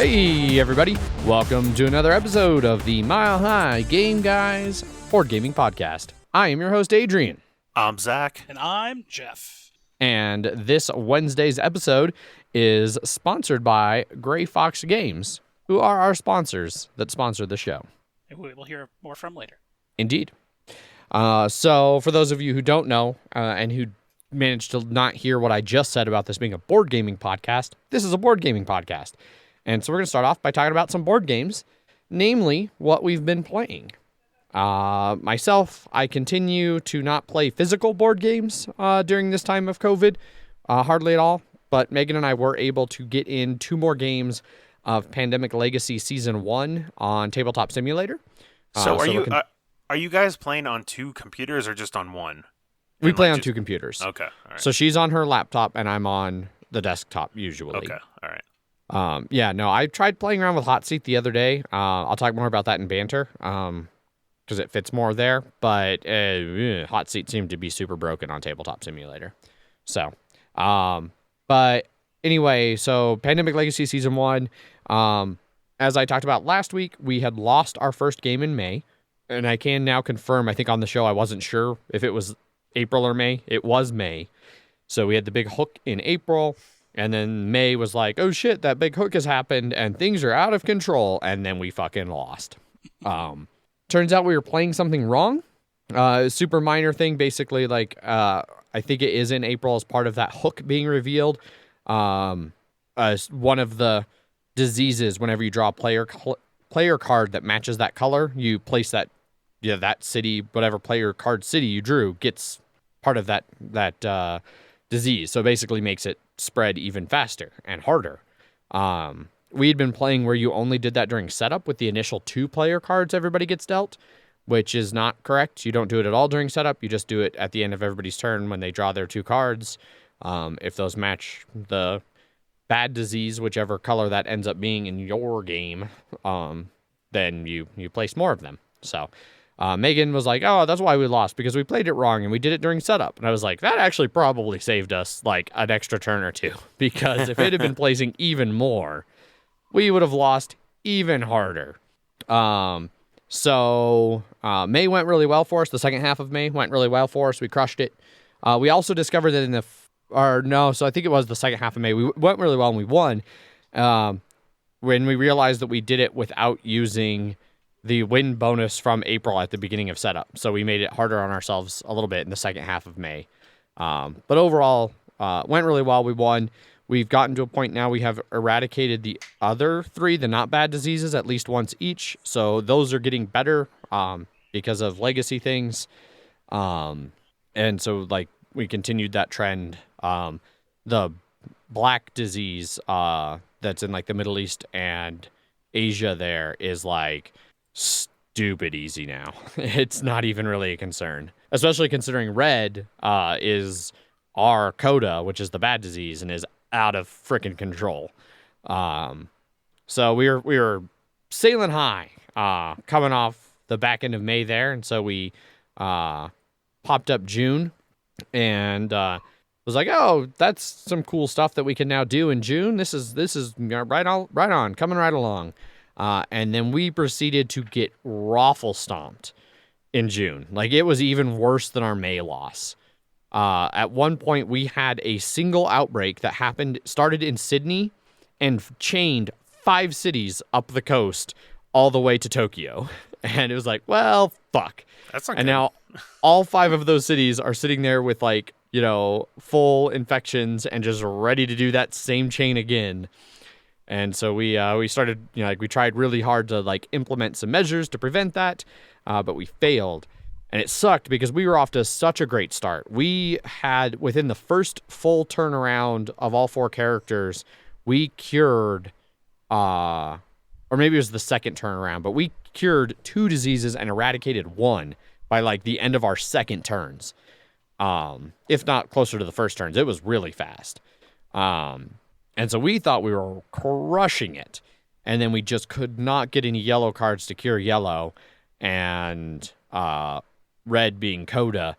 Hey everybody, welcome to another episode of the Mile High Game Guys Board Gaming Podcast. I am your host Adrian. I'm Zach. And I'm Jeff. And this Wednesday's episode is sponsored by Gray Fox Games, who are our sponsors that sponsor the show. And we will hear more from later. Indeed. So for those of you who don't know and who managed to not hear what I just said about this being a board gaming podcast, this is a board gaming podcast. And so we're going to start off by talking about some board games, namely what we've been playing. Myself, I continue to not play physical board games during this time of COVID, hardly at all. But Megan and I were able to get in 2 more games of Pandemic Legacy Season 1 on Tabletop Simulator. So are you guys playing on 2 computers or just on one? We play on 2 computers. Okay. All right. So she's on her laptop and I'm on the desktop usually. Okay. All right. I tried playing around with Hot Seat the other day. I'll talk more about that in Banter, because it fits more there. But Hot Seat seemed to be super broken on Tabletop Simulator. So, but anyway, so Pandemic Legacy Season 1, as I talked about last week, we had lost our first game in May. And I can now confirm, I think on the show, I wasn't sure if it was April or May. It was May. So we had the big hook in April. And then May was like, oh shit, that big hook has happened and things are out of control. And then we fucking lost. Turns out we were playing something wrong. Super minor thing, basically, like, I think it is in April as part of that hook being revealed. One of the diseases, whenever you draw a player card that matches that color, you place that city, whatever player card city you drew gets part of that disease. So basically makes it spread even faster and harder. We'd been playing where you only did that during setup with the initial 2 player cards everybody gets dealt, which is not correct. You don't do it at all during setup. You just do it at the end of everybody's turn when they draw their 2 cards. If those match the bad disease, whichever color that ends up being in your game, then you place more of them. So Megan was like, oh, that's why we lost, because we played it wrong and we did it during setup. And I was like, that actually probably saved us like an extra turn or 2, because if it had been placing even more, we would have lost even harder. So May went really well for us. The second half of May went really well for us. We crushed it. We also discovered that so I think it was the second half of May. We went really well and we won. When we realized that we did it without using the win bonus from April at the beginning of setup. So we made it harder on ourselves a little bit in the second half of May. But overall, went really well. We won. We've gotten to a point now we have eradicated the other 3, the not bad diseases, at least once each. So those are getting better because of legacy things. And so like we continued that trend. The black disease that's in like the Middle East and Asia there is like stupid easy now. It's not even really a concern, especially considering red is our coda, which is the bad disease, and is out of freaking control. So we were sailing high, coming off the back end of May there, and so we popped up June and was like, oh, that's some cool stuff that we can now do in June. This is right on, coming right along. And then we proceeded to get raffle stomped in June. Like, it was even worse than our May loss. At one point, we had a single outbreak that started in Sydney and chained 5 cities up the coast all the way to Tokyo. And it was like, well, fuck. That's not and good. Now all 5 of those cities are sitting there with like, full infections and just ready to do that same chain again. And so we started, we tried really hard to like implement some measures to prevent that, but we failed. And it sucked because we were off to such a great start. We had, within the first full turnaround of all 4 characters, we cured, or maybe it was the second turnaround, but we cured 2 diseases and eradicated 1 by like the end of our second turns. If not closer to the first turns. It was really fast. And so we thought we were crushing it. And then we just could not get any yellow cards to cure yellow. And red being coda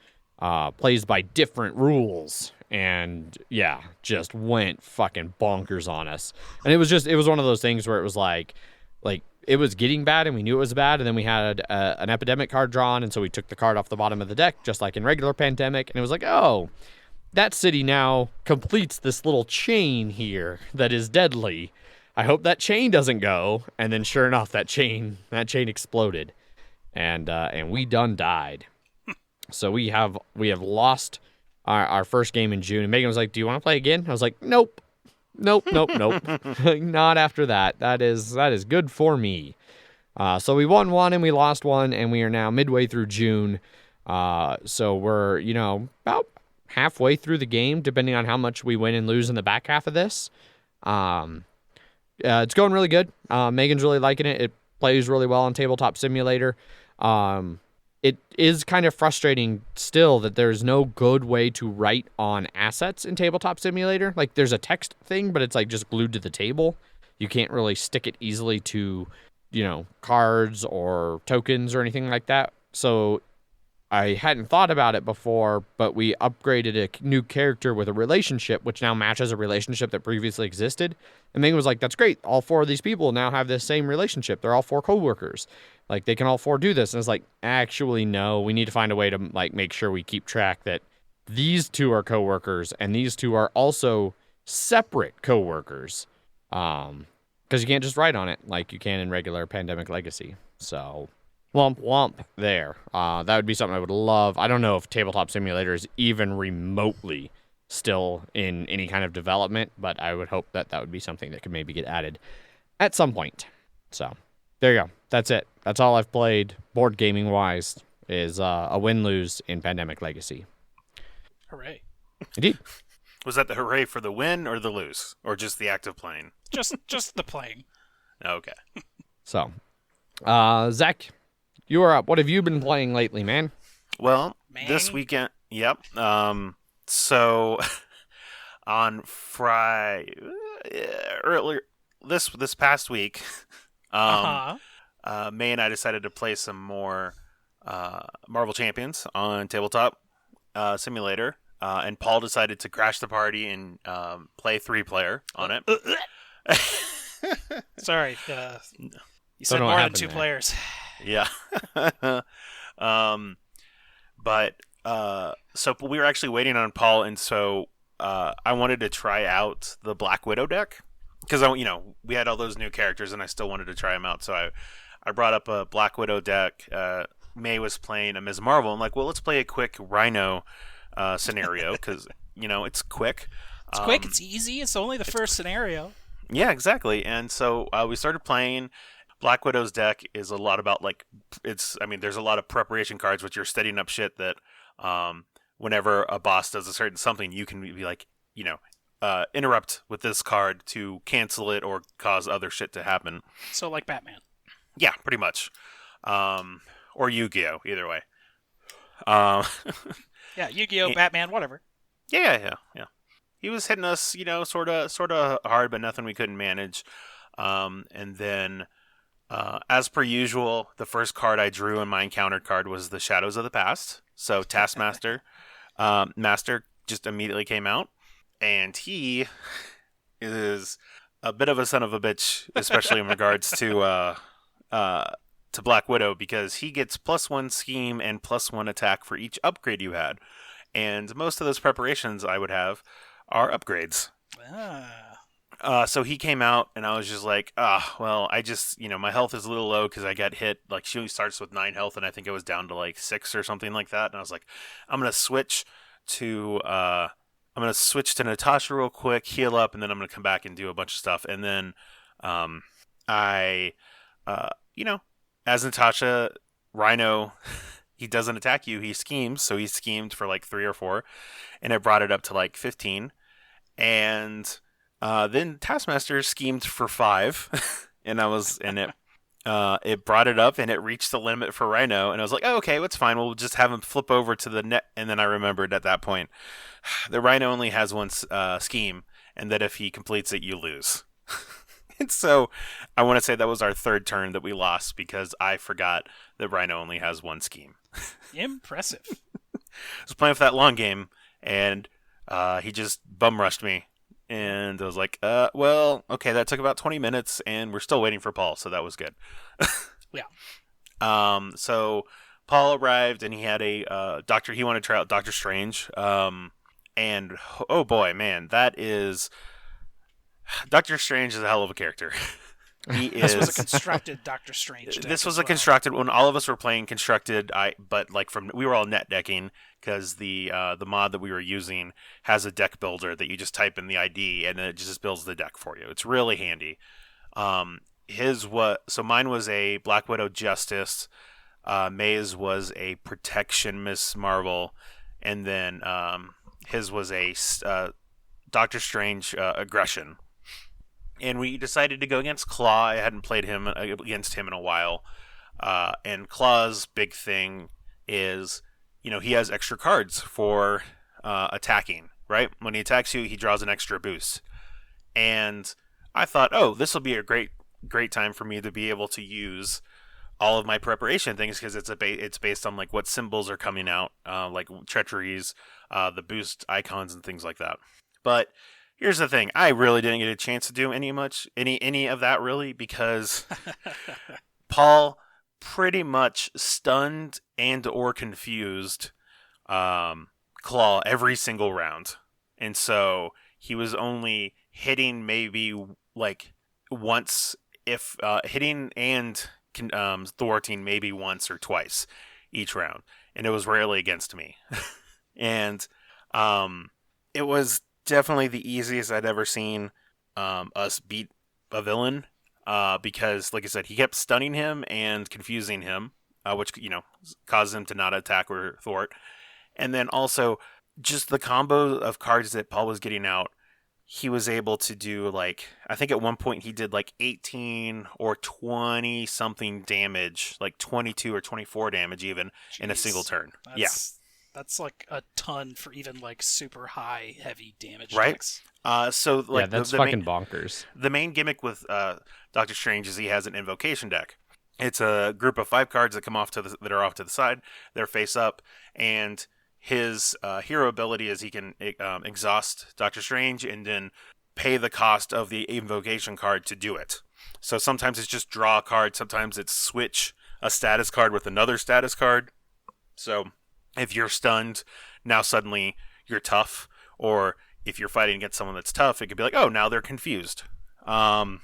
plays by different rules. and yeah, just went fucking bonkers on us. And it was one of those things where it was like it was getting bad and we knew it was bad, and then we had an epidemic card drawn, and so we took the card off the bottom of the deck just like in regular Pandemic, and it was like, oh, that city now completes this little chain here that is deadly. I hope that chain doesn't go. And then sure enough, that chain exploded, and we done died. So we have lost our first game in June. And Megan was like, "Do you want to play again?" I was like, "Nope. Not after that. That is good for me." So we won one and we lost one, and we are now midway through June. So we're about halfway through the game, depending on how much we win and lose in the back half of this. It's going really good. Megan's really liking it. It plays really well on Tabletop Simulator. It is kind of frustrating still that there's no good way to write on assets in Tabletop Simulator. Like, there's a text thing, but it's like just glued to the table. You can't really stick it easily to, cards or tokens or anything like that. So I hadn't thought about it before, but we upgraded a new character with a relationship, which now matches a relationship that previously existed. And Megan was like, "That's great. All 4 of these people now have this same relationship. They're all 4 coworkers. Like, they can all 4 do this." And it's like, actually, no. We need to find a way to make sure we keep track that these 2 are coworkers and these 2 are also separate coworkers. Because you can't just write on it like you can in regular Pandemic Legacy. So womp womp there. That would be something I would love. I don't know if Tabletop Simulator is even remotely still in any kind of development, but I would hope that would be something that could maybe get added at some point. So there you go. That's it. That's all I've played board gaming wise is a win-lose in Pandemic Legacy. Hooray. Indeed. Was that the hooray for the win or the lose? Or just the act of playing? Just the playing. Okay. So, Zach, you are up. What have you been playing lately, man? Well, this weekend, yep. So on Friday, earlier this past week, May and I decided to play some more Marvel Champions on Tabletop Simulator, and Paul decided to crash the party and play 3-player on it. Sorry, you said more than 2 players. Yeah. So we were actually waiting on Paul, and so I wanted to try out the Black Widow deck because we had all those new characters, and I still wanted to try them out. So I brought up a Black Widow deck. May was playing a Ms. Marvel. I'm like, well, let's play a quick Rhino scenario because it's quick. It's quick. It's easy. It's only the first scenario. Yeah, exactly. And so we started playing. Black Widow's deck is a lot about there's a lot of preparation cards, which you're setting up shit that whenever a boss does a certain something, you can be like, interrupt with this card to cancel it or cause other shit to happen. So like Batman. Yeah, pretty much. Or Yu-Gi-Oh, either way. Yeah, Yu-Gi-Oh, Batman, whatever. Yeah. He was hitting us, sort of hard, but nothing we couldn't manage. And then, as per usual, the first card I drew in my encounter card was the Shadows of the Past. So Taskmaster, Master just immediately came out, and he is a bit of a son of a bitch, especially in regards to Black Widow, because he gets +1 scheme and +1 attack for each upgrade you had. And most of those preparations I would have are upgrades. So he came out, and I was just like, well, I just, my health is a little low because I got hit. Like, she only starts with 9 health, and I think I was down to like 6 or something like that. And I was like, I'm gonna switch to Natasha real quick, heal up, and then I'm gonna come back and do a bunch of stuff. And then, as Natasha, Rhino, he doesn't attack you, he schemes. So he schemed for like 3 or 4, and I brought it up to like 15. And then Taskmaster schemed for 5, and it brought it up, and it reached the limit for Rhino, and I was like, oh, okay, that's fine. We'll just have him flip over to the net. And then I remembered at that point, the Rhino only has 1 scheme, and that if he completes it, you lose. And so I want to say that was our 3rd turn that we lost because I forgot that Rhino only has 1 scheme. Impressive. I was playing for that long game, and he just bum rushed me. And I was like, well, okay, that took about 20 minutes, and we're still waiting for Paul, so that was good. Yeah. So Paul arrived, and he had a doctor. He wanted to try out Doctor Strange. And oh boy, man, that is Doctor Strange is a hell of a character. This was a constructed Doctor Strange deck. This was a constructed when all of us were playing constructed. But like we were all net decking because the mod that we were using has a deck builder that you just type in the ID and it just builds the deck for you. It's really handy. So mine was a Black Widow Justice. May's was a Protection Miss Marvel, and then his was a Doctor Strange Aggression. And we decided to go against Claw. I hadn't played against him in a while. And Claw's big thing is, he has extra cards for attacking, right? When he attacks you, he draws an extra boost. And I thought, this will be a great time for me to be able to use all of my preparation things because it's based on like what symbols are coming out, like treacheries, the boost icons and things like that. But here's the thing. I really didn't get a chance to do any of that really because Paul pretty much stunned and or confused Claw every single round. And so he was only hitting maybe like once if hitting and thwarting maybe once or twice each round. And it was rarely against me. And it was definitely the easiest I'd ever seen us beat a villain because, like I said, he kept stunning him and confusing him, which caused him to not attack or thwart. And then also just the combo of cards that Paul was getting out, he was able to do like I think at one point he did like 18 or 20 something damage, like 22 or 24 damage even in a single turn. That's like a ton for even like super high heavy damage right? decks. So like that's fucking bonkers. The main gimmick with Doctor Strange is he has an invocation deck. It's a group of 5 cards that come off that are off to the side. They're face up, and his hero ability is he can exhaust Doctor Strange and then pay the cost of the invocation card to do it. So sometimes it's just draw a card. Sometimes it's switch a status card with another status card. So if you're stunned, now suddenly you're tough. Or if you're fighting against someone that's tough, it could be like, oh, now they're confused. But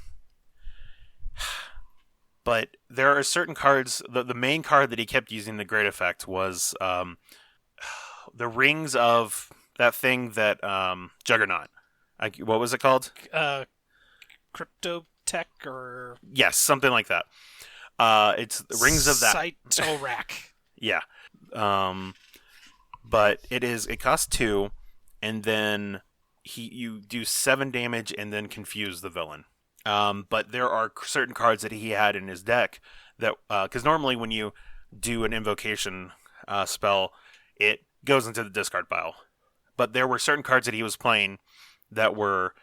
there are certain cards. The main card that he kept using the great effect was the rings of that thing that Juggernaut. What was it called? Crypto Tech or yes, something like that. It's the rings of that. Cytorak. Yeah. But it costs 2, and then you do 7 damage and then confuse the villain. But there are certain cards that he had in his deck that because normally when you do an invocation spell, it goes into the discard pile. But there were certain cards that he was playing that were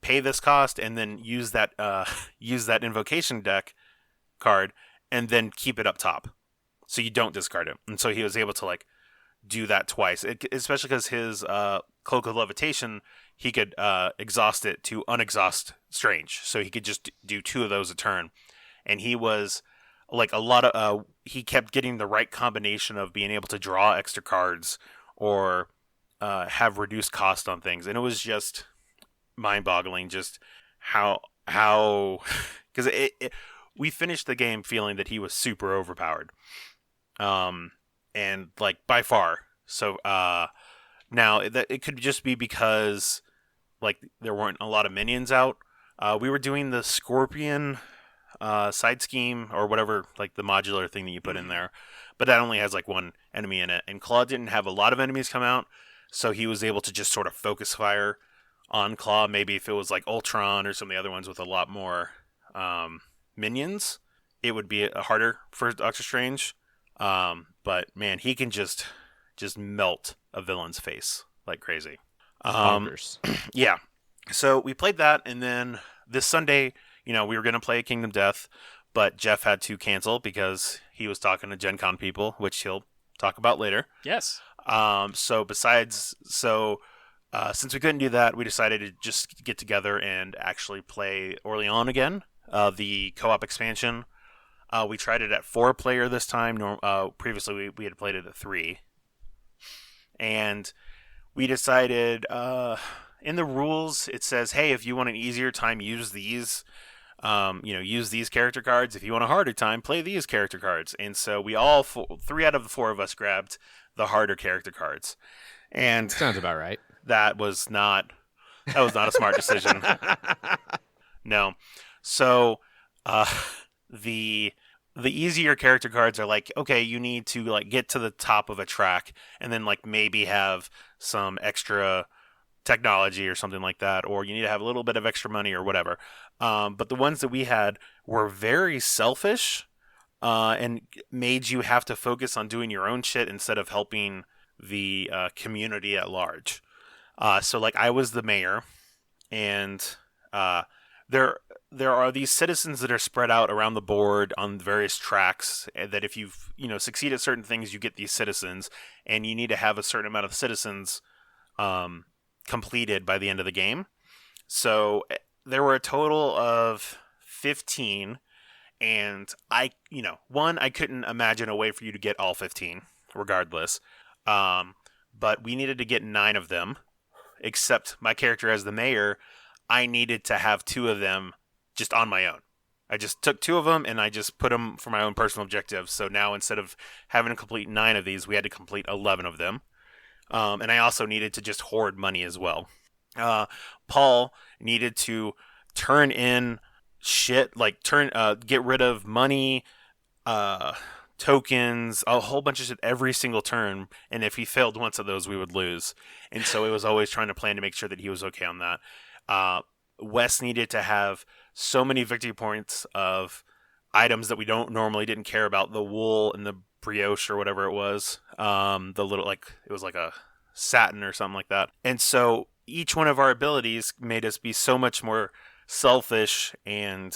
pay this cost and then use that invocation deck card and then keep it up top. So you don't discard it. And so he was able to like do that twice, especially because his Cloak of Levitation, he could exhaust it to unexhaust Strange. So he could just do 2 of those a turn. And he was like a lot of, he kept getting the right combination of being able to draw extra cards or have reduced cost on things. And it was just mind-boggling just how because we finished the game feeling that he was super overpowered. And like by far. So now it could just be because like there weren't a lot of minions out. We were doing the Scorpion side scheme or whatever, like the modular thing that you put in there, but that only has like 1 enemy in it. And Claw didn't have a lot of enemies come out, so he was able to just sort of focus fire on Claw. Maybe if it was like Ultron or some of the other ones with a lot more minions, it would be harder for Doctor Strange. But man, he can just melt a villain's face like crazy. Yeah. So we played that, and then this Sunday, we were going to play Kingdom Death, but Jeff had to cancel because he was talking to Gencon people, which he'll talk about later. Yes. So Since we couldn't do that, we decided to just get together and actually play Orleans again, the co-op expansion. We tried it at 4-player this time. Previously, we had played it at 3. And we decided, in the rules, it says, hey, if you want an easier time, use these. Use these character cards. If you want a harder time, play these character cards. And so we all, 3 out of the 4 of us grabbed the harder character cards. And Sounds about right. that was not a smart decision. No. So, the easier character cards are like, okay, you need to like get to the top of a track and then like maybe have some extra technology or something like that, or you need to have a little bit of extra money or whatever. But the ones that we had were very selfish, and made you have to focus on doing your own shit instead of helping the community at large. So like I was the mayor, and there are these citizens that are spread out around the board on various tracks, that if you've succeed at certain things, you get these citizens, and you need to have a certain amount of citizens completed by the end of the game. So there were a total of 15, and I couldn't imagine a way for you to get all 15 regardless. But we needed to get 9 of them, except my character as the mayor, I needed to have 2 of them just on my own. I just took 2 of them and I just put them for my own personal objectives. So now instead of having to complete 9 of these, we had to complete 11 of them. And I also needed to just hoard money as well. Paul needed to turn in shit, like get rid of money, tokens, a whole bunch of shit every single turn. And if he failed once of those, we would lose. And so it was always trying to plan to make sure that he was okay on that. Wes needed to have so many victory points of items that we didn't care about, the wool and the brioche or whatever it was, the little, like, it was like a satin or something like that. And so each one of our abilities made us be so much more selfish and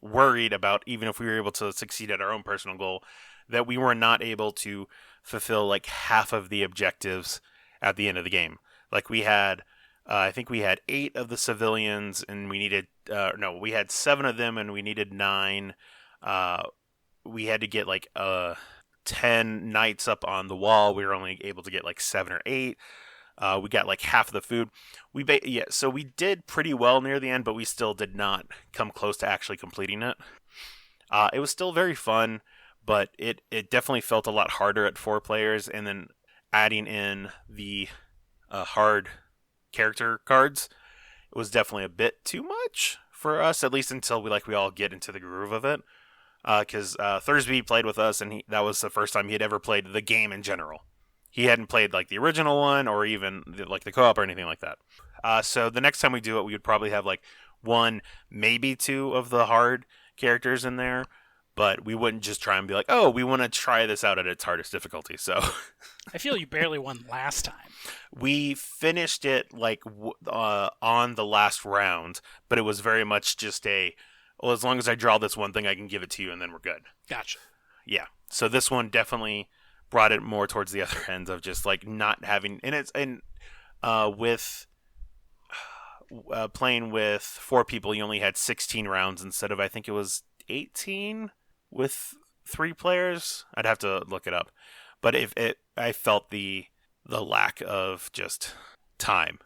worried about, even if we were able to succeed at our own personal goal, that we were not able to fulfill like half of the objectives at the end of the game. Like we had I think we had 8 of the civilians, and we needed we had 7 of them, and we needed 9. We had to get like 10 knights up on the wall. We were only able to get like 7 or 8. We got like half of the food. So we did pretty well near the end, but we still did not come close to actually completing it. It was still very fun, but it definitely felt a lot harder at 4 players, and then adding in the hard character cards, it was definitely a bit too much for us, at least until we all get into the groove of it. Because Thursby played with us, and that was the first time he had ever played the game in general. He hadn't played like the original one, or even like the co-op or anything like that. So the next time we do it, we would probably have like 1, maybe 2 of the hard characters in there, but we wouldn't just try and be like, oh, we want to try this out at its hardest difficulty. So I feel you barely won last time. We finished it like on the last round, but it was very much just as long as I draw this one thing, I can give it to you, and then we're good. Gotcha. Yeah. So this one definitely brought it more towards the other end of just like not having, with playing with 4 people, you only had 16 rounds instead of, I think it was 18 with 3 players. I'd have to look it up, but I felt the lack of just time.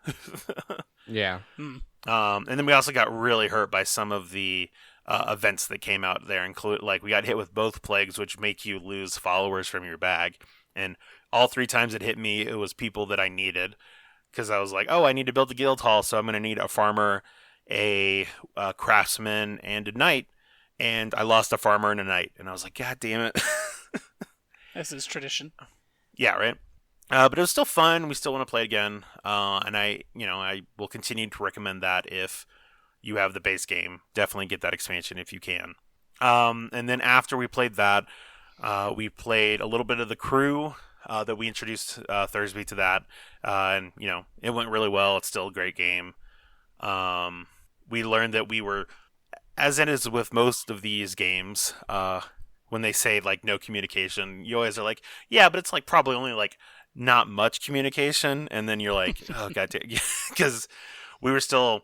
Yeah. And then we also got really hurt by some of the events that came out there. Include like we got hit with both plagues, which make you lose followers from your bag. And all 3 times it hit me, it was people that I needed, because I was like, oh, I need to build a guild hall, so I'm going to need a farmer, a craftsman, and a knight. And I lost a farmer and a knight, and I was like, God damn it. This is tradition. Yeah, right. But it was still fun. We still want to play again. And I will continue to recommend that if you have the base game. Definitely get that expansion if you can. And then after we played that, we played a little bit of the crew that we introduced Thursby to that. And, it went really well. It's still a great game. We learned that we were, as it is with most of these games, when they say like no communication, you always are like, yeah, but it's like probably only like not much communication, and then you're like, oh god damn, because we were still,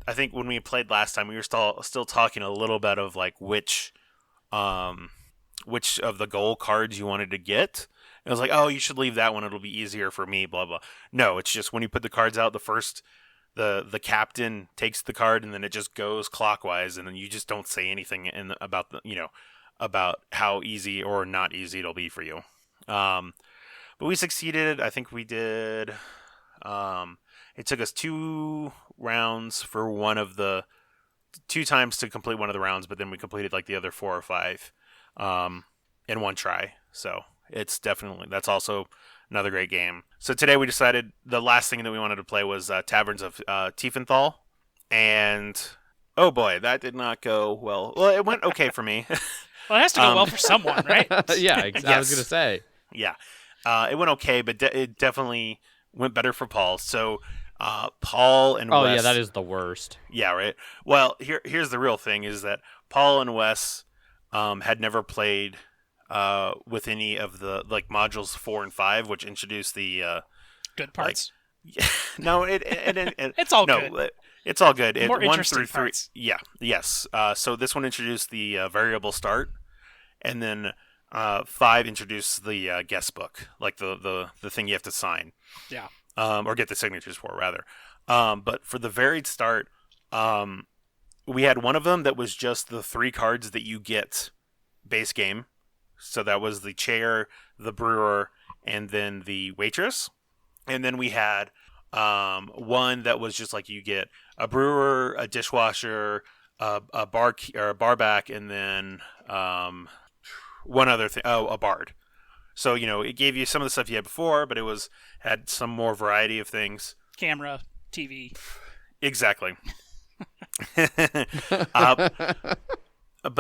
I think when we played last time, we were still talking a little bit of like which of the goal cards you wanted to get. It was like, oh, you should leave that one, it'll be easier for me, blah blah. No, it's just when you put the cards out, the captain takes the card and then it just goes clockwise, and then you just don't say anything about about how easy or not easy it'll be for you. But we succeeded. I think we did. It took us 2 rounds for one of the 2 times to complete one of the rounds, but then we completed like the other 4 or 5 in one try. So it's definitely, that's also another great game. So today we decided the last thing that we wanted to play was Taverns of Tiefendal, and oh boy, that did not go well. Well, it went okay for me. Well, it has to go well for someone, right? Yeah, I was going to say. Yeah, it went okay, but it definitely went better for Paul. So Paul and Oh Wes, yeah, that is the worst. Yeah, right. Well, here's the real thing: is that Paul and Wes had never played with any of the like modules 4 and 5, which introduced the good parts. No, it's all good. It's all good. More 1 interesting through 3. parts. Yeah. Yes. So this one introduced the variable start, and then 5 introduced the guest book, like the thing you have to sign. Yeah. Or get the signatures for, rather. But for the varied start, we had one of them that was just the 3 cards that you get base game. So that was the chair, the brewer, and then the waitress. And then we had one that was just like you get a brewer, a dishwasher, a bar back, and then one other thing. Oh, a bard. So it gave you some of the stuff you had before, but it had some more variety of things. Camera, TV. Exactly. But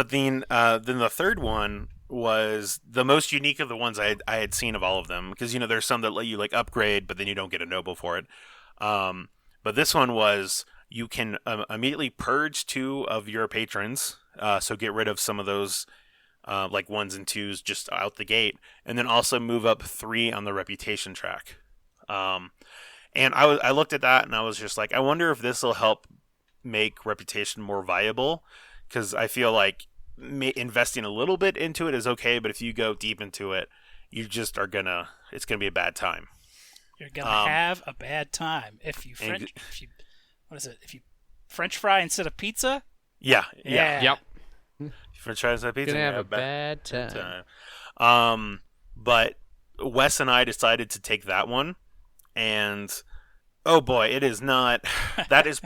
then the third one was the most unique of the ones I had seen of all of them, because there's some that let you like upgrade, but then you don't get a noble for it. But this one was you can immediately purge 2 of your patrons, so get rid of some of those like 1s and 2s just out the gate, and then also move up 3 on the reputation track. And I looked at that and I was just like, I wonder if this will help make reputation more viable, because I feel like investing a little bit into it is okay, but if you go deep into it, you just it's gonna be a bad time. You're gonna have a bad time if you French fry instead of pizza. Yeah. Yep. French fries instead of pizza, gonna have a bad time. But Wes and I decided to take that one, and oh boy, it is not. That is.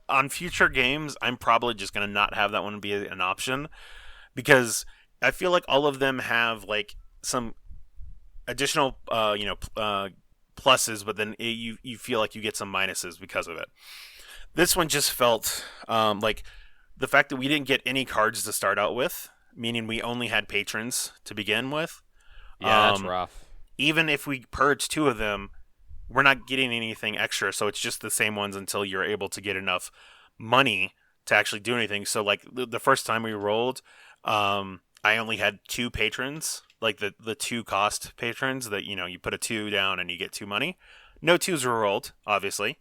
On future games, I'm probably just going to not have that one be an option, because I feel like all of them have like some additional pluses, but then you feel like you get some minuses because of it. This one just felt like the fact that we didn't get any cards to start out with, meaning we only had patrons to begin with. Yeah, that's rough. Even if we purge 2 of them, we're not getting anything extra, so it's just the same ones until you're able to get enough money to actually do anything. So like the first time we rolled, I only had 2 patrons, like the 2 cost patrons that you put a 2 down and you get 2 money. No 2s were rolled, obviously,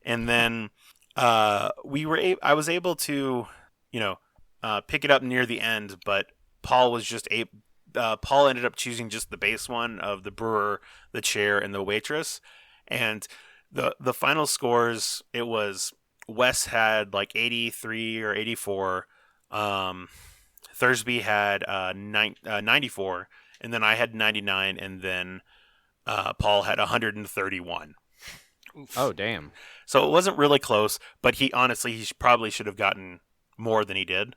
and then I was able to pick it up near the end, but Paul was just Paul ended up choosing just the base one of the brewer, the chair, and the waitress. And the final scores, it was Wes had like 83 or 84. Thursby had 94, and then I had 99, and then Paul had 131. Oof. Oh, damn. So it wasn't really close, but he probably should have gotten more than he did.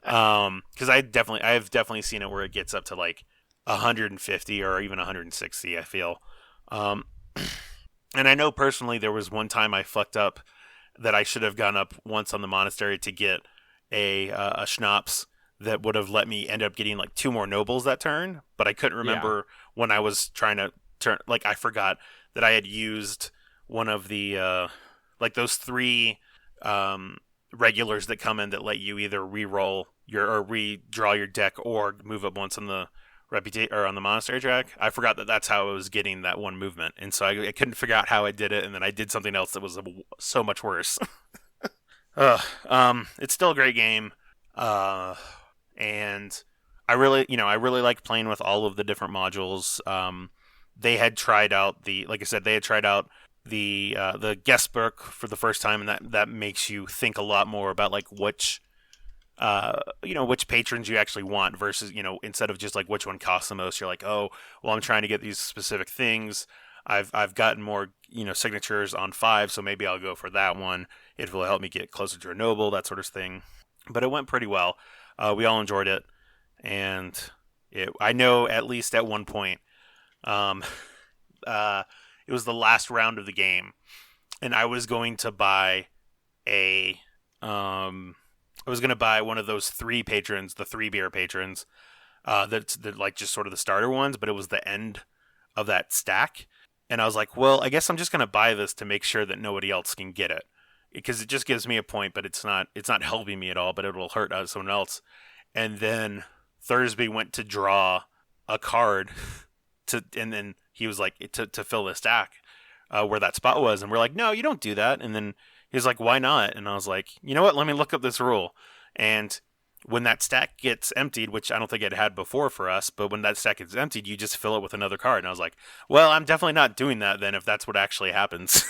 Because I've definitely seen it where it gets up to like 150 or even 160, I feel. And I know personally there was one time I fucked up that I should have gone up once on the monastery to get a schnapps that would have let me end up getting like 2 more nobles that turn, but I couldn't remember when I was trying to turn, like I forgot that I had used one of the like those 3 regulars that come in that let you either re-roll or redraw your deck or move up once on the or on the monastery track, I forgot that that's how I was getting that one movement, and so I couldn't figure out how I did it, and then I did something else that was so much worse. It's still a great game, and I really like playing with all of the different modules. They had tried out the guest book for the first time, and that makes you think a lot more about like which patrons you actually want versus, instead of just like which one costs the most. You're like, oh, well, I'm trying to get these specific things. I've gotten more, signatures on 5, so maybe I'll go for that one. It will help me get closer to a noble, that sort of thing. But it went pretty well. We all enjoyed it, and I know at least at one point, it was the last round of the game, and I was going to buy one of those 3 patrons, the 3 beer patrons, that's like just sort of the starter ones, but it was the end of that stack. And I was like, well, I guess I'm just going to buy this to make sure that nobody else can get it, because it just gives me a point, but it's not helping me at all, but it will hurt someone else. And then Thursby went to draw a card and then he was like, to fill the stack where that spot was. And we're like, no, you don't do that. And then he was like, why not? And I was like, you know what? Let me look up this rule. And when that stack gets emptied, which I don't think it had before for us, but when that stack gets emptied, you just fill it with another card. And I was like, well, I'm definitely not doing that then if that's what actually happens.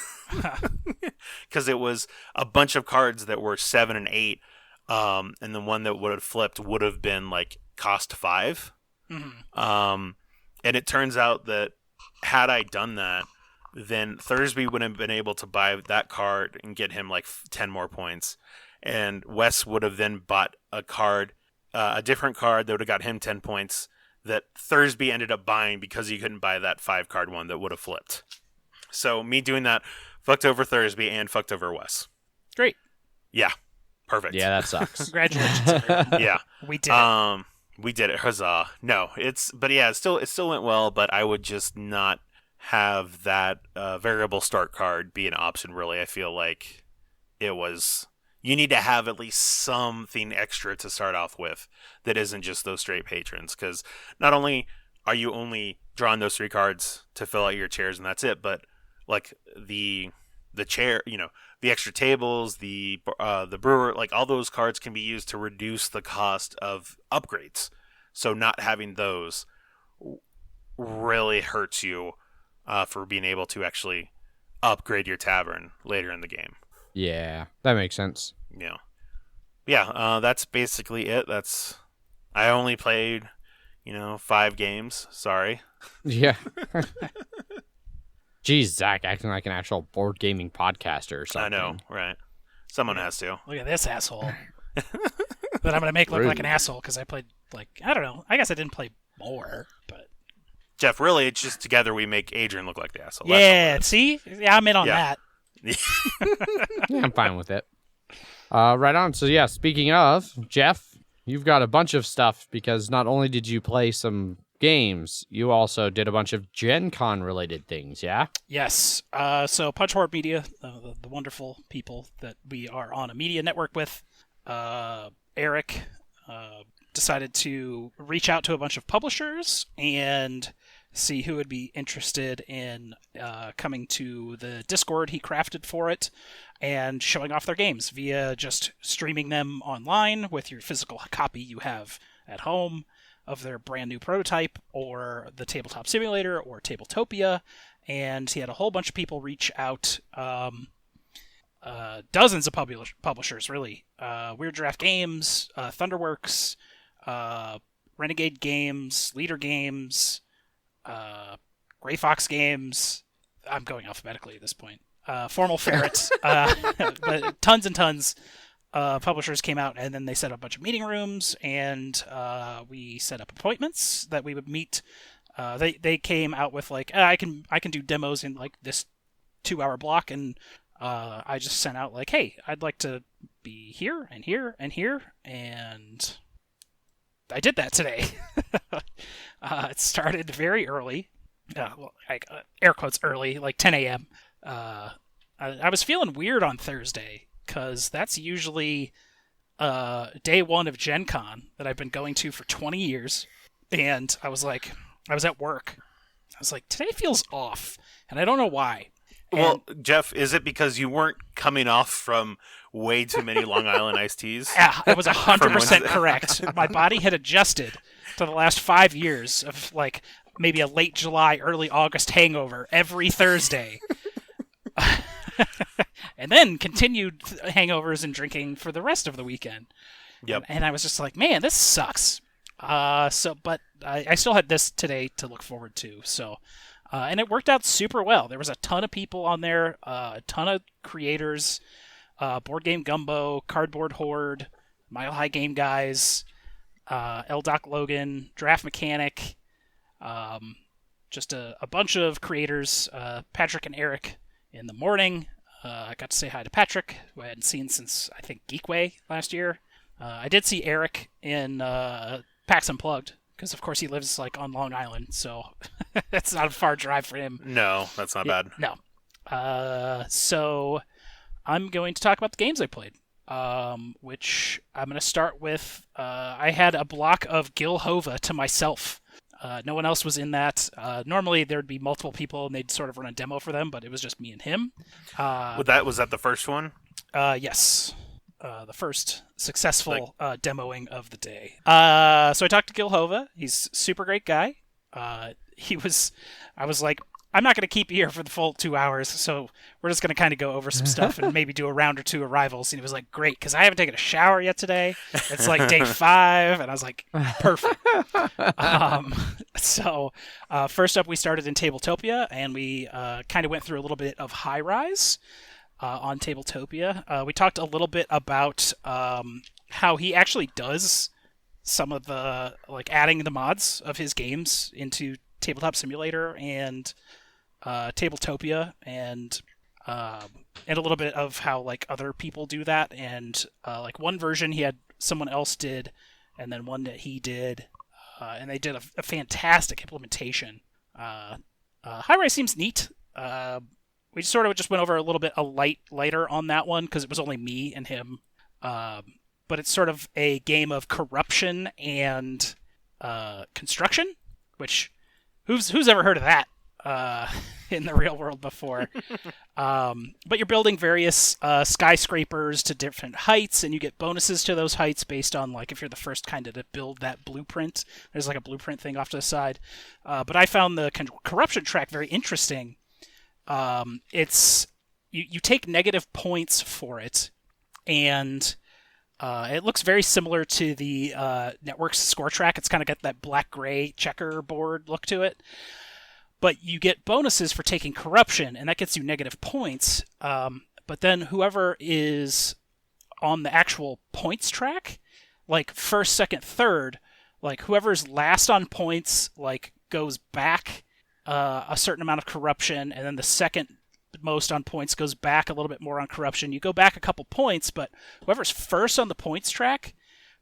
Because it was a bunch of cards that were 7 and 8. And the one that would have flipped would have been like cost 5. Mm-hmm. And it turns out that had I done that, then Thursby would have been able to buy that card and get him like 10 more points. And Wes would have then bought a card, a different card that would have got him 10 points that Thursby ended up buying because he couldn't buy that 5-card one that would have flipped. So me doing that fucked over Thursby and fucked over Wes. Great. Yeah. Perfect. Yeah, that sucks. Congratulations, everyone. Yeah. We did it. We did it. Huzzah. No, it still went well, but I would just not have that variable start card be an option, really. I feel like you need to have at least something extra to start off with that isn't just those straight patrons, because not only are you only drawing those 3 cards to fill out your chairs and that's it, but like the chair, the extra tables, the brewer, like all those cards can be used to reduce the cost of upgrades. So not having those really hurts you for being able to actually upgrade your tavern later in the game. Yeah, that makes sense. Yeah. That's basically it. I only played, 5 games. Sorry. Yeah. Geez, Zach, acting like an actual board gaming podcaster or something. I know, right? Someone has to. Look at this asshole. That I'm going to make look like an asshole because I played, I don't know. I guess I didn't play more, but... Jeff, really, it's just together we make Adrian look like the asshole. Yeah, see? Yeah, I'm in on that. Yeah, I'm fine with it. Right on. So, yeah, speaking of, Jeff, you've got a bunch of stuff because not only did you play some games, you also did a bunch of Gencon related things, yeah? Yes. So Punch Horde Media, the wonderful people that we are on a media network with, Eric decided to reach out to a bunch of publishers and see who would be interested in coming to the Discord he crafted for it and showing off their games via just streaming them online with your physical copy you have at home of their brand new prototype or the Tabletop Simulator or Tabletopia. And he had a whole bunch of people reach out, dozens of publishers, really. Weird Draft Games, Thunderworks, Renegade Games, Leader Games, Gray Fox Games. I'm going alphabetically at this point. Formal Ferret. But tons and tons. Publishers came out, and then they set up a bunch of meeting rooms, and we set up appointments that we would meet. They came out with I can do demos in this 2-hour block, and I just sent out hey, I'd like to be here and here and here, and I did that today. It started very early, air quotes early, 10 a.m. I was feeling weird on Thursday, because that's usually day 1 of Gencon that I've been going to for 20 years. and I was at work. I was like, today feels off, and I don't know why. Well, Jeff, is it because you weren't coming off from way too many Long Island iced teas? Yeah, it was 100% correct. My body had adjusted to the last 5 years of like maybe a late July, early August hangover every Thursday. And then continued hangovers and drinking for the rest of the weekend. Yep. And I was just like, man, this sucks. But I still had this today to look forward to. So, and it worked out super well. There was a ton of people on there, a ton of creators, Board Game Gumbo, Cardboard Horde, Mile High Game Guys, Doc Logan, Draft Mechanic, just a bunch of creators, Patrick and Eric in the morning. I got to say hi to Patrick, who I hadn't seen since, I think, Geekway last year. I did see Eric in PAX Unplugged, because, of course, he lives like on Long Island, so that's not a far drive for him. No, that's not bad. No. So I'm going to talk about the games I played, which I'm going to start with. I had a block of Gil Hova to myself. No one else was in that. Normally there'd be multiple people and they'd sort of run a demo for them, but it was just me and him. Was that the first one? Yes. The first successful demoing of the day. So I talked to Gil Hova. He's a super great guy. I was like, I'm not going to keep you here for the full 2 hours, so we're just going to kind of go over some stuff and maybe do a round or two of Rivals. And he was like, great, because I haven't taken a shower yet today. It's like day 5, and I was like, perfect. So first up, we started in Tabletopia, and we kind of went through a little bit of High Rise on Tabletopia. We talked a little bit about how he actually does some of the, like, adding the mods of his games into Tabletop Simulator and Tabletopia, and a little bit of how like other people do that, and like one version he had someone else did, and then one that he did, and they did a fantastic implementation. High Rise seems neat. We sort of just went over a little bit lighter on that one because it was only me and him, but it's sort of a game of corruption and construction, which who's ever heard of that in the real world before? But you're building various skyscrapers to different heights, and you get bonuses to those heights based on, like, if you're the first kind of to build that blueprint. There's like a blueprint thing off to the side. But I found the corruption track very interesting. It's you take negative points for it, and it looks very similar to the Network's score track. It's kind of got that black-gray checkerboard look to it. But you get bonuses for taking corruption, and that gets you negative points. But then whoever is on the actual points track, like first, second, third, like whoever's last on points, like goes back a certain amount of corruption, and then the second most on points goes back a little bit more on corruption. You go back a couple points, but whoever's first on the points track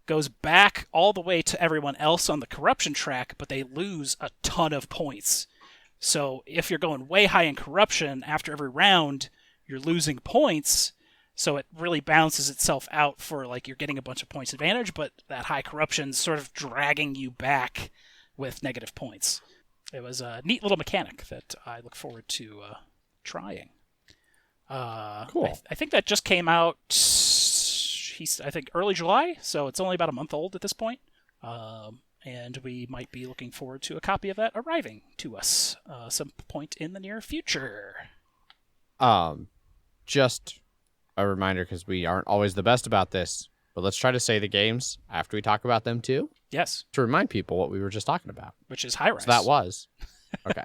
goes back all the way to everyone else on the corruption track, but they lose a ton of points. So if you're going way high in corruption, after every round, you're losing points. So it really balances itself out for, like, you're getting a bunch of points advantage, but that high corruption's sort of dragging you back with negative points. It was a neat little mechanic that I look forward to trying. Cool. I think that just came out, I think, early July, so it's only about a month old at this point. And we might be looking forward to a copy of that arriving to us some point in the near future. Just a reminder, because we aren't always the best about this, but let's try to say the games after we talk about them too. Yes. To remind people what we were just talking about. Which is High Rise. So that was. Okay.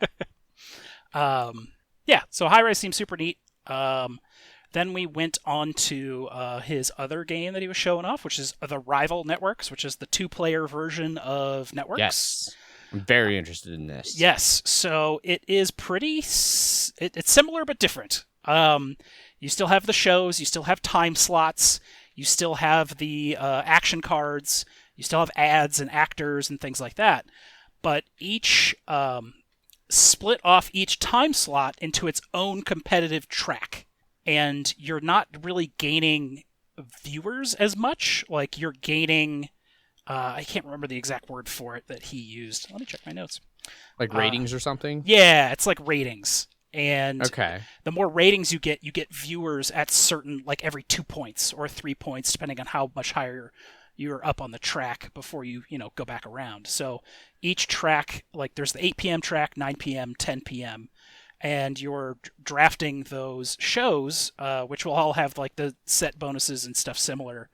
Yeah, so High Rise seems super neat. Then we went on to his other game that he was showing off, which is the Rival Networks, which is the 2-player version of Networks. Yes. I'm very interested in this. Yes. So it is it's similar but different. You still have the shows, you still have time slots, you still have the action cards, you still have ads and actors and things like that. But each split off each time slot into its own competitive track. And you're not really gaining viewers as much. Like, you're gaining I can't remember the exact word for it that he used. Let me check my notes. Like ratings or something? Yeah, it's like ratings. And Okay. the more ratings you get viewers at certain, like every 2 points or 3 points, depending on how much higher you're up on the track before you go back around. So each track, like there's the 8 p.m. track, 9 p.m., 10 p.m., and you're drafting those shows, which will all have like the set bonuses and stuff similar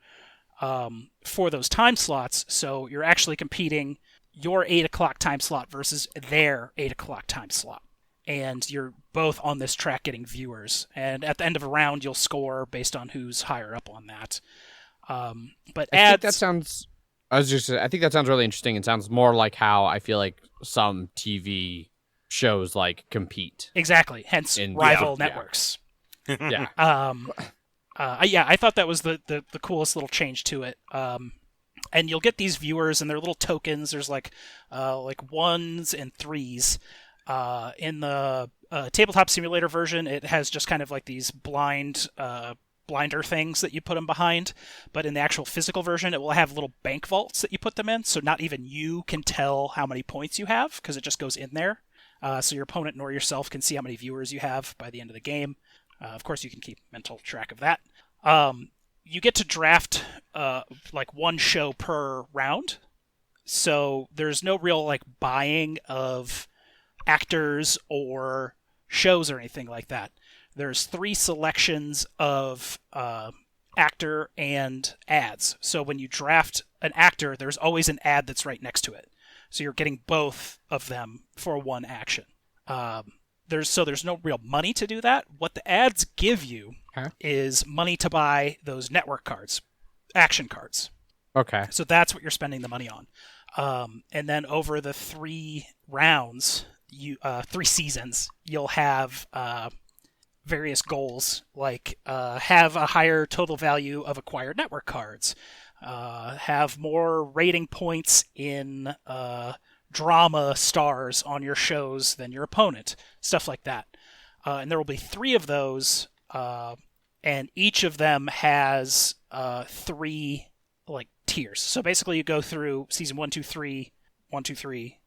for those time slots. So you're actually competing your 8 o'clock time slot versus their 8 o'clock time slot. And you're both on this track getting viewers. And at the end of a round, you'll score based on who's higher up on that. But I think that sounds really interesting. It sounds more like how I feel like some TV shows like compete. Exactly. Hence rival networks. Yeah. I thought that was the coolest little change to it. And you'll get these viewers, and they're little tokens. There's like 1s and 3s. In the tabletop simulator version, it has just kind of like these blinder things that you put them behind. But in the actual physical version, it will have little bank vaults that you put them in, so not even you can tell how many points you have, because it just goes in there. So your opponent nor yourself can see how many viewers you have by the end of the game. Of course, you can keep mental track of that. You get to draft like one show per round. So there's no real like buying of actors or shows or anything like that. There's 3 selections of actor and ads. So when you draft an actor, there's always an ad that's right next to it. So you're getting both of them for one action. There's no real money to do that. What the ads give you is money to buy those network cards, action cards. Okay. So that's what you're spending the money on. And then over the 3 rounds, 3 seasons, you'll have various goals, like have a higher total value of acquired network cards, have more rating points in drama stars on your shows than your opponent, stuff like that. And there will be 3 of those, and each of them has 3 like tiers. So basically you go through season 1, 2, 3, 1, 2, 3,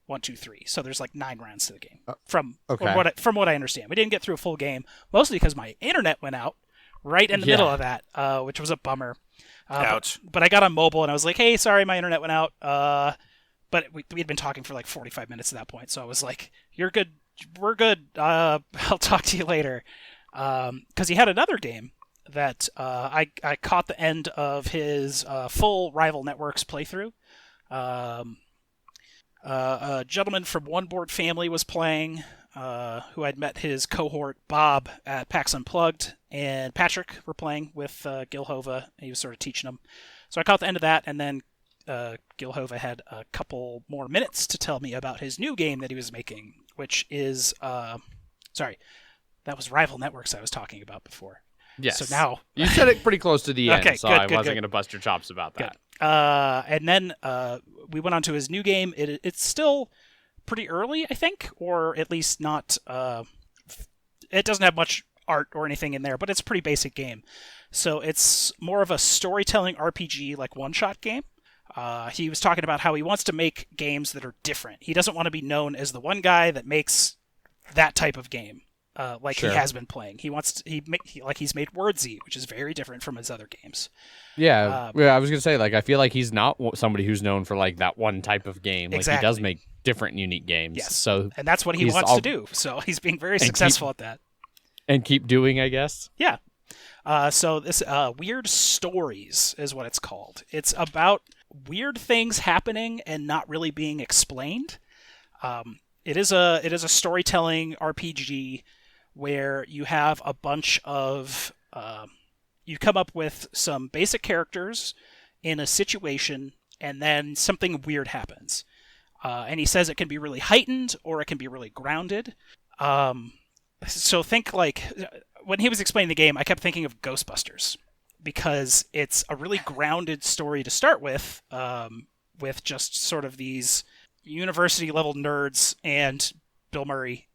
1, 2, 3. So there's like 9 rounds to the game. From what I understand. We didn't get through a full game, mostly because my internet went out right in the middle of that, which was a bummer. Ouch. But I got on mobile and I was like, hey, sorry, my internet went out. But we'd been talking for like 45 minutes at that point, so I was like, you're good, we're good, I'll talk to you later. Because he had another game that I caught the end of his full Rival Networks playthrough. A gentleman from One Board Family was playing, who I'd met his cohort Bob at PAX Unplugged, and Patrick were playing with Gil Hova. He was sort of teaching them. So I caught the end of that, and then Gil Hova had a couple more minutes to tell me about his new game that he was making, which is... sorry, that was Rival Networks I was talking about before. Yes. So now... You said it pretty close to the end, Okay, so good, I good, wasn't good. going to bust your chops about that. And then we went on to his new game. It's still pretty early, I think, or at least not... it doesn't have much art or anything in there, but it's a pretty basic game. So it's more of a storytelling RPG, like one-shot game. He was talking about how he wants to make games that are different. He doesn't want to be known as the one guy that makes that type of game, like Sure. he has been playing. He's made Wordsy, which is very different from his other games. Yeah, I was gonna say, like, I feel like he's not somebody who's known for like that one type of game. Like, Exactly. he does make different, unique games. Yes, So and that's what he wants to do. So he's being very successful at that. and keep doing, I guess. Yeah. So this Weird Stories is what it's called. It's about weird things happening and not really being explained. It is a storytelling RPG where you have a bunch of you come up with some basic characters in a situation, and then something weird happens. And he says it can be really heightened or it can be really grounded. So think like when he was explaining the game, I kept thinking of Ghostbusters, because it's a really grounded story to start with just sort of these university-level nerds and Bill Murray,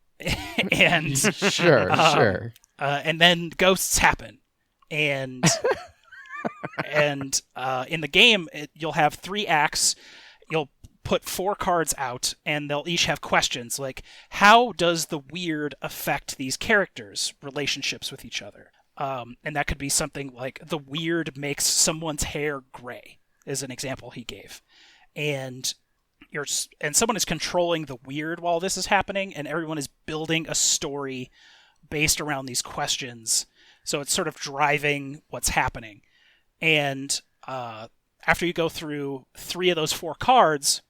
and Sure. and then ghosts happen, and And in the game, you'll have 3 acts. You'll put 4 cards out, and they'll each have questions like, how does the weird affect these characters' relationships with each other? And that could be something like, the weird makes someone's hair gray, is an example he gave. And someone is controlling the weird while this is happening, and everyone is building a story based around these questions. So it's sort of driving what's happening. And after you go through 3 of those 4 cards,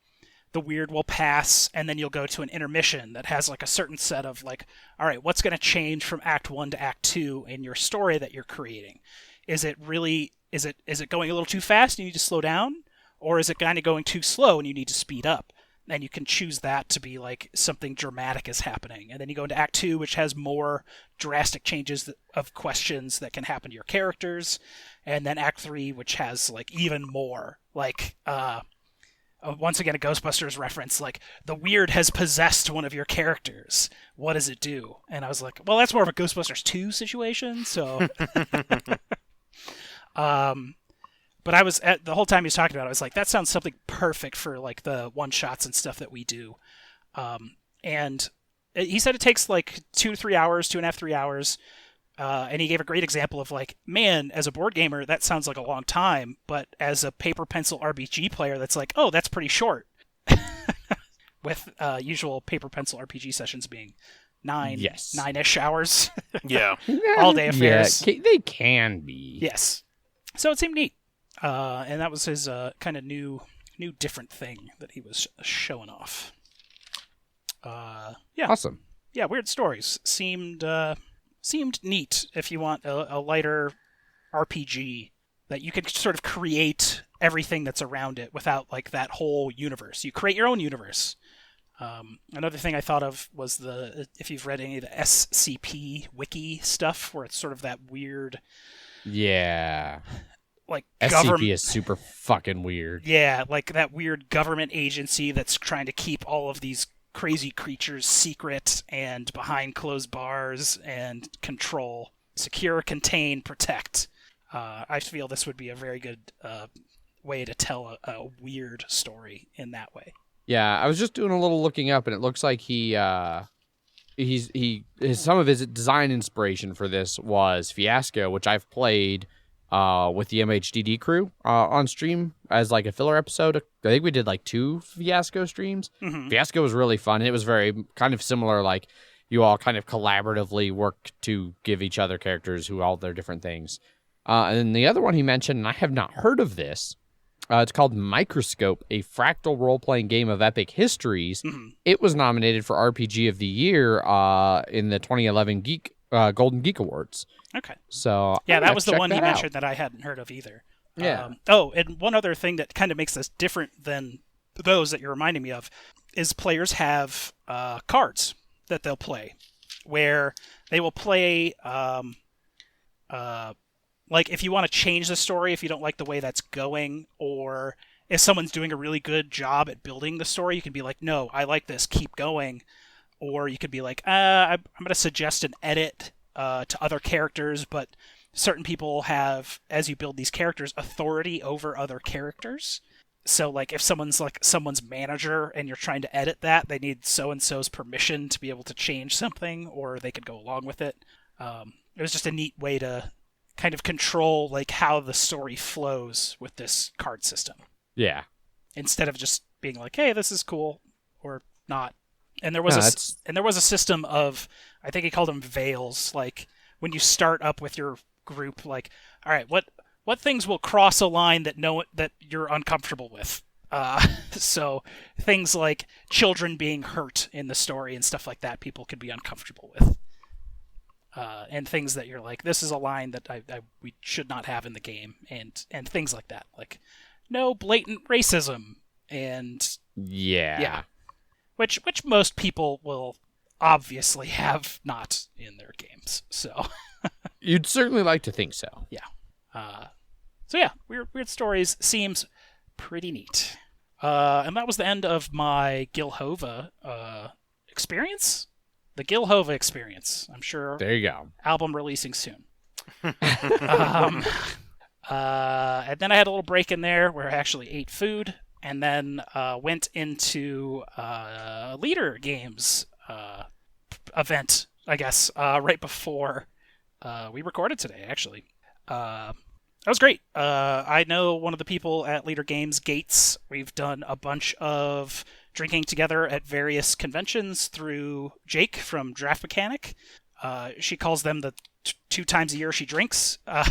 the weird will pass, and then you'll go to an intermission that has like a certain set of like, all right, what's going to change from Act 1 to Act 2 in your story that you're creating? Is it going a little too fast and you need to slow down? Or is it kind of going too slow and you need to speed up? And you can choose that to be like something dramatic is happening. And then you go into Act 2, which has more drastic changes of questions that can happen to your characters. And then Act 3, which has like even more, like, once again, a Ghostbusters reference, like, the weird has possessed one of your characters. What does it do? And I was like, well, that's more of a Ghostbusters 2 situation, so... But I was, the whole time he was talking about it, I was like, that sounds something perfect for, like, the one-shots and stuff that we do. And he said it takes, like, 2 to 3 hours, 2.5, 3 hours. And he gave a great example of like, man, as a board gamer, that sounds like a long time, but as a paper pencil RPG player, that's like, oh, that's pretty short. With usual paper pencil RPG sessions being 9-ish hours. Yeah. All day affairs. Yeah, they can be. Yes. So it seemed neat. And that was his kind of new different thing that he was showing off. Yeah. Awesome. Yeah, weird stories. Seemed neat if you want a lighter RPG that you can sort of create everything that's around it without like that whole universe. You create your own universe. Another thing I thought of was if you've read any of the SCP wiki stuff, where it's sort of that weird... Yeah. Like SCP is super fucking weird. Yeah, like that weird government agency that's trying to keep all of these crazy creatures secret and behind closed bars and control, secure, contain, protect. I feel this would be a very good way to tell a weird story in that way. Yeah, I was just doing a little looking up, and it looks like some of his design inspiration for this was Fiasco, which I've played with the MHGG crew on stream as like a filler episode. I think we did like 2 Fiasco streams. Mm-hmm. Fiasco was really fun. It was very kind of similar, like you all kind of collaboratively work to give each other characters who all their different things. And then the other one he mentioned, and I have not heard of this, it's called Microscope, a fractal role-playing game of epic histories. Mm-hmm. It was nominated for RPG of the Year in the 2011 Golden Geek Awards. Okay. So yeah, that was the one he mentioned that I hadn't heard of either. Yeah. And one other thing that kind of makes this different than those that you're reminding me of is players have cards that they'll play, where they will play like if you want to change the story, if you don't like the way that's going, or if someone's doing a really good job at building the story, you can be like, no, I like this, keep going. Or you could be like, I'm going to suggest an edit to other characters, but certain people have, as you build these characters, authority over other characters. So, like, if someone's manager and you're trying to edit that, they need so-and-so's permission to be able to change something, or they could go along with it. It was just a neat way to kind of control, like, how the story flows with this card system. Yeah. Instead of just being like, hey, this is cool, or not. And there was a system of, I think he called them veils, like when you start up with your group, like, all right, what things will cross a line that you're uncomfortable with? So things like children being hurt in the story and stuff like that, people could be uncomfortable with. And things that you're like, this is a line that we should not have in the game, and things like that, like no blatant racism and yeah. Which most people will obviously have not in their games. So you'd certainly like to think so. Yeah. So yeah, weird stories seems pretty neat. And that was the end of my Hova experience. The Hova experience. I'm sure. There you go. Album releasing soon. And then I had a little break in there where I actually ate food, and then went into Leader Games event, I guess, right before we recorded today, actually. That was great. I know one of the people at Leader Games, Gates. We've done a bunch of drinking together at various conventions through Jake from Draft Mechanic. She calls them the 2 times a year she drinks at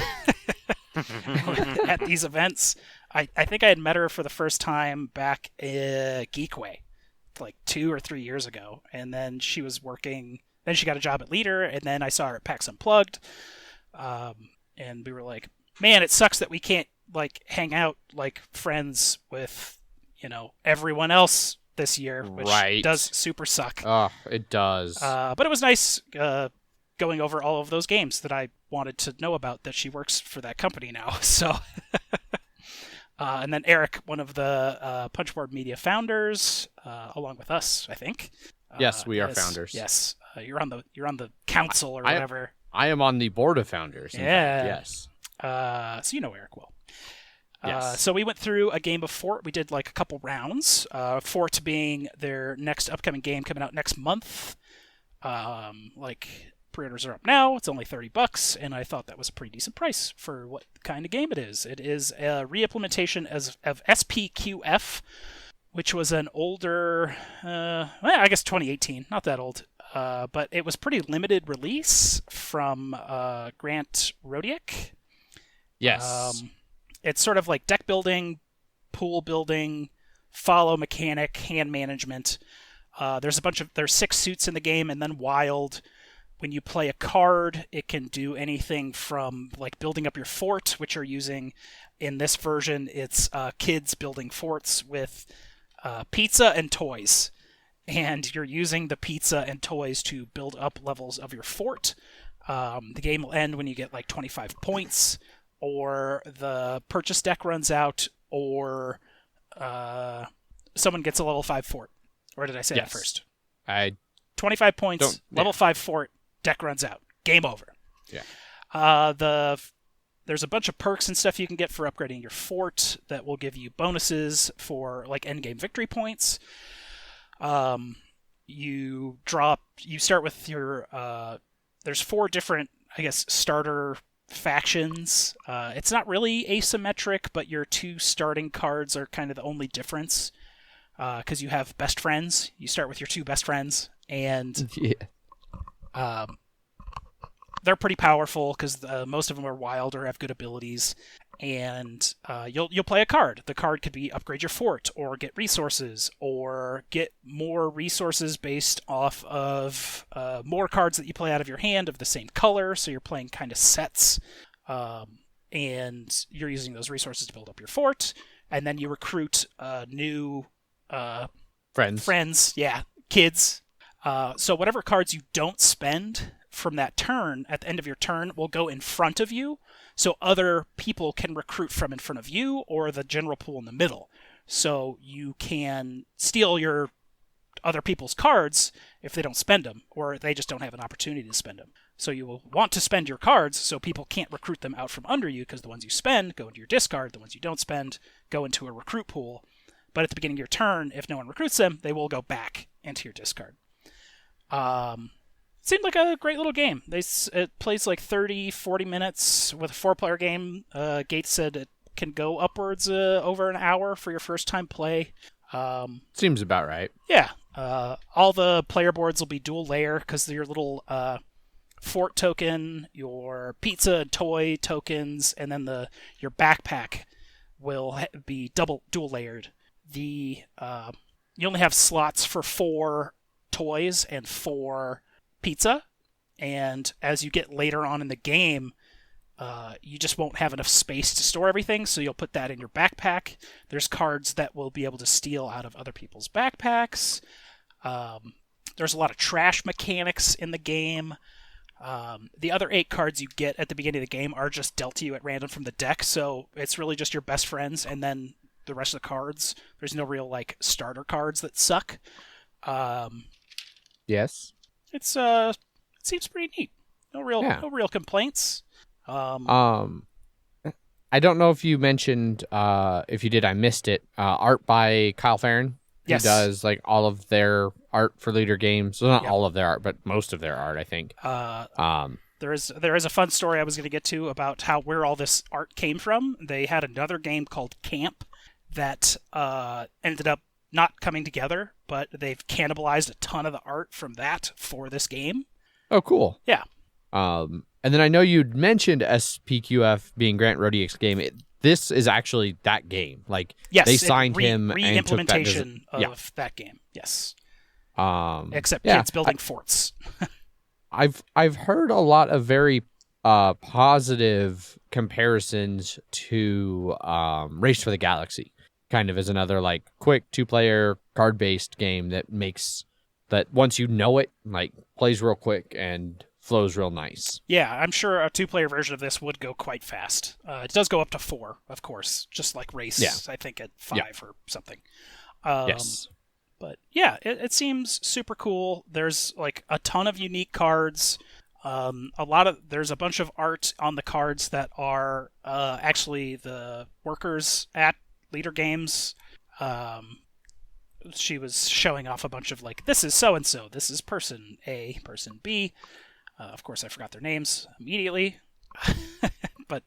these events. I think I had met her for the first time back at Geekway, like 2 or 3 years ago. And then she was working, then she got a job at Leader, and then I saw her at PAX Unplugged. And we were like, man, it sucks that we can't like hang out like friends with, everyone else this year, which does super suck. Oh, it does. But it was nice going over all of those games that I wanted to know about, that she works for that company now. So, and then Eric, one of the Punchboard Media founders, along with us, I think. Yes, we are founders. Yes, you're on the council or whatever. I am on the board of founders. Yeah. Yes. So you know Eric well. Yes. So we went through a game of Fort. We did like a couple rounds. Fort being their next upcoming game coming out next month. Pre-orders are up now. It's only $30, and I thought that was a pretty decent price for what kind of game it is. It is a re-implementation of SPQF, which was an older, I guess 2018, not that old. But it was pretty limited release from Grant Rodiak. Yes. It's sort of like deck building, pool building, follow mechanic, hand management. There's 6 suits in the game, and then wild. When you play a card, it can do anything from like building up your fort, which you're using. In this version, it's kids building forts with pizza and toys. And you're using the pizza and toys to build up levels of your fort. The game will end when you get like 25 points, or the purchase deck runs out, or someone gets a level 5 fort. Or did I say that first? 25 points, level 5 fort, deck runs out. Game over. Yeah. There's a bunch of perks and stuff you can get for upgrading your fort that will give you bonuses for like endgame victory points. You start with your, there's 4 different, I guess, starter factions. It's not really asymmetric, but your 2 starting cards are kind of the only difference. Because you have best friends. You start with your 2 best friends, and they're pretty powerful because most of them are wild or have good abilities. And you'll play a card. The card could be upgrade your fort, or get resources, or get more resources based off of more cards that you play out of your hand of the same color. So you're playing kind of sets, and you're using those resources to build up your fort. And then you recruit new friends. Yeah, kids. So whatever cards you don't spend from that turn, at the end of your turn, will go in front of you. So other people can recruit from in front of you, or the general pool in the middle. So you can steal your other people's cards if they don't spend them, or they just don't have an opportunity to spend them. So you will want to spend your cards so people can't recruit them out from under you, because the ones you spend go into your discard, the ones you don't spend go into a recruit pool. But at the beginning of your turn, if no one recruits them, they will go back into your discard. Seemed like a great little game. It plays like 30, 40 minutes with a 4-player game. Gates said it can go upwards over an hour for your first time play. Seems about right. Yeah. All the player boards will be dual layer because your little fort token, your pizza and toy tokens, and then your backpack will be dual layered. You only have slots for 4 toys and 4 pizza, and as you get later on in the game, you just won't have enough space to store everything, so you'll put that in your backpack. There's cards that will be able to steal out of other people's backpacks. There's a lot of trash mechanics in the game. The other 8 cards you get at the beginning of the game are just dealt to you at random from the deck, so it's really just your best friends, and then the rest of the cards. There's no real like starter cards that suck. Yes. It seems pretty neat. No real complaints. I I don't know if you mentioned, if you did, I missed it. Art by Kyle Farron, who Yes. does like all of their art for Leader games. Well, not Yep. all of their art, but most of their art, I think. There is a fun story I was going to get to about where all this art came from. They had another game called Camp that ended up not coming together, but they've cannibalized a ton of the art from that for this game. Oh, cool. Yeah. And then I know you'd mentioned SPQF being Grant Rodick's game. This is actually that game. Like, Yes, they signed him and took that. re-implementation of that game. Yes. Except yeah, kids building forts. I've heard a lot of very positive comparisons to Race for the Galaxy. Kind of as another like quick 2-player card-based game that makes that once you know it, like plays real quick and flows real nice. Yeah, I'm sure a 2-player version of this would go quite fast. It does go up to 4, of course, just like Race, Yeah. I think, at 5 Yeah. or something. Yes. But yeah, it seems super cool. There's like a ton of unique cards. There's a bunch of art on the cards that are actually the workers at Leader Games. She was showing off a bunch of like, this is so-and-so, this is person A, person B. Of course, I forgot their names immediately. But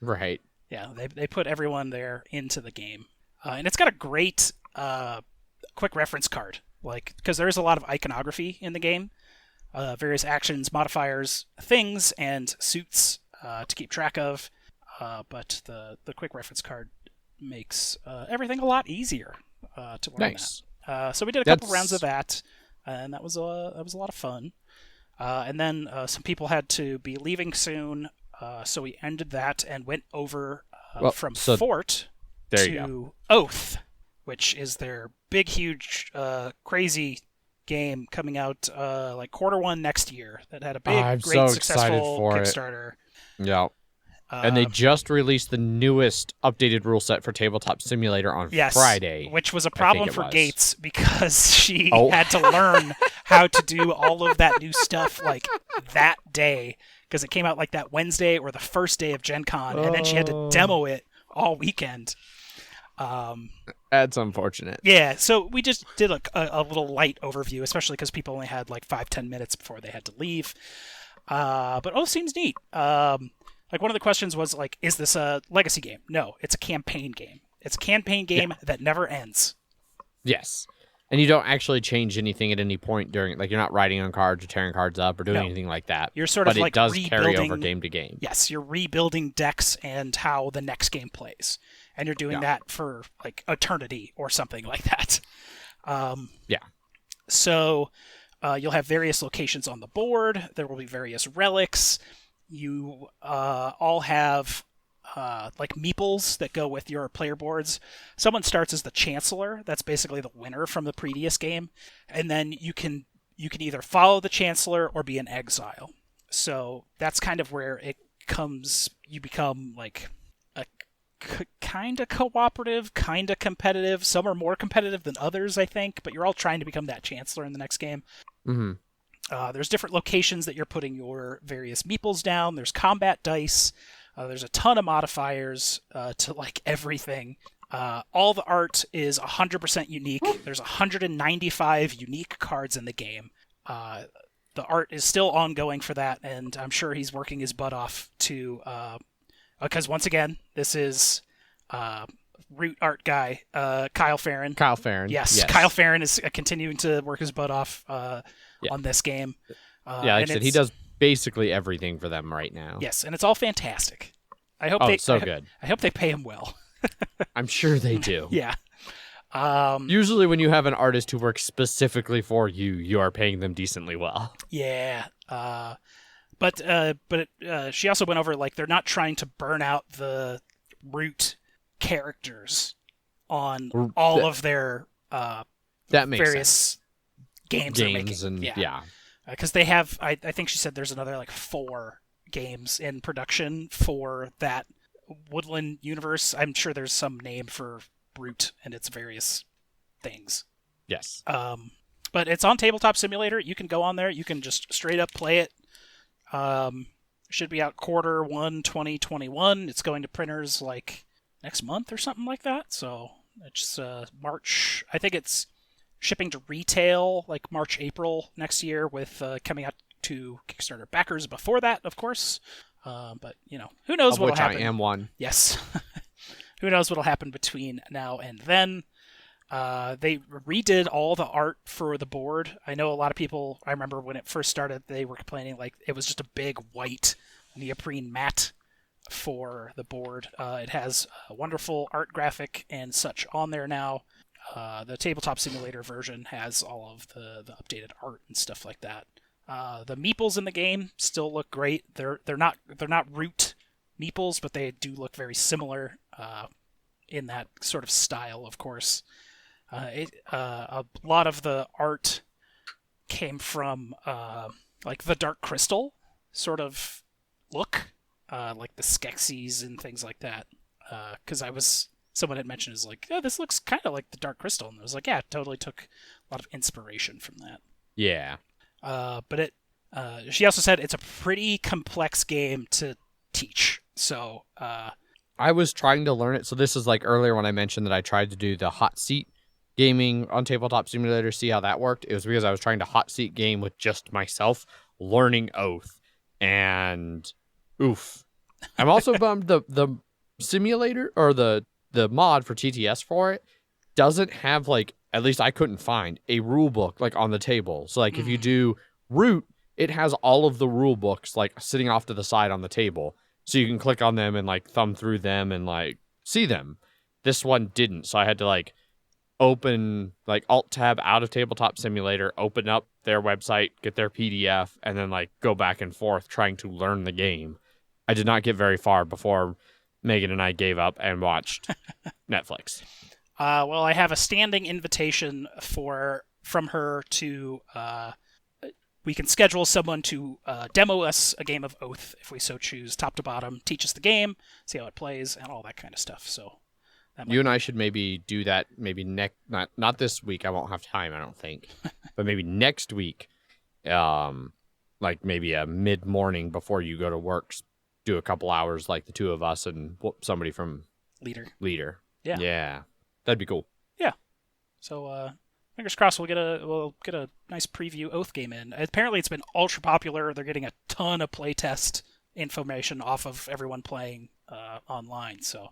Right. yeah, they put everyone there into the game. And it's got a great quick reference card, like, because there is a lot of iconography in the game. Various actions, modifiers, things, and suits to keep track of. But the quick reference card makes everything a lot easier to learn. Nice. That. So we did a couple rounds of that, and that was a lot of fun. And then some people had to be leaving soon, so we ended that and went over from Fort to Oath, which is their big, huge, crazy game coming out like Q1 next year that had a big, great, successful Kickstarter. Yeah. And they just released the newest updated rule set for Tabletop Simulator on Friday. Which was a problem for Gates because she had to learn how to do all of that new stuff like that day, because it came out like that Wednesday or the first day of Gencon, and then she had to demo it all weekend. That's unfortunate. Yeah, so we just did a little light overview, especially because people only had like 5-10 minutes before they had to leave. But Oath seems neat. Like, one of the questions was, like, is this a legacy game? No, it's a campaign game. It's a campaign game that never ends. Yes. And you don't actually change anything at any point during, like, you're not writing on cards or tearing cards up or doing anything like that. You're sort of like but it does carry over game to game. Yes, you're rebuilding decks and how the next game plays. And you're doing that for, like, eternity or something like that. So you'll have various locations on the board. There will be various relics. You all have like meeples that go with your player boards. Someone starts as the Chancellor. That's basically the winner from the previous game. And then you can either follow the Chancellor or be in exile. So that's kind of where it comes. You become like a kind of cooperative, kind of competitive. Some are more competitive than others, I think. But you're all trying to become that Chancellor in the next game. Mm-hmm. There's different locations that you're putting your various meeples down. There's combat dice. There's a ton of modifiers to like everything. All the art is 100% unique. There's 195 unique cards in the game. The art is still ongoing for that, and I'm sure he's working his butt off to... because once again, this is root art guy, Kyle Farron. Kyle Farron. Yes, Kyle Farron is continuing to work his butt off on this game. Like I said, he does basically everything for them right now. Yes, and it's all fantastic. I hope good. I hope they pay him well. I'm sure they do. Yeah. Usually when you have an artist who works specifically for you, you are paying them decently well. Yeah. But she also went over, like, they're not trying to burn out the root characters on all of their that makes various sense. games they're making. Because they have, I think she said there's another, like, 4 games in production for that Woodland universe. I'm sure there's some name for Brute and its various things. Yes. But it's on Tabletop Simulator. You can go on there. You can just straight up play it. Should be out Q1 2021. It's going to printers like next month or something like that. So it's March. I think it's shipping to retail like March, April next year, with coming out to Kickstarter backers before that, of course. But who knows what'll happen? I am one. Yes. Who knows what'll happen between now and then? They redid all the art for the board. I know a lot of people, I remember when it first started, they were complaining like it was just a big white neoprene mat for the board. It has a wonderful art graphic and such on there now. The Tabletop Simulator version has all of the updated art and stuff like that. The meeples in the game still look great. They're not root meeples, but they do look very similar in that sort of style, of course. A lot of the art came from like the Dark Crystal sort of look, like the Skeksis and things like that. Because someone had mentioned is like, this looks kind of like the Dark Crystal, and I was like, yeah, it totally took a lot of inspiration from that. Yeah. But she also said it's a pretty complex game to teach. So I was trying to learn it. So this is like earlier when I mentioned that I tried to do the hot seat gaming on Tabletop Simulator, see how that worked. It was because I was trying to hot seat game with just myself, learning Oath, and oof. I'm also bummed the simulator or the mod for TTS for it doesn't have, like, at least I couldn't find a rule book like on the table. So like if you do root, it has all of the rule books like sitting off to the side on the table, so you can click on them and like thumb through them and like see them. This one didn't, so I had to like open like alt tab out of Tabletop Simulator, open up their website, get their PDF, and then like go back and forth trying to learn the game. I did not get very far before Megan and I gave up and watched Netflix. Well, I have a standing invitation from her to we can schedule someone to demo us a game of Oath if we so choose, top to bottom, teach us the game, see how it plays, and all that kind of stuff. So you and I should maybe do that. Maybe not this week. I won't have time, I don't think, but maybe next week, like maybe a mid morning before you go to work, do a couple hours like the two of us and somebody from Leader. Yeah. That'd be cool. Yeah. So fingers crossed we'll get a nice preview Oath game in. Apparently it's been ultra popular. They're getting a ton of playtest information off of everyone playing online. So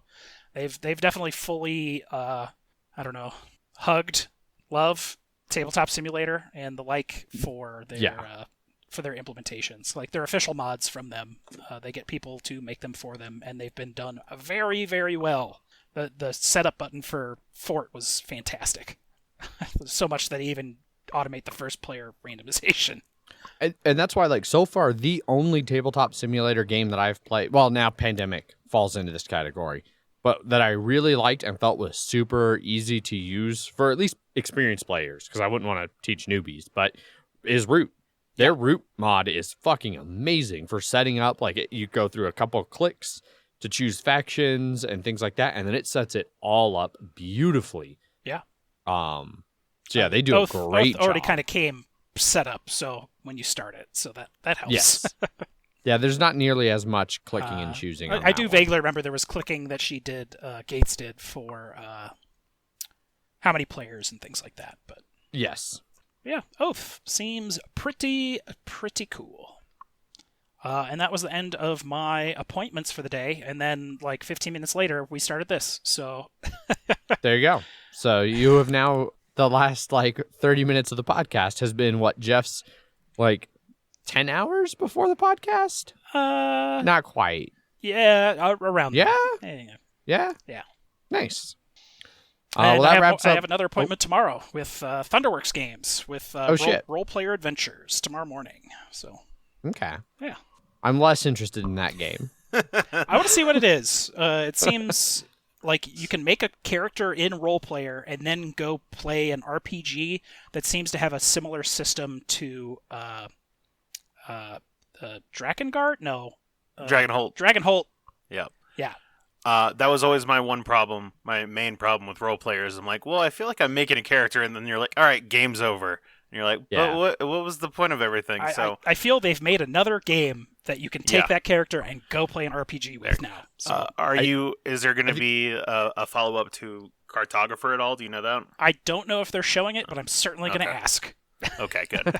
they've definitely fully hugged love Tabletop Simulator and the like for their implementations. Like their official mods from them, they get people to make them for them, and they've been done very, very well. The setup button for Fort was fantastic. So much that they even automate the first player randomization. And that's why, like, so far, the only Tabletop Simulator game that I've played, well, now Pandemic falls into this category, but that I really liked and felt was super easy to use for at least experienced players, because I wouldn't want to teach newbies, but is Root. Their Root mod is fucking amazing for setting up. Like, you go through a couple of clicks to choose factions and things like that, and then it sets it all up beautifully. Yeah. So yeah, they do a great job. Already kind of came set up, so when you start it, so that helps. Yes. Yeah, there's not nearly as much clicking and choosing. I do vaguely remember there was clicking that she did, Gates did for how many players and things like that. But yes. Yeah, Oath seems pretty cool. And that was the end of my appointments for the day. And then, like 15 minutes later, we started this. So there you go. So you have now, the last like 30 minutes of the podcast has been what, Jeff's like 10 hours before the podcast? Not quite. Yeah, around there. Yeah? Yeah? Nice. Well, that wraps up. I have another appointment tomorrow with Thunderworks Games with Role Player Adventures tomorrow morning. So okay. Yeah. I'm less interested in that game. I want to see what it is. It seems like you can make a character in Role Player and then go play an RPG that seems to have a similar system to Drakengard? No. Dragonholt. Dragonholt. Yep. Yeah. That was always my one problem, my main problem with role players. I'm like, well, I feel like I'm making a character, and then you're like, all right, game's over. And you're like, but what was the point of everything? I feel they've made another game that you can take that character and go play an RPG with now. So is there going to be a follow-up to Cartographer at all? Do you know that? I don't know if they're showing it, but I'm certainly going to ask. Okay, good.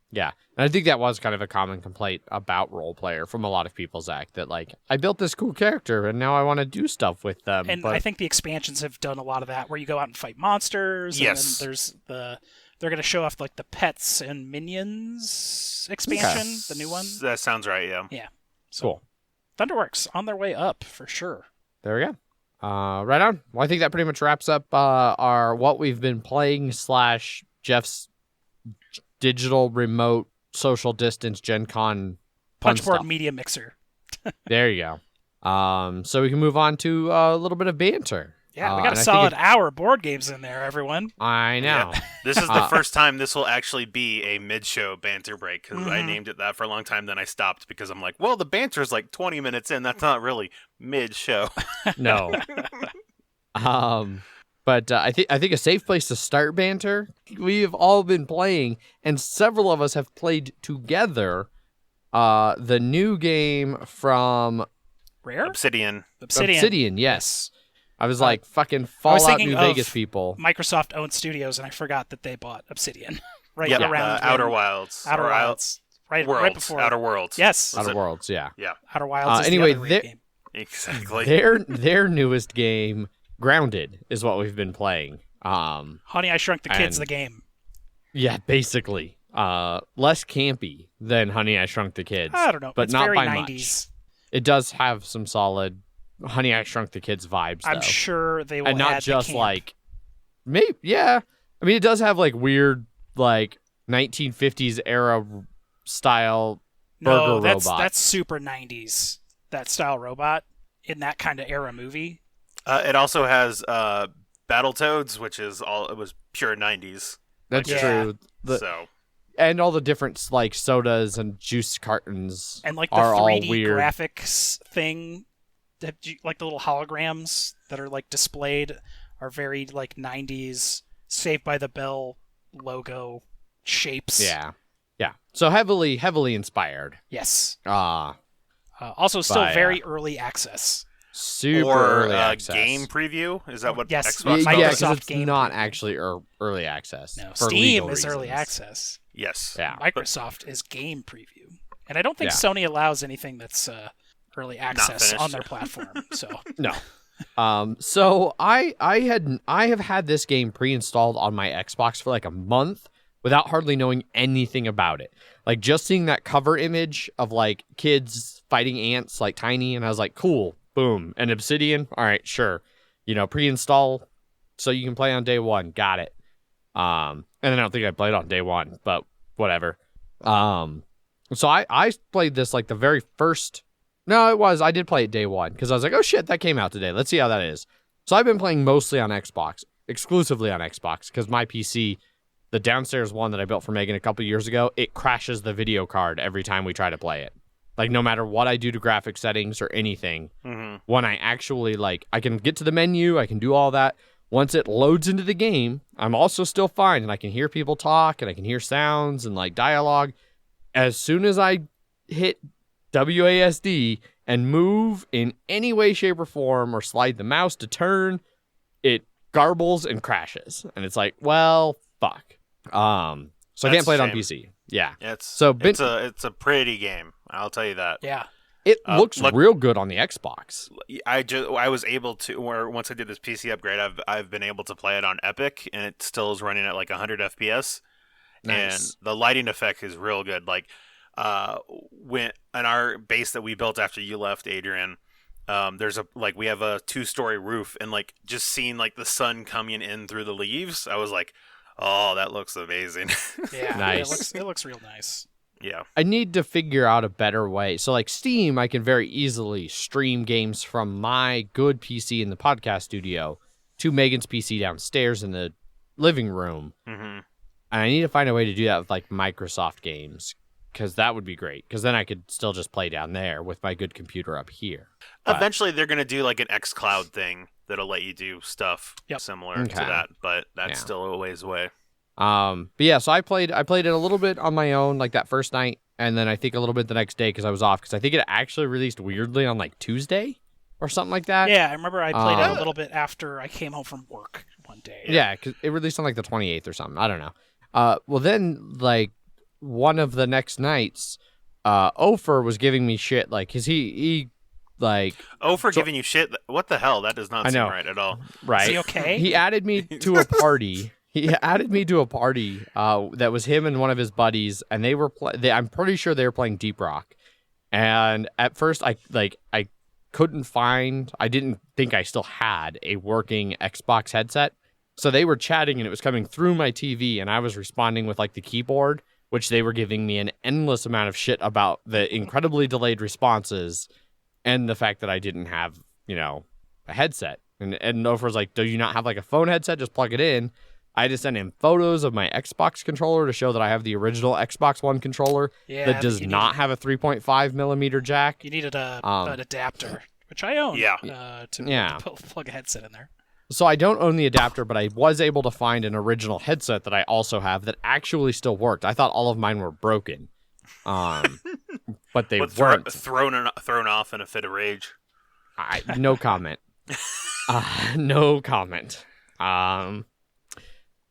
Yeah, and I think that was kind of a common complaint about Role Player from a lot of people, Zach, that like, I built this cool character and now I want to do stuff with them. And I think the expansions have done a lot of that, where you go out and fight monsters. Yes. And then they're going to show off like the Pets and Minions expansion, the new one. That sounds right, yeah. Yeah. So, cool. Thunderworks on their way up for sure. There we go. Right on. Well, I think that pretty much wraps up our what we've been playing / Jeff's digital remote social distance Gencon Punchboard Media Mixer. There you go. So we can move on to a little bit of banter. Yeah, we got a solid hour of board games in there, everyone. I know. Yeah. This is the first time this will actually be a mid-show banter break, because I named it that for a long time, then I stopped because I'm like, well, the banter's like 20 minutes in. That's not really mid-show. No. But I think a safe place to start banter. We've all been playing, and several of us have played together. The new game from Rare? Obsidian. Yes. I was like, fucking Fallout New Vegas people. Microsoft owned studios, and I forgot that they bought Obsidian right around Outer Wilds. Outer Wilds. Right before Outer Worlds. Yes. Outer Worlds, yeah. Yeah. Outer Wilds is anyway, the other game. Exactly. Their newest game, Grounded, is what we've been playing. Honey, I Shrunk the Kids, the game. Yeah, basically. Less campy than Honey, I Shrunk the Kids. I don't know. But it's not very by 90s. much. It does have some solid Honey, I Shrunk the Kids vibes, though. I'm sure they will and not add just the camp. like, maybe, yeah. I mean, it does have like weird, like 1950s era style burger robots. That's super 90s. That style robot in that kind of era movie. It also has Battletoads, which is it was pure 90s. That's true. And all the different like sodas and juice cartons and like the are 3D all weird graphics thing, like the little holograms that are like displayed are very like 90s Saved by the Bell logo shapes. Yeah. So heavily inspired. Yes. Also still very early access. Super early access. Game preview? Is that what yes, Xbox Yeah, because it's game not preview. actually early access. No, for Steam legal is early reasons. access. Yes. Yeah. Microsoft is game preview. And I don't think Sony allows anything that's early access on their platform. So no. So I have had this game pre-installed on my Xbox for like a month without hardly knowing anything about it. Like just seeing that cover image of like kids fighting ants like tiny, and I was like, cool, boom. And Obsidian, all right, sure. Pre-install so you can play on day one. Got it. And then I don't think I played on day one, but whatever. So I played this like the very first. No, I did play it day one because I was like, oh shit, that came out today. Let's see how that is. So I've been playing mostly on Xbox, exclusively on Xbox, because my PC, the downstairs one that I built for Megan a couple years ago, it crashes the video card every time we try to play it. Like no matter what I do to graphic settings or anything, when I actually I can get to the menu, I can do all that. Once it loads into the game, I'm also still fine, and I can hear people talk, and I can hear sounds and like dialogue. As soon as I hit WASD and move in any way, shape, or form, or slide the mouse to turn, it garbles and crashes, and it's like, well, fuck. So I can't play it on PC. Yeah, it's a pretty game. I'll tell you that. Yeah. It looks real good on the Xbox. I was able to, once I did this PC upgrade, I've been able to play it on Epic, and it still is running at like 100 FPS. Nice. And the lighting effect is real good. Like, when in our base that we built after you left, Adrian, we have a 2-story roof, and like just seeing like the sun coming in through the leaves, I was like, oh, that looks amazing. Yeah, nice. It looks real nice. Yeah. I need to figure out a better way. So like Steam, I can very easily stream games from my good PC in the podcast studio to Megan's PC downstairs in the living room. Mm-hmm. And I need to find a way to do that with like Microsoft games, because that would be great. Because then I could still just play down there with my good computer up here. Eventually, they're going to do like an xCloud thing that'll let you do stuff similar to that, but that's still a ways away. But yeah, so I played it a little bit on my own, like that first night. and then I think a little bit the next day because I was off. Because I think it actually released weirdly on like Tuesday or something like that. Yeah, I remember I played it a little bit after I came home from work one day. Yeah, because it released on like the 28th or something. I don't know. Well, then like one of the next nights, Ofer was giving me shit like, cause he like. For giving you shit. What the hell? That does not seem right at all. Right. Is he okay? He added me to a party. That was him and one of his buddies, and they were. I'm pretty sure they were playing Deep Rock. And at first, I couldn't find. I didn't think I still had a working Xbox headset. So they were chatting, and it was coming through my TV, and I was responding with like the keyboard, which they were giving me an endless amount of shit about the incredibly delayed responses, and the fact that I didn't have, a headset. And Nova was like, "Do you not have like a phone headset? Just plug it in." I had to send him photos of my Xbox controller to show that I have the original Xbox One controller that does not have a 3.5 millimeter jack. You needed an adapter, which I own. To plug a headset in there. So I don't own the adapter, but I was able to find an original headset that I also have that actually still worked. I thought all of mine were broken, but they weren't. Thrown off in a fit of rage. No comment. No comment.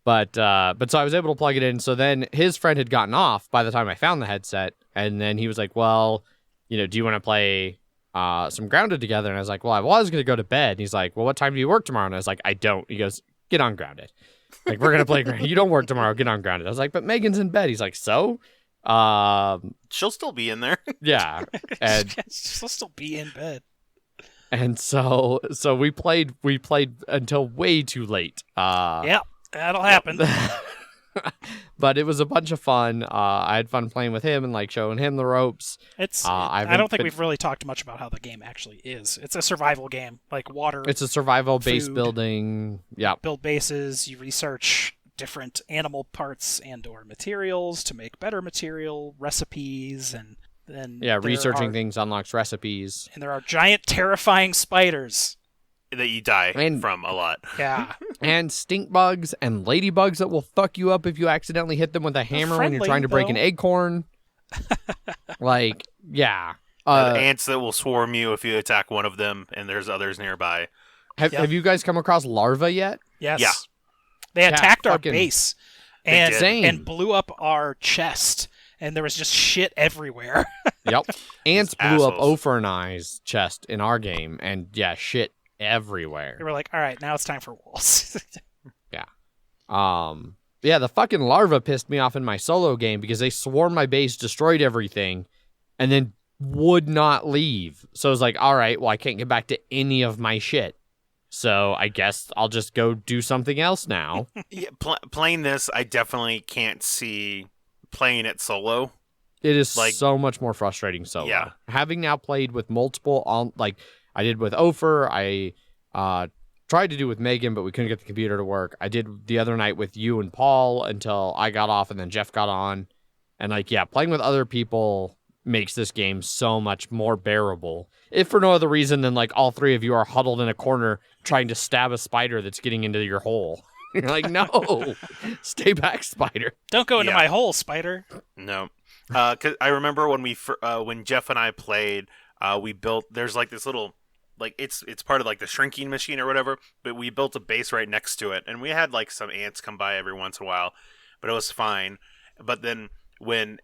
But so I was able to plug it in. So then his friend had gotten off by the time I found the headset, and then he was like, "Well, do you want to play some Grounded together?" And I was like, "Well, I was going to go to bed." And he's like, "Well, what time do you work tomorrow?" And I was like, "I don't." He goes, "Get on Grounded. Like, we're going to play Grounded. You don't work tomorrow. Get on Grounded." I was like, "But Megan's in bed." He's like, "So?" She'll still be in there. Yeah. And she'll still be in bed. And so we played until way too late. Yeah, that'll happen. But it was a bunch of fun. I had fun playing with him and like showing him the ropes. I don't think we've really talked much about how the game actually is. It's a survival game, like water. It's a survival base building. Yeah. Build bases. You research different animal parts and/or materials to make better material recipes, and then researching things unlocks recipes. And there are giant, terrifying spiders that you die from a lot. Yeah. And stink bugs and ladybugs that will fuck you up if you accidentally hit them with a hammer when you're trying to break an acorn. Like, yeah. Ants that will swarm you if you attack one of them, and there's others nearby. Have you guys come across larvae yet? Yes. Yeah. They attacked our base and blew up our chest, and there was just shit everywhere. Yep. Ants blew up Ofer and I's chest in our game, and shit everywhere. They were like, all right, now it's time for wolves. Yeah. The fucking larva pissed me off in my solo game because they swarmed my base, destroyed everything, and then would not leave. So I was like, all right, well, I can't get back to any of my shit. So I guess I'll just go do something else now. Yeah, playing this, I definitely can't see playing it solo. It is so much more frustrating solo. Yeah. Having now played with multiple, I did with Ofer, I tried to do with Megan, but we couldn't get the computer to work. I did the other night with you and Paul until I got off and then Jeff got on. And playing with other people makes this game so much more bearable. If for no other reason than all three of you are huddled in a corner trying to stab a spider that's getting into your hole. You're like, no, stay back, spider. Don't go into my hole, spider. No. 'Cause I remember when Jeff and I played, we built, there's this little, it's part of the shrinking machine or whatever, but we built a base right next to it, and we had some ants come by every once in a while, but it was fine. But then when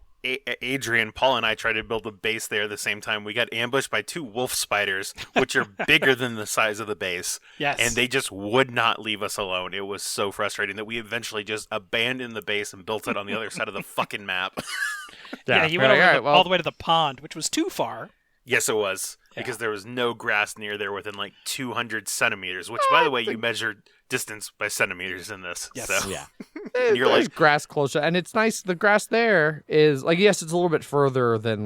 Adrian, Paul, and I tried to build a base there at the same time, we got ambushed by 2 wolf spiders, which are bigger than the size of the base. Yes. And they just would not leave us alone. It was so frustrating that we eventually just abandoned the base and built it on the other side of the fucking map. Yeah, you went all the way to the pond, which was too far. Yes, it was. Because there was no grass near there within 200 centimeters, which, by the way, you measured distance by centimeters in this. Yes. So. Yeah. You're grass closer, and it's nice. The grass there is, yes, it's a little bit further than,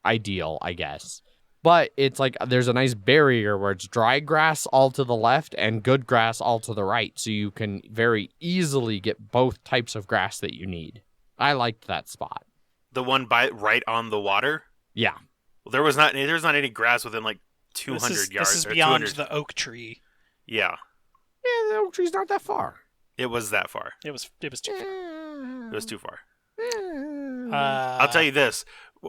ideal, I guess. But it's, there's a nice barrier where it's dry grass all to the left and good grass all to the right, so you can very easily get both types of grass that you need. I liked that spot. The one right on the water? Yeah. Well, there's not any grass within 200 yards. This is beyond the oak tree. Yeah. Yeah, the oak tree's not that far. It was that far. It was too far. It was too far. I'll tell you this.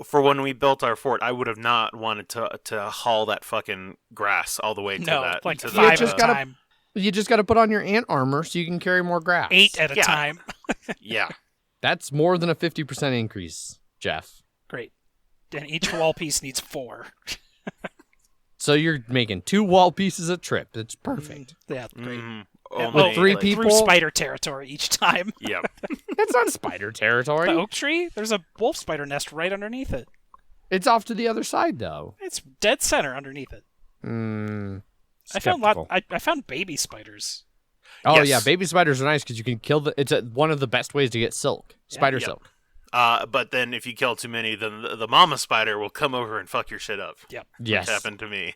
For when we built our fort, I would have not wanted to haul that fucking grass all the way to that. like to 5 just at a gotta- time. You just got to put on your ant armor so you can carry more grass. 8 at a Yeah. time. Yeah. That's more than a 50% increase, Jeff. Great. And each wall piece needs 4. So you're making 2 wall pieces a trip. It's perfect. Yeah, great. Mhm. Yeah, Only, With 3 like- people? Through spider territory each time. Yep. That's not spider territory. The oak tree, there's a wolf spider nest right underneath it. It's off to the other side, though. It's dead center underneath it. I found I found baby spiders. Oh Yes. yeah, baby spiders are nice because you can kill the. It's one of the best ways to get silk, spider Yep. silk. But then if you kill too many, then the mama spider will come over and fuck your shit up. Yep. Yes. Which happened to me.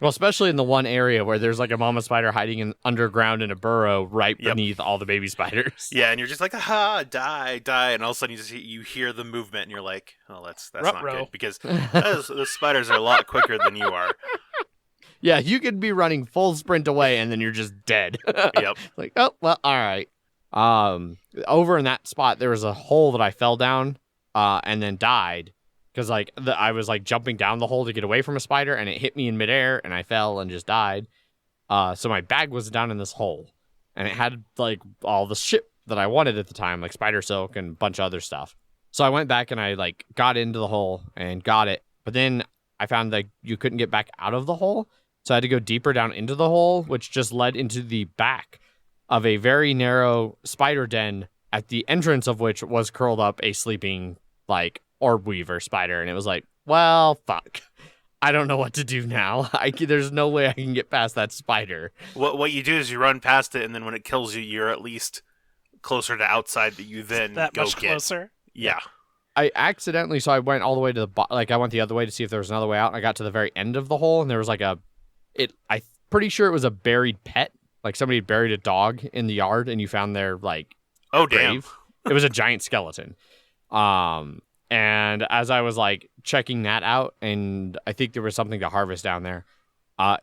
Well, especially in the one area where there's like a mama spider hiding in underground in a burrow right Yep. beneath all the baby spiders. Yeah, and you're just like, aha, die, and all of a sudden you hear the movement, and you're like, oh, that's not Ruh-roh. good because those spiders are a lot quicker than you are. Yeah, you could be running full sprint away and then you're just dead. Yep. Like, oh well, all right. Over in that spot there was a hole that I fell down, and then died because like I was like jumping down the hole to get away from a spider and it hit me in midair and I fell and just died. So my bag was down in this hole and it had like all the shit that I wanted at the time, like spider silk and a bunch of other stuff. So I went back and I like got into the hole and got it, but then I found that you couldn't get back out of the hole. So I had to go deeper down into the hole, which just led into the back of a very narrow spider den, at the entrance of which was curled up a sleeping, like, orb weaver spider. And it was like, well, fuck. I don't know what to do now. There's no way I can get past that spider. What you do is you run past it, and then when it kills you, you're at least closer to outside that you then That go much get. closer. Yeah. I accidentally, so I went all the way to I went the other way to see if there was another way out. And I got to the very end of the hole, and there was like I'm pretty sure it was a buried pet. Like somebody had buried a dog in the yard, and you found their like Oh, damn. grave. It was a giant skeleton. And as I was like checking that out, and I think there was something to harvest down there,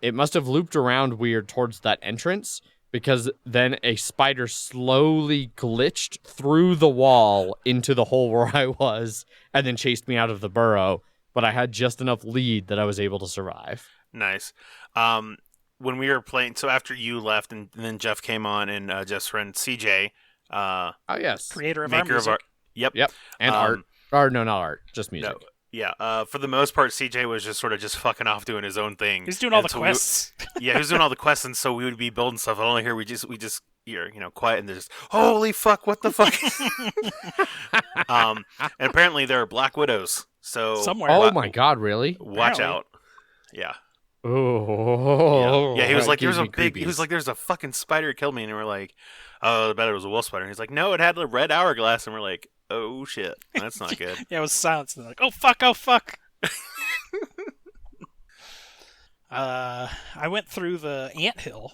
it must have looped around weird towards that entrance, because then a spider slowly glitched through the wall into the hole where I was and then chased me out of the burrow. But I had just enough lead that I was able to survive. Nice. When we were playing, so after you left, and then Jeff came on, and Jeff's friend CJ, Oh, yes. Creator of our maker of music. our, yep, And art. Or no, not art. Just music. no, yeah. For the most part, CJ was just sort of just fucking off doing his own thing. He's doing all And the so quests. Yeah, he was doing all the quests, and so we would be building stuff. And only here we just hear, quiet, and they're just, holy fuck, what the fuck? And apparently there are Black Widows. So Somewhere. Oh my god, really? watch Apparently. out. Yeah. Oh. Yeah, he was that like, gives there's a me big, he was creepies. like, there's a fucking spider that killed me, and we're like, oh, I bet it was a wolf spider. And he's like, no, it had a red hourglass, and we're like, oh shit, that's not good. Yeah, it was silence. And they're like, oh fuck. I went through the anthill.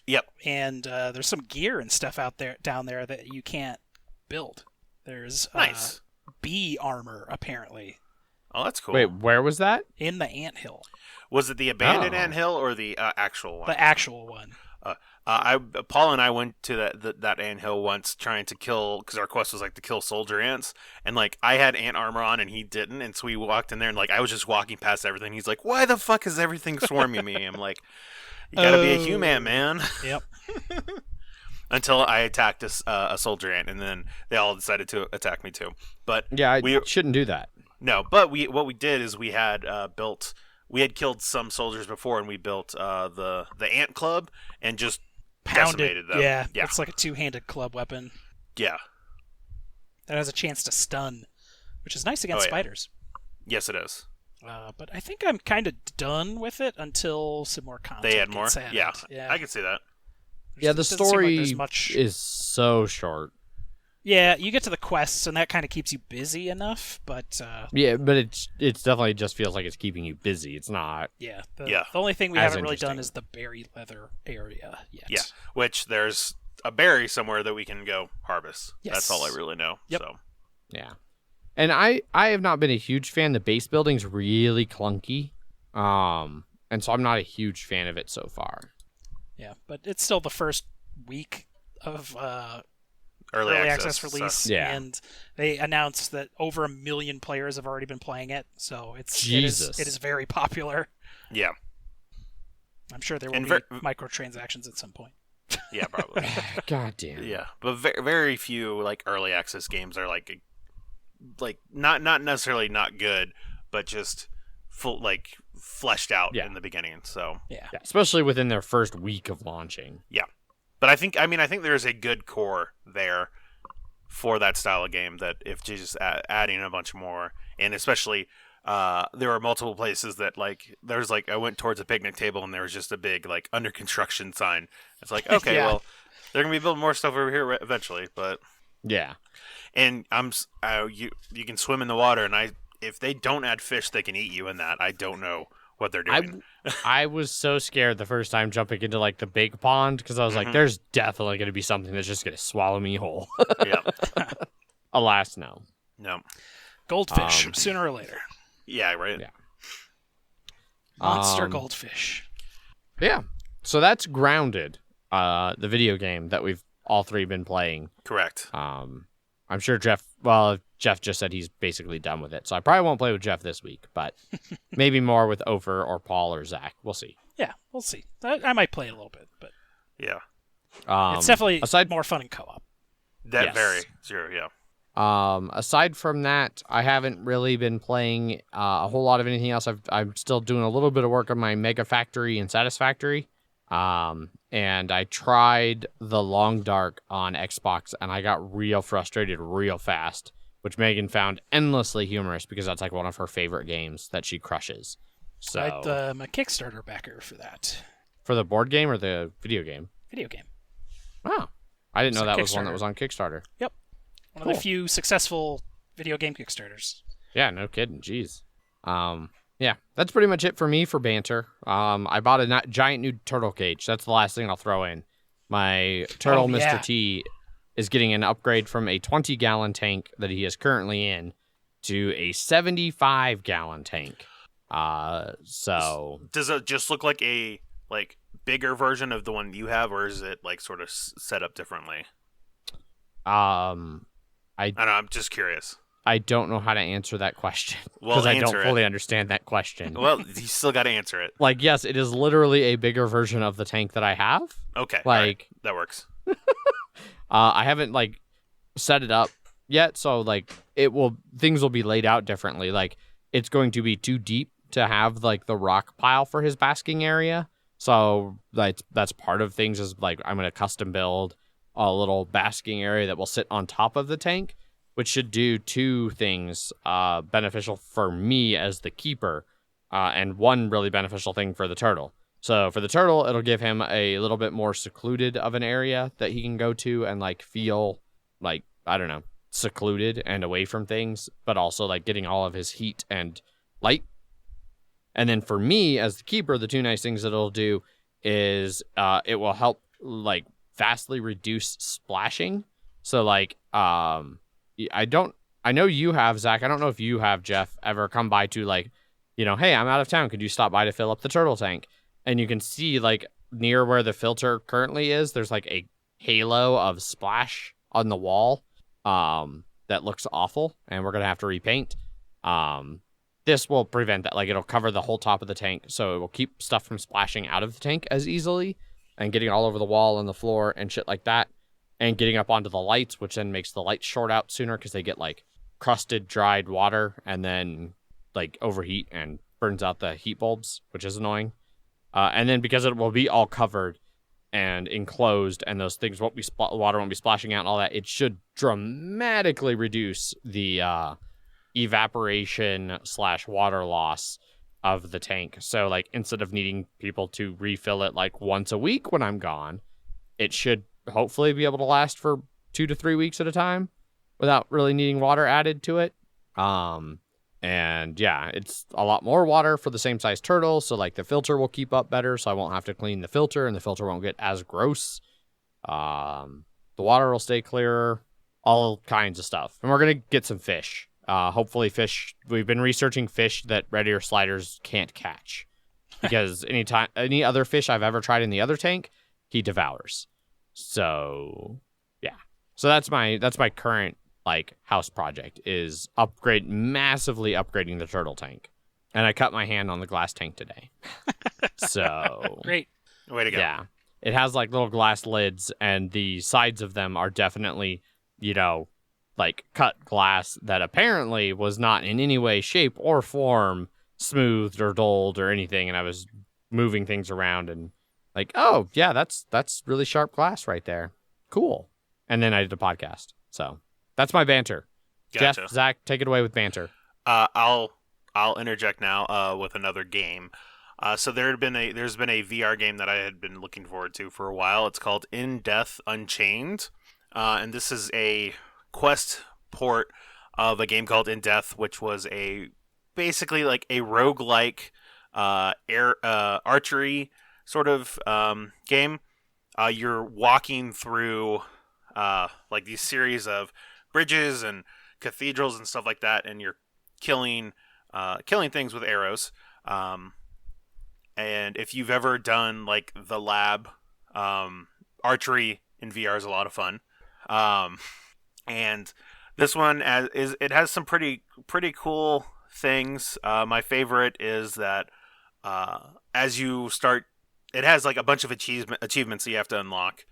Yep. And there's some gear and stuff down there that you can't build. There's Nice. bee armor apparently Oh, that's cool. Wait, where was that? in the anthill, Was it the abandoned Oh. anthill or the actual one? the actual one. Paul and I went to that anthill once trying to kill, because our quest was like to kill soldier ants, and like I had ant armor on and he didn't, and so we walked in there and like I was just walking past everything. He's like, "Why the fuck is everything swarming me?" I'm like, "You gotta be a human, man." Yep. Until I attacked a soldier ant, and then they all decided to attack me too. But Yeah, we shouldn't do that. no, but what we did is we had we had killed some soldiers before, and we built the ant club and just decimated them. Yeah, yeah, it's like a two-handed club weapon yeah. that has a chance to stun, which is nice against Oh, yeah. spiders. Yes, it is. But I think I'm kind of done with it until some more content. They had more. gets added. Yeah, yeah. I can see that. Yeah, the Doesn't seem like story there's much. is so short. Yeah, you get to the quests, and that kind of keeps you busy enough. But Yeah, but it's definitely just feels like it's keeping you busy. It's not. yeah, Yeah. the only thing we As haven't really done interesting. is the berry leather area yet. Yeah, which there's a berry somewhere that we can go harvest. Yes. That's all I really know. Yep. So Yeah. And I have not been a huge fan. The base building's really clunky. And so I'm not a huge fan of it so far. Yeah, but it's still the first week of early access access release, Yeah. and they announced that over 1 million players have already been playing it. So it Jesus. is very popular. Yeah, I'm sure there will And be microtransactions at some point. yeah, probably. God damn. Yeah, but very few like early access games are like not necessarily not good, but just full like fleshed out Yeah. in the beginning. So Yeah. Yeah, especially within their first week of launching. but I think there's a good core there for that style of game. That if just adding a bunch more, and especially there were multiple places that like there's like I went towards a picnic table and there was just a big like under construction sign. It's like okay, Yeah. well they're gonna be building more stuff over here eventually, but. Yeah. And you can swim in the water, and if they don't add fish, they can eat you in that. I don't know what they're doing. I was so scared the first time jumping into like the big pond because I was like, there's definitely going to be something that's just going to swallow me whole. Yeah. Alas, no. No. Goldfish, sooner or later. Yeah, right? Yeah. Monster goldfish. Yeah. So that's Grounded, the video game that we've all three been playing. Correct. I'm sure Jeff just said he's basically done with it. So I probably won't play with Jeff this week, but maybe more with Ofer or Paul or Zach. We'll see. Yeah, we'll see. I might play it a little bit, but Yeah. it's definitely aside more fun in co-op. That Yes. very sure, yeah. Aside from that, I haven't really been playing a whole lot of anything else. I'm still doing a little bit of work on my Mega Factory and Satisfactory. And I tried the Long Dark on Xbox, and I got real frustrated real fast, which Megan found endlessly humorous because that's like one of her favorite games that she crushes. So I'm a Kickstarter backer for that for the board game or the video game? video game. Oh, I didn't know It's a that was one that Kickstarter. was on Kickstarter. Yep, one Cool. of the few successful video game Kickstarters. Yeah, no kidding. Jeez. Yeah, that's pretty much it for me for banter. I bought a giant new turtle cage. That's the last thing I'll throw in. My turtle, Mr. yeah. T, is getting an upgrade from a 20-gallon tank that he is currently in to a 75-gallon tank. So Does it just look like a bigger version of the one you have, or is it like sort of set up differently? I I don't know, I'm just curious. I don't know how to answer that question Well, because I don't answer it. fully understand that question. Well, you still got to answer it. Like, yes, it is literally a bigger version of the tank that I have. Okay. all right, Like, that works. I haven't like set it up yet, so like things will be laid out differently. Like, it's going to be too deep to have like the rock pile for his basking area. So that's part of things is like I'm going to custom build a little basking area that will sit on top of the tank, which should do two things beneficial for me as the keeper, and one really beneficial thing for the turtle. So for the turtle, it'll give him a little bit more secluded of an area that he can go to and like feel like, I don't know, secluded and away from things, but also like getting all of his heat and light. And then for me as the keeper, the two nice things that it'll do is it will help like vastly reduce splashing. So like I know you have, Zach, I don't know if you have, Jeff, ever come by to like, hey, I'm out of town, could you stop by to fill up the turtle tank? And you can see like near where the filter currently is, there's like a halo of splash on the wall that looks awful, and we're gonna have to repaint. This will prevent that. Like, it'll cover the whole top of the tank, so it will keep stuff from splashing out of the tank as easily and getting all over the wall and the floor and shit like that, and getting up onto the lights, which then makes the lights short out sooner because they get like crusted, dried water and then like overheat and burns out the heat bulbs, which is annoying. And then because it will be all covered and enclosed and those things won't be water won't be splashing out and all that, it should dramatically reduce the evaporation / water loss of the tank. So like instead of needing people to refill it like once a week when I'm gone, it should hopefully be able to last for 2 to 3 weeks at a time without really needing water added to it. And yeah, it's a lot more water for the same size turtle, so like the filter will keep up better, so I won't have to clean the filter and the filter won't get as gross. The water will stay clearer, all kinds of stuff. And we're gonna get some fish. Hopefully fish. We've been researching fish that red ear sliders can't catch, because any other fish I've ever tried in the other tank, he devours. So yeah, So that's my current like house project is massively upgrading the turtle tank. And I cut my hand on the glass tank today. So Great. Way to go. yeah. It has like little glass lids, and the sides of them are definitely, like cut glass that apparently was not in any way, shape, or form smoothed or dulled or anything. And I was moving things around and like, oh yeah, that's really sharp glass right there. Cool. And then I did a podcast. So that's my banter. Gotcha. Jeff, Zach, take it away with banter. I'll interject now with another game. So there's been a VR game that I had been looking forward to for a while. It's called In Death Unchained, and this is a Quest port of a game called In Death, which was basically like a roguelike archery sort of game. You're walking through like these series of bridges and cathedrals and stuff like that, and you're killing things with arrows. And if you've ever done like the lab, archery in VR is a lot of fun. And this one it has some pretty cool things. My favorite is that as you start, it has like a bunch of achievements that you have to unlock.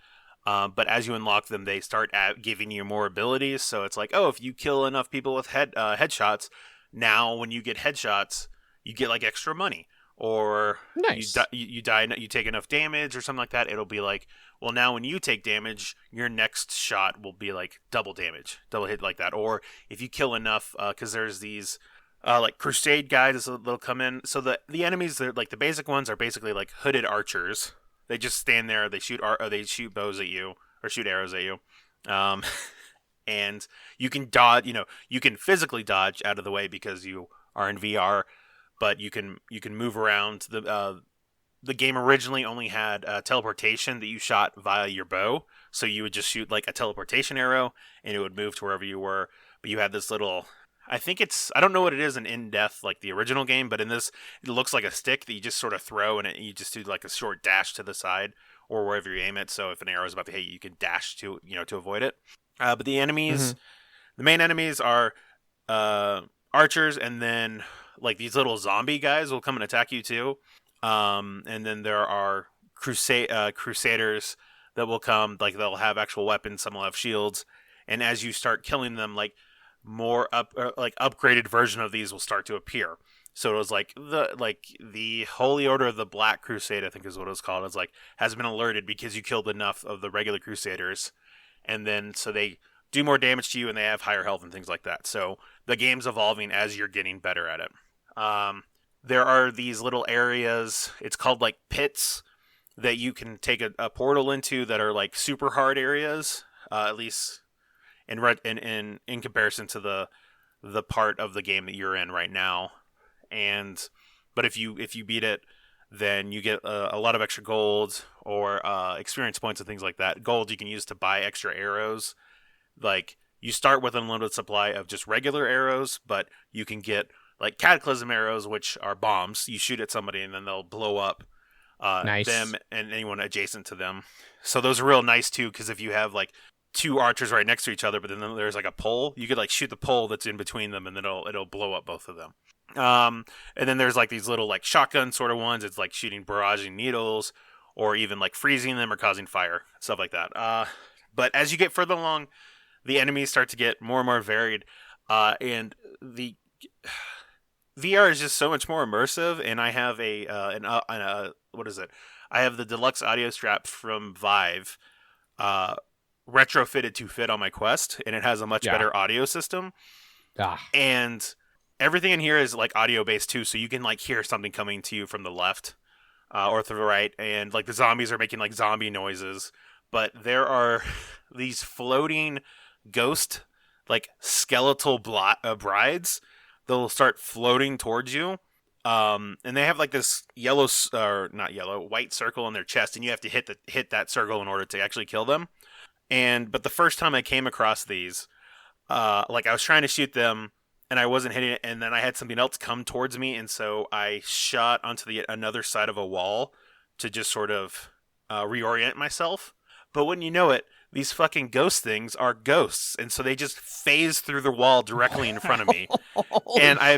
But as you unlock them, they start giving you more abilities. So it's like, oh, if you kill enough people with headshots, now when you get headshots, you get like extra money. Or nice. you die, you take enough damage or something like that. It'll be like, well, now when you take damage, your next shot will be like double damage, double hit like that. Or if you kill enough, because there's these like crusade guys that'll come in. So the enemies, they're like the basic ones are basically like hooded archers. They just stand there. They shoot bows at you or shoot arrows at you. And you can dodge. You can physically dodge out of the way because you are in VR. But you can move around. The game originally only had teleportation that you shot via your bow, so you would just shoot like a teleportation arrow, and it would move to wherever you were. But you had this little, I don't know what it is in Death like the original game, but in this it looks like a stick that you just sort of throw, and you just do like a short dash to the side or wherever you aim it. So if an arrow is about to hit you, you can dash to avoid it. But the enemies, the main enemies are archers, and then like these little zombie guys will come and attack you too. And then there are crusaders that will come, like they'll have actual weapons, some will have shields. And as you start killing them, like more upgraded version of these will start to appear. So it was like the Holy Order of the Black Crusade, I think is what it was called. It's like has been alerted because you killed enough of the regular crusaders, and then so they do more damage to you and they have higher health and things like that. So the game's evolving as you're getting better at it. There are these little areas, it's called like pits, that you can take a portal into that are like super hard areas, at least in comparison to the part of the game that you're in right now. But if you beat it, then you get a lot of extra gold or experience points and things like that. Gold you can use to buy extra arrows. Like you start with an unlimited supply of just regular arrows, but you can get like cataclysm arrows, which are bombs. You shoot at somebody and then they'll blow up Nice. them and anyone adjacent to them. So those are real nice too, because if you have like two archers right next to each other, but then there's like a pole, you could like shoot the pole that's in between them, and then it'll blow up both of them. And then there's like these little like shotgun sort of ones. It's like shooting barraging needles, or even like freezing them or causing fire, stuff like that. But as you get further along, the enemies start to get more and more varied, and the VR is just so much more immersive. And I have what is it? I have the deluxe audio strap from Vive, retrofitted to fit on my Quest, and it has a much better audio system. And everything in here is like audio based too, so you can like hear something coming to you from the left or to the right, and like the zombies are making like zombie noises. But there are these floating ghost, like skeletal brides that will start floating towards you. And they have like this white circle in their chest, and you have to hit that circle in order to actually kill them. But the first time I came across these, like I was trying to shoot them and I wasn't hitting it, and then I had something else come towards me, and so I shot onto another side of a wall to just sort of reorient myself. But wouldn't you know it, these fucking ghost things are ghosts, and so they just phase through the wall directly in front of me. And I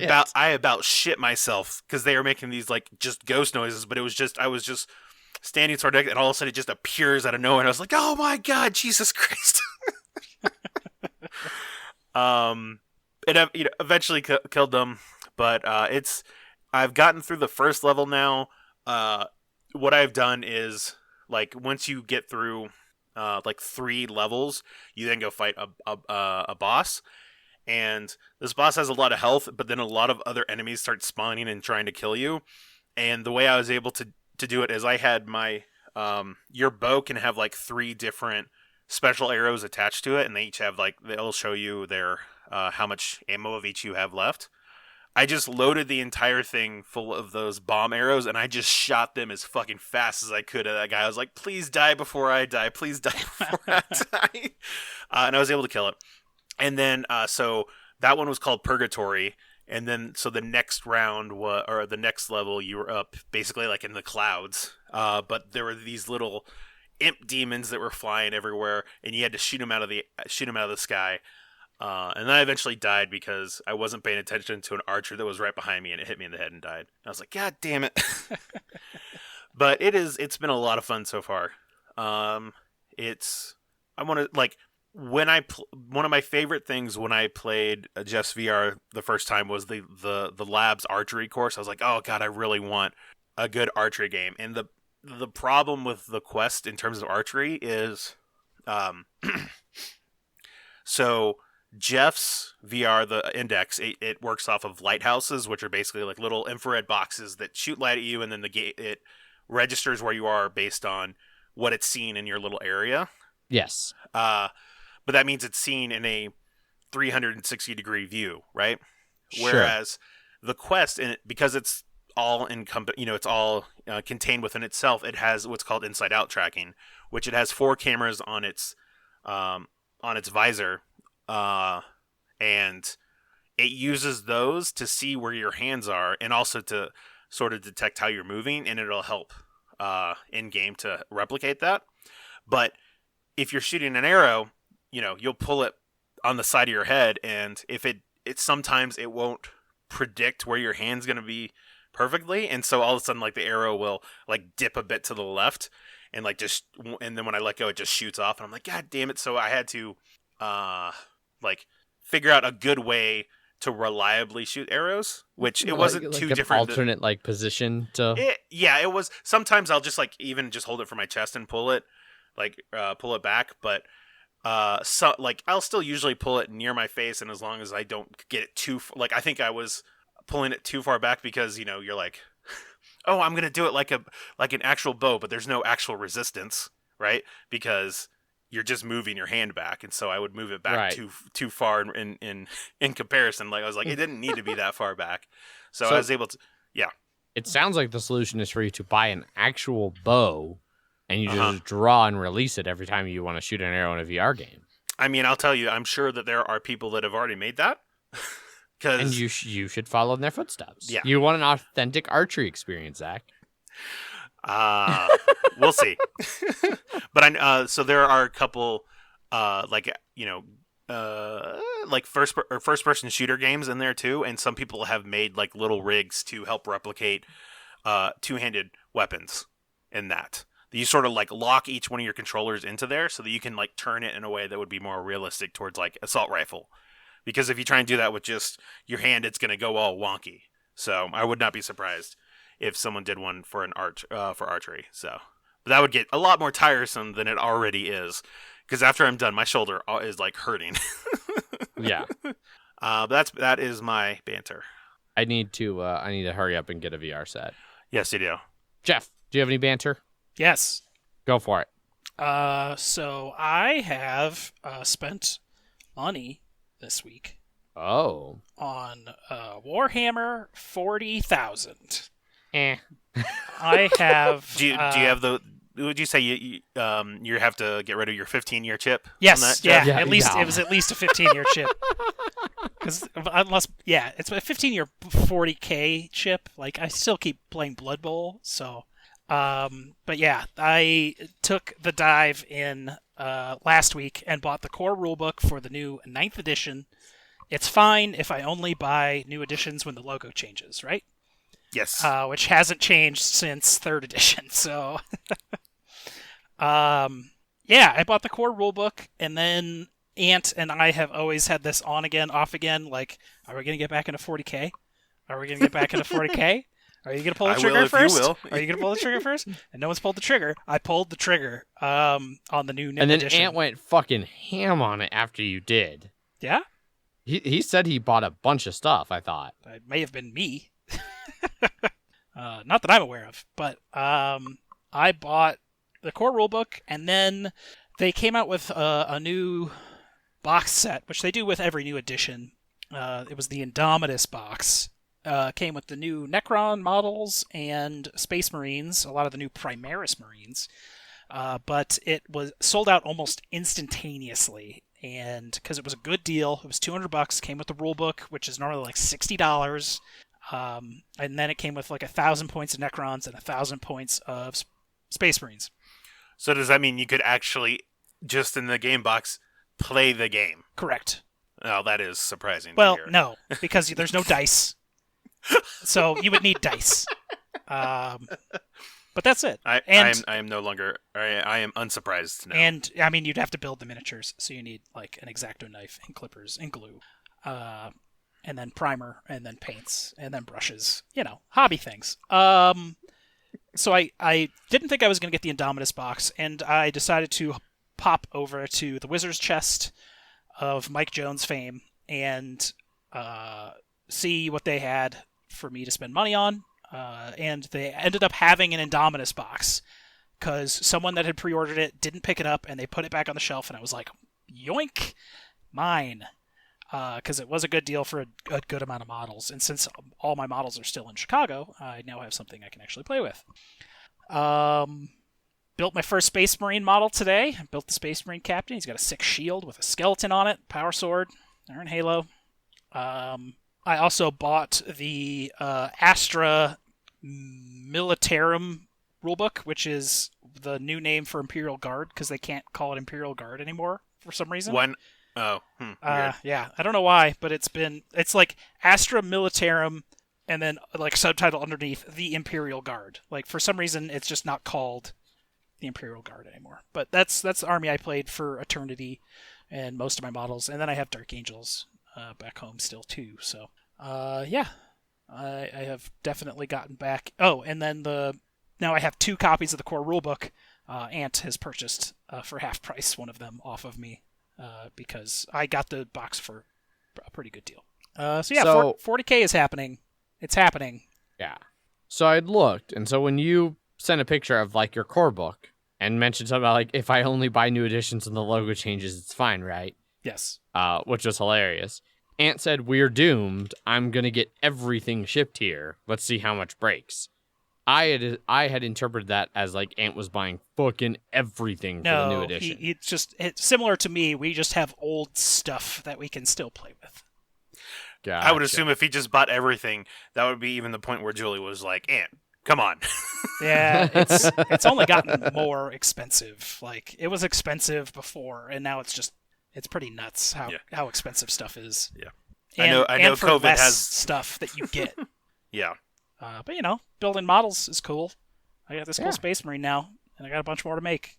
about shit myself because they were making these like just ghost noises, but I was just standing sort of, and all of a sudden it just appears out of nowhere, and I was like, oh my god, Jesus Christ. It eventually killed them, but I've gotten through the first level now. What I've done is, like, once you get through like 3 levels, you then go fight a boss, and this boss has a lot of health, but then a lot of other enemies start spawning and trying to kill you. And the way I was able to do it is I had my your bow can have like 3 different special arrows attached to it, and they each have like, they'll show you their how much ammo of each you have left. I just loaded the entire thing full of those bomb arrows, and I just shot them as fucking fast as I could at that guy. I was like, please die before I die. Please die before I die. And I was able to kill it. And then, so that one was called Purgatory. And then, so the next round, or the next level, you were up basically like in the clouds. But there were these little imp demons that were flying everywhere, and you had to shoot them out of the sky. And then I eventually died because I wasn't paying attention to an archer that was right behind me, and it hit me in the head and died. I was like, God damn it. But it's been a lot of fun so far. One of my favorite things when I played Jeff's VR the first time was the lab's archery course. I was like, oh God, I really want a good archery game. And the problem with the quest in terms of archery is, so Jeff's VR, the Index, it works off of lighthouses, which are basically like little infrared boxes that shoot light at you, and then it registers where you are based on what it's seen in your little area. Yes. But that means it's seen in a 360-degree view, right? Sure. Whereas the Quest, because it's all it's all contained within itself, it has what's called inside-out tracking, which it has 4 cameras on its visor. And it uses those to see where your hands are, and also to sort of detect how you're moving, and it'll help in game to replicate that. But if you're shooting an arrow, you'll pull it on the side of your head, and if it sometimes it won't predict where your hand's going to be perfectly, and so all of a sudden, like, the arrow will like dip a bit to the left, and then when I let go, it just shoots off, and I'm like, God damn it! So I had to figure out a good way to reliably shoot arrows, which it wasn't too different. Alternate position to. It was. Sometimes I'll just even just hold it for my chest and pull it back, but I'll still usually pull it near my face, and as long as I don't get it too I think I was pulling it too far back because you're like, oh, I'm gonna do it like an actual bow, but there's no actual resistance, right? Because you're just moving your hand back, and so I would move it back too far in comparison. Like, I was like, it didn't need to be that far back, so I was able to. Yeah, it sounds like the solution is for you to buy an actual bow, and you just draw and release it every time you want to shoot an arrow in a VR game. I mean, I'll tell you, I'm sure that there are people that have already made that. And you should follow in their footsteps. Yeah, you want an authentic archery experience, Zach. We'll see. But so there are a couple first person shooter games in there too, and some people have made like little rigs to help replicate two-handed weapons in that. You sort of like lock each one of your controllers into there so that you can like turn it in a way that would be more realistic towards like assault rifle. Because if you try and do that with just your hand, it's going to go all wonky. So I would not be surprised if someone did one for for archery. So, but that would get a lot more tiresome than it already is. Because after I'm done, my shoulder is like hurting. Yeah. But that is my banter. I need to hurry up and get a VR set. Yes, you do. Jeff, do you have any banter? Yes. Go for it. So I have spent money this week. Oh. On Warhammer 40,000. I have. Do you have the? Would you say you have to get rid of your 15-year chip? Yes. On that, yeah. At least it was at least a 15-year chip. Because it's a 15-year 40K chip. Like, I still keep playing Blood Bowl, so But yeah, I took the dive in last week and bought the core rulebook for the new 9th edition. It's fine if I only buy new editions when the logo changes, right? Yes. Which hasn't changed since 3rd edition. So, yeah, I bought the core rulebook, and then Ant and I have always had this on again, off again. Like, are we going to get back into 40k? Are we going to get back into 40k? Are you going to pull the trigger first? Are you going to pull the trigger first? And no one's pulled the trigger. I pulled the trigger on the new edition. And then Ant went fucking ham on it after you did. Yeah? He said he bought a bunch of stuff, I thought. It may have been me. Not that I'm aware of. But I bought the core rulebook, and then they came out with a new box set, which they do with every new edition. It was the Indomitus box. Came with the new Necron models and Space Marines, a lot of the new Primaris Marines. But it was sold out almost instantaneously. And because it was a good deal, it was $200, came with the rulebook, which is normally like $60. And then it came with like 1,000 points of Necrons and 1,000 points of Space Marines. So does that mean you could actually, just in the game box, play the game? Correct. Oh, that is surprising. Well, to hear. no, because there's no dice. So you would need dice. But that's it. I am no longer. I am unsurprised now. And I mean, you'd have to build the miniatures, so you need like an X-Acto knife and clippers and glue, and then primer, and then paints, and then brushes. You know, hobby things. So I didn't think I was going to get the Indomitus box, and I decided to pop over to the Wizard's Chest of Mike Jones fame and see what they had for me to spend money on. And they ended up having an Indomitus box because someone that had pre-ordered it didn't pick it up, and they put it back on the shelf, and I was like, yoink, mine. Because it was a good deal for a good amount of models. And since all my models are still in Chicago, I now have something I can actually play with. Built my first Space Marine model today. Built the Space Marine Captain. He's got a 6 shield with a skeleton on it, power sword, Iron Halo. I also bought the Astra Militarum rulebook, which is the new name for Imperial Guard, because they can't call it Imperial Guard anymore for some reason. Weird. Yeah, I don't know why, but it's like Astra Militarum, and then like subtitle underneath, the Imperial Guard. Like for some reason, it's just not called the Imperial Guard anymore. But that's the army I played for Eternity and most of my models, and then I have Dark Angels back home still too. So yeah, I have definitely gotten back. Oh, and then now I have 2 copies of the core rulebook. Ant has purchased for half price one of them off of me. Because I got the box for a pretty good deal. So yeah, 40k is happening. It's happening. Yeah. So I'd looked, and so when you sent a picture of like your core book and mentioned something about like if I only buy new editions and the logo changes, it's fine, right? Yes. Which was hilarious. Ant said, "We're doomed. I'm gonna get everything shipped here. Let's see how much breaks." I had interpreted that as like Ant was buying fucking everything for the new edition. It's similar to me. We just have old stuff that we can still play with. Gotcha. I would assume if he just bought everything, that would be even the point where Julie was like, "Ant, come on." Yeah, it's only gotten more expensive. Like it was expensive before, and now it's pretty nuts how expensive stuff is. Yeah, And, I know. And for COVID less has stuff that you get. Yeah. But building models is cool. I got this cool Space Marine now, and I got a bunch more to make.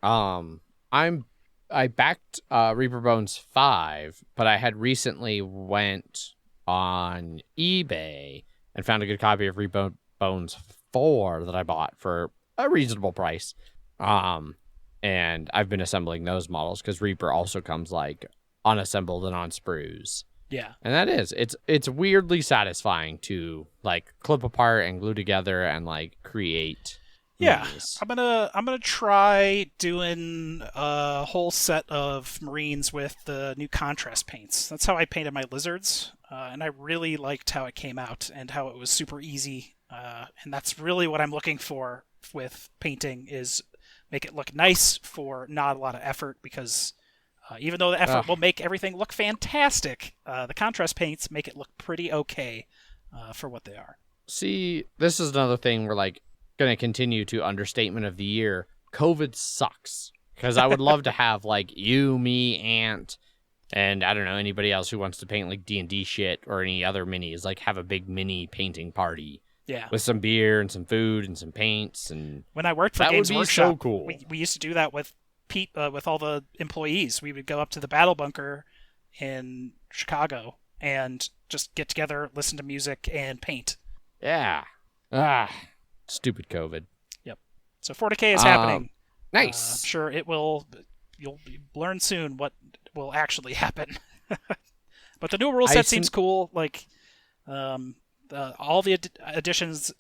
I backed Reaper Bones 5, but I had recently went on eBay and found a good copy of Reaper Bones 4 that I bought for a reasonable price. And I've been assembling those models because Reaper also comes like unassembled and on sprues. Yeah. And that is, it's weirdly satisfying to like clip apart and glue together and like create. Yeah, these. I'm gonna try doing a whole set of Marines with the new contrast paints. That's how I painted my lizards, and I really liked how it came out and how it was super easy. And that's really what I'm looking for with painting is make it look nice for not a lot of effort because. Even though the effort will make everything look fantastic, the contrast paints make it look pretty okay for what they are. See, this is another thing where, like, going to continue to understatement of the year. COVID sucks. Because I would love to have, like, you, me, Ant, and I don't know, anybody else who wants to paint, like, D&D shit or any other minis, like, have a big mini painting party. Yeah. With some beer and some food and some paints. And when I worked for that Games would be Workshop, so cool. we used to do that with Pete, with all the employees. We would go up to the Battle Bunker in Chicago and just get together, listen to music, and paint. Yeah. Stupid COVID. Yep. So 40K is happening. Nice. I'm sure it will. You'll learn soon what will actually happen. But the new rule set seems cool. Like, all the additions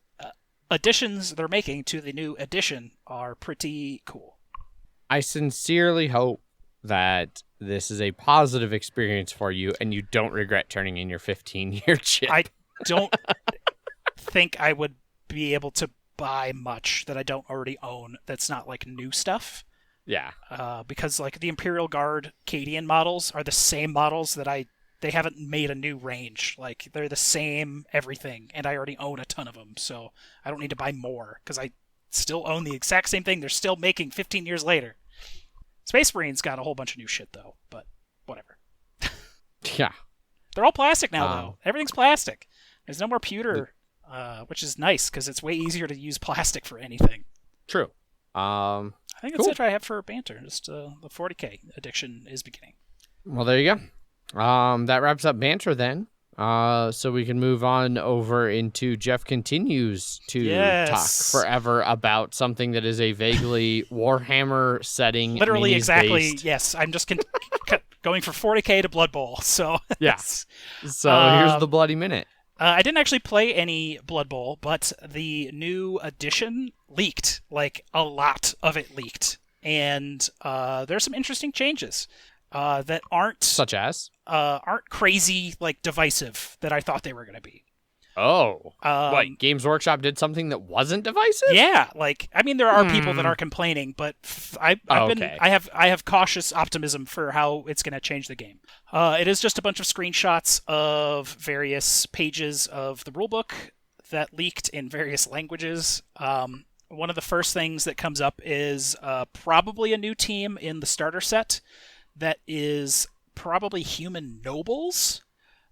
they're making to the new edition are pretty cool. I sincerely hope that this is a positive experience for you and you don't regret turning in your 15-year chip. I don't think I would be able to buy much that I don't already own that's not like new stuff. Yeah. Because like the Imperial Guard Cadian models are the same models that they haven't made a new range. Like they're the same everything, and I already own a ton of them, so I don't need to buy more because I still own the exact same thing they're still making 15 years later. Space Marine's got a whole bunch of new shit though, but whatever. Yeah. They're all plastic now though. Everything's plastic. There's no more pewter. Which is nice because it's way easier to use plastic for anything. True. I think that's it I have for Banter. Just the 40K addiction is beginning. Well, there you go. That wraps up Banter then. So we can move on over into Jeff continues to talk forever about something that is a vaguely Warhammer setting. Literally, exactly. Based. Yes, I'm just going for 40K to Blood Bowl. So yes. So here's the Bloody Minute. I didn't actually play any Blood Bowl, but the new edition leaked. Like, a lot of it leaked. And there's some interesting changes that aren't... Such as? Aren't crazy, like, divisive that I thought they were going to be. Oh. What, Games Workshop did something that wasn't divisive? Yeah, like, I mean, there are people that are complaining, but I have cautious optimism for how it's going to change the game. It is just a bunch of screenshots of various pages of the rulebook that leaked in various languages. One of the first things that comes up is probably a new team in the starter set that is probably human nobles.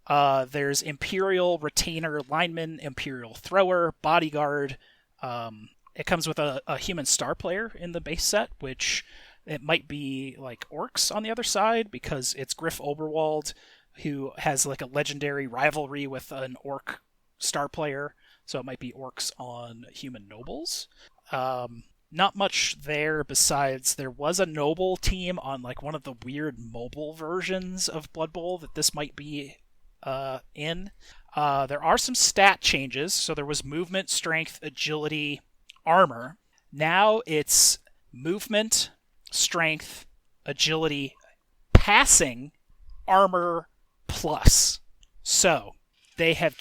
There's Imperial Retainer Lineman, Imperial Thrower, Bodyguard. It comes with a human star player in the base set, which it might be like orcs on the other side because it's Griff Oberwald, who has like a legendary rivalry with an orc star player. So it might be orcs on human nobles. Not much there besides there was a noble team on like one of the weird mobile versions of Blood Bowl that this might be in. There are some stat changes. So there was movement, strength, agility, armor. Now it's movement, strength, agility, passing, armor plus. So they have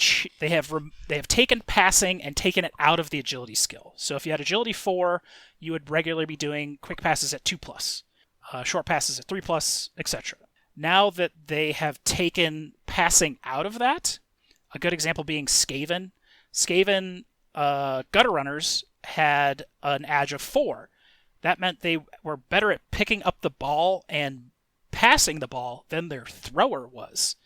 taken passing and taken it out of the agility skill. So if you had agility 4, you would regularly be doing quick passes at 2+, short passes at 3+, etc. Now that they have taken passing out of that, a good example being Skaven. Skaven gutter runners had an edge of 4. That meant they were better at picking up the ball and passing the ball than their thrower was.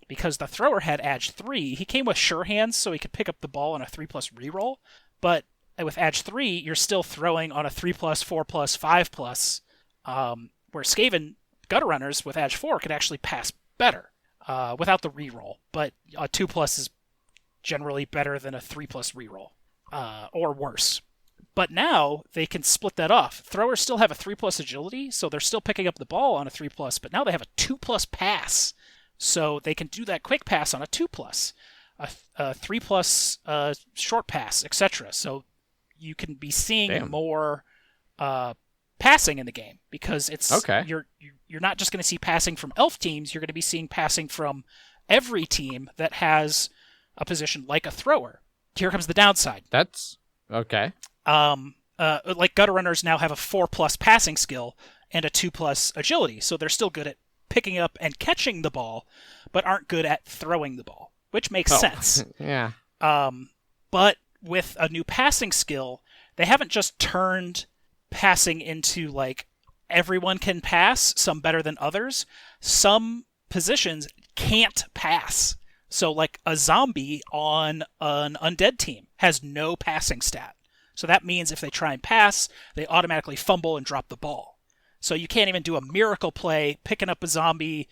Because the thrower had edge 3, he came with sure hands so he could pick up the ball on a 3+ reroll. But with edge 3, you're still throwing on a 3+, 4+, 5+, where Skaven gutter runners with edge 4 could actually pass better without the reroll. But a 2+ is generally better than a 3+ reroll, or worse. But now they can split that off. Throwers still have a 3+ agility, so they're still picking up the ball on a 3+, but now they have a 2+ pass. So they can do that quick pass on a 2+, a 3+ short pass, etc. So you can be seeing more passing in the game because it's you're not just going to see passing from elf teams. You're going to be seeing passing from every team that has a position like a thrower. Here comes the downside. That's okay. Like gutter runners now have a 4+ passing skill and a 2+ agility, so they're still good at picking up and catching the ball, but aren't good at throwing the ball, which makes sense. Yeah. But with a new passing skill, they haven't just turned passing into like everyone can pass, some better than others. Some positions can't pass. So like a zombie on an undead team has no passing stat. So that means if they try and pass, they automatically fumble and drop the ball. So you can't even do a miracle play picking up a zombie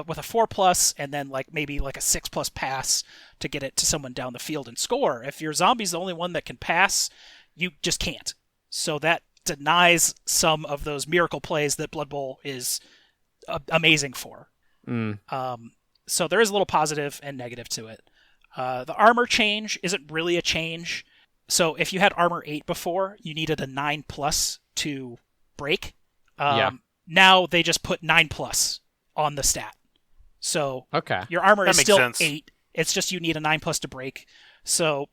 with a 4+ and then like maybe like a 6+ pass to get it to someone down the field and score. If your zombie's the only one that can pass, you just can't. So that denies some of those miracle plays that Blood Bowl is amazing for. So there is a little positive and negative to it. The armor change isn't really a change. So if you had armor 8 before, you needed a 9+ to break. Now they just put 9+ on the stat. So your armor is still sense. 8. It's just you need a 9+ to break. So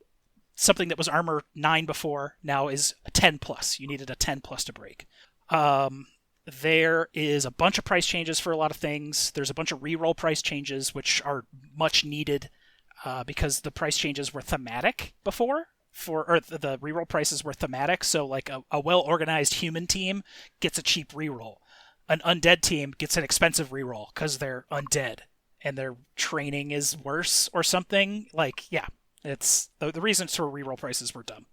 something that was armor 9 before now is a 10+. You needed a 10+ to break. There is a bunch of price changes for a lot of things. There's a bunch of reroll price changes, which are much needed because the price changes were thematic before. The reroll prices were thematic, so like a well-organized human team gets a cheap reroll. An undead team gets an expensive reroll because they're undead and their training is worse or something. Like, yeah, it's the reasons for reroll prices were dumb.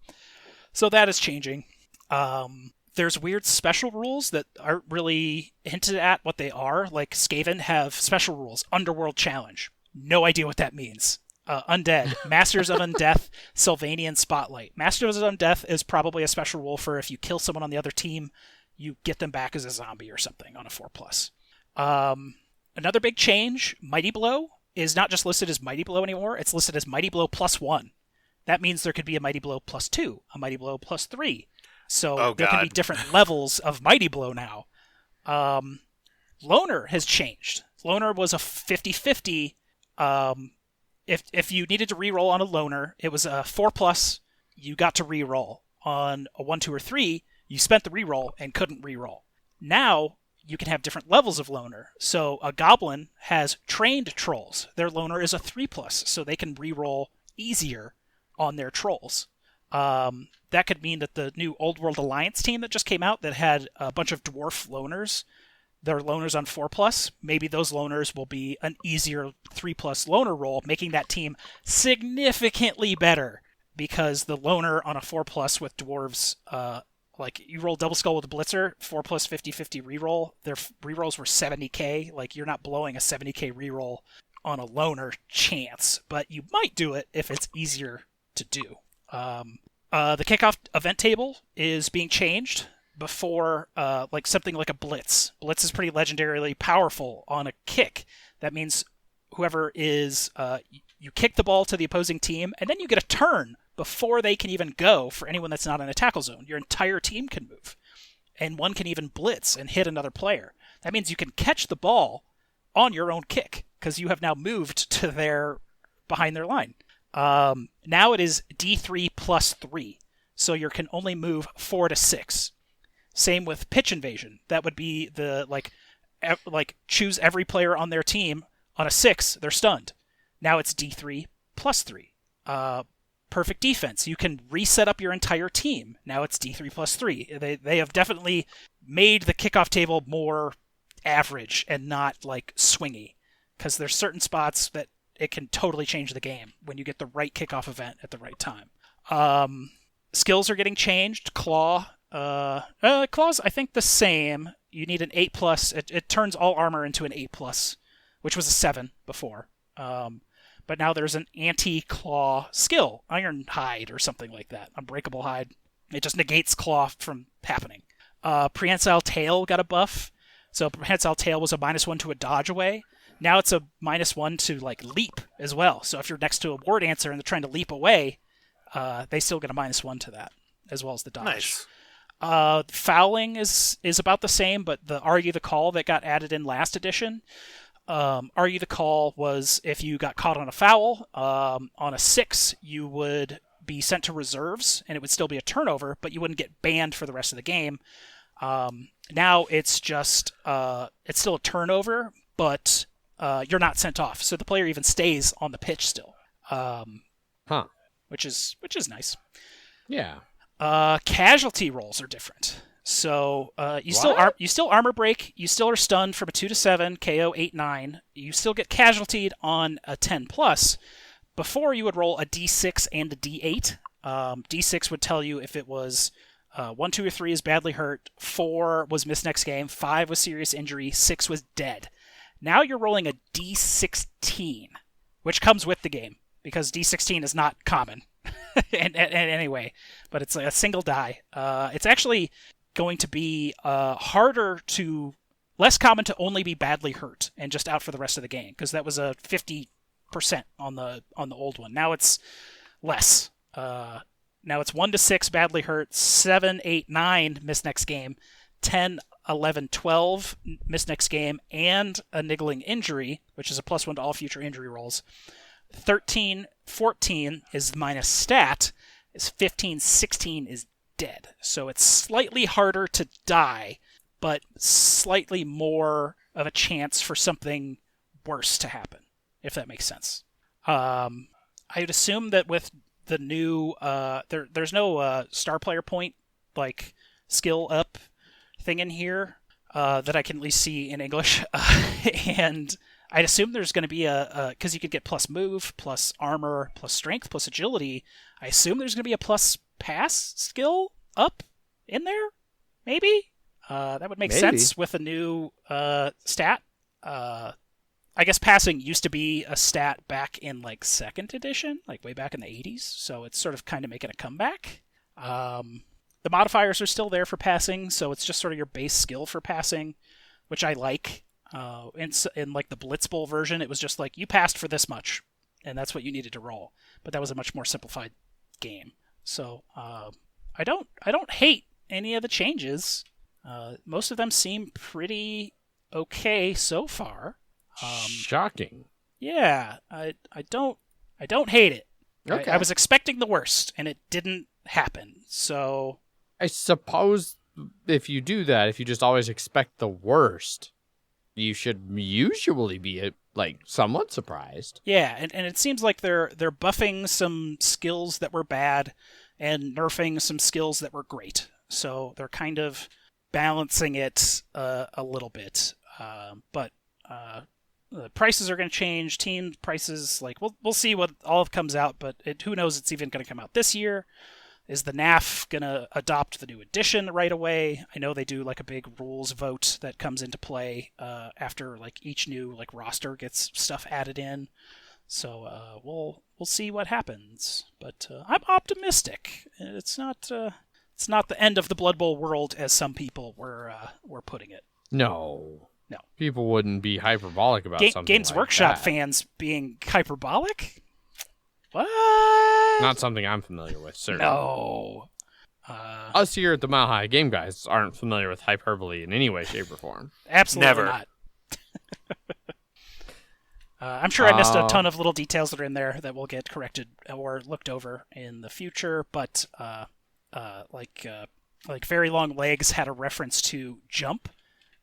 So that is changing. There's weird special rules that aren't really hinted at what they are. Like Skaven have special rules. Underworld Challenge. No idea what that means. Undead. Masters of Undeath. Sylvanian Spotlight. Masters of Undeath is probably a special rule for if you kill someone on the other team, you get them back as a zombie or something on a 4+. Another big change, Mighty Blow, is not just listed as Mighty Blow anymore. It's listed as Mighty Blow +1. That means there could be a Mighty Blow +2, a Mighty Blow +3. So there can be different levels of Mighty Blow now. Loner has changed. Loner was a 50-50. If you needed to reroll on a Loner, it was a 4+, you got to reroll. On a 1, 2, or 3, you spent the reroll and couldn't reroll. Now, you can have different levels of Loner. So a Goblin has trained trolls. Their Loner is a 3+, so they can reroll easier on their trolls. That could mean that the new Old World Alliance team that just came out that had a bunch of dwarf loners, their loners on 4+, maybe those loners will be an easier 3+ loner roll, making that team significantly better because the loner on a 4+ with dwarves, like you roll double skull with a blitzer, 4+ 50-50 reroll, their rerolls were 70k, like you're not blowing a 70k reroll on a loner chance, but you might do it if it's easier to do. The kickoff event table is being changed before like something like a blitz. Blitz is pretty legendarily powerful on a kick. That means whoever is you kick the ball to the opposing team, and then you get a turn before they can even go for anyone that's not in a tackle zone. Your entire team can move, and one can even blitz and hit another player. That means you can catch the ball on your own kick because you have now moved to behind their line. Now it is D3 +3, so you can only move 4 to 6. Same with pitch invasion. That would be the like choose every player on their team on a 6, they're stunned. Now it's D3 +3. Perfect defense. You can reset up your entire team. Now it's D3 +3. They have definitely made the kickoff table more average and not like swingy, because there's certain spots that it can totally change the game when you get the right kickoff event at the right time. Skills are getting changed. Claw's I think the same. You need an 8+. It turns all armor into an 8+, which was a 7 before. But now there's an anti-claw skill, Iron Hide or something like that, Unbreakable Hide. It just negates claw from happening. Prehensile Tail got a buff. So Prehensile Tail was a -1 to a dodge away. Now it's a -1 to like leap as well. So if you're next to a War Dancer and they're trying to leap away, they still get a -1 to that, as well as the dodge. Nice. Fouling is about the same, but the Argue the Call that got added in last edition, Argue the Call was if you got caught on a foul, on a 6, you would be sent to reserves, and it would still be a turnover, but you wouldn't get banned for the rest of the game. Now it's just, it's still a turnover, but you're not sent off, so the player even stays on the pitch still. Which is nice. Yeah. Casualty rolls are different. So you still armor break. You still are stunned from a 2 to 7, KO 8-9. You still get casualtied on a 10+. Before you would roll a D6 and a D8. D6 would tell you if it was 1, 2, or 3 is badly hurt, 4 was missed next game, 5 was serious injury, 6 was dead. Now you're rolling a D16, which comes with the game because D16 is not common in any way, but it's a single die. It's actually going to be less common to only be badly hurt and just out for the rest of the game because that was a 50% on the old one. Now it's less. Now it's 1 to 6 badly hurt, 7, 8, 9 miss next game, 10, 11, 12 miss next game, and a niggling injury, which is a +1 to all future injury rolls. 13, 14 is minus stat. Is 15, 16 is dead. So it's slightly harder to die, but slightly more of a chance for something worse to happen, if that makes sense. I would assume that with the new there's no star player point like skill up thing in here that I can at least see in English, and I'd assume there's going to be because you could get plus move, plus armor, plus strength, plus agility. I assume there's going to be a plus pass skill up in there, maybe. That would make sense with a new stat. I guess passing used to be a stat back in like 2nd edition, like way back in the 80s, so it's sort of kind of making a comeback. The modifiers are still there for passing, so it's just sort of your base skill for passing, which I like. In like the Blitzball version, it was just like you passed for this much, and that's what you needed to roll. But that was a much more simplified game. So I don't hate any of the changes. Most of them seem pretty okay so far. Shocking. Yeah, I don't hate it. Okay. I was expecting the worst, and it didn't happen. So I suppose if you do that, if you just always expect the worst, you should usually be like somewhat surprised. Yeah, and it seems like they're buffing some skills that were bad and nerfing some skills that were great. So they're kind of balancing it a little bit. But the prices are going to change. Team prices, like we'll see what all comes out, but who knows? It's even going to come out this year. Is the NAF going to adopt the new edition right away? I know they do like a big rules vote that comes into play after like each new like roster gets stuff added in. So we'll see what happens. But I'm optimistic. It's not the end of the Blood Bowl world as some people were putting it. No. People wouldn't be hyperbolic about something Games like Workshop that. fans being hyperbolic? What? Not something I'm familiar with, certainly. No. Us here at the Mile High Game Guys aren't familiar with hyperbole in any way, shape, or form. Absolutely Never. not. I'm sure I missed a ton of little details that are in there that will get corrected or looked over in the future, but like Very Long Legs had a reference to jump,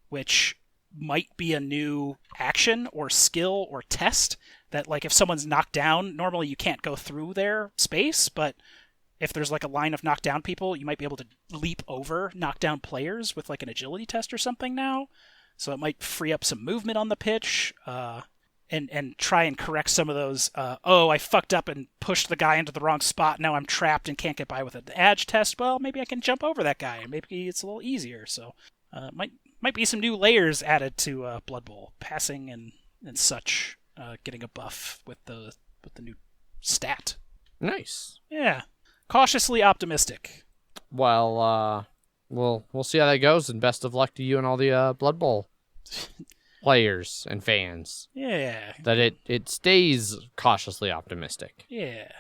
which might be a new action or skill or test that, like, if someone's knocked down, normally you can't go through their space, but if there's like a line of knocked down people, you might be able to leap over knocked down players with like an agility test or something now. So it might free up some movement on the pitch, and try and correct some of those, I fucked up and pushed the guy into the wrong spot, now I'm trapped and can't get by with an edge test. Well, maybe I can jump over that guy, and maybe it's a little easier. So might be some new layers added to Blood Bowl, passing and such, getting a buff with the new stat. Nice. Yeah. Cautiously optimistic. Well, we'll see how that goes, and best of luck to you and all the Blood Bowl players and fans. Yeah. That it stays cautiously optimistic. Yeah.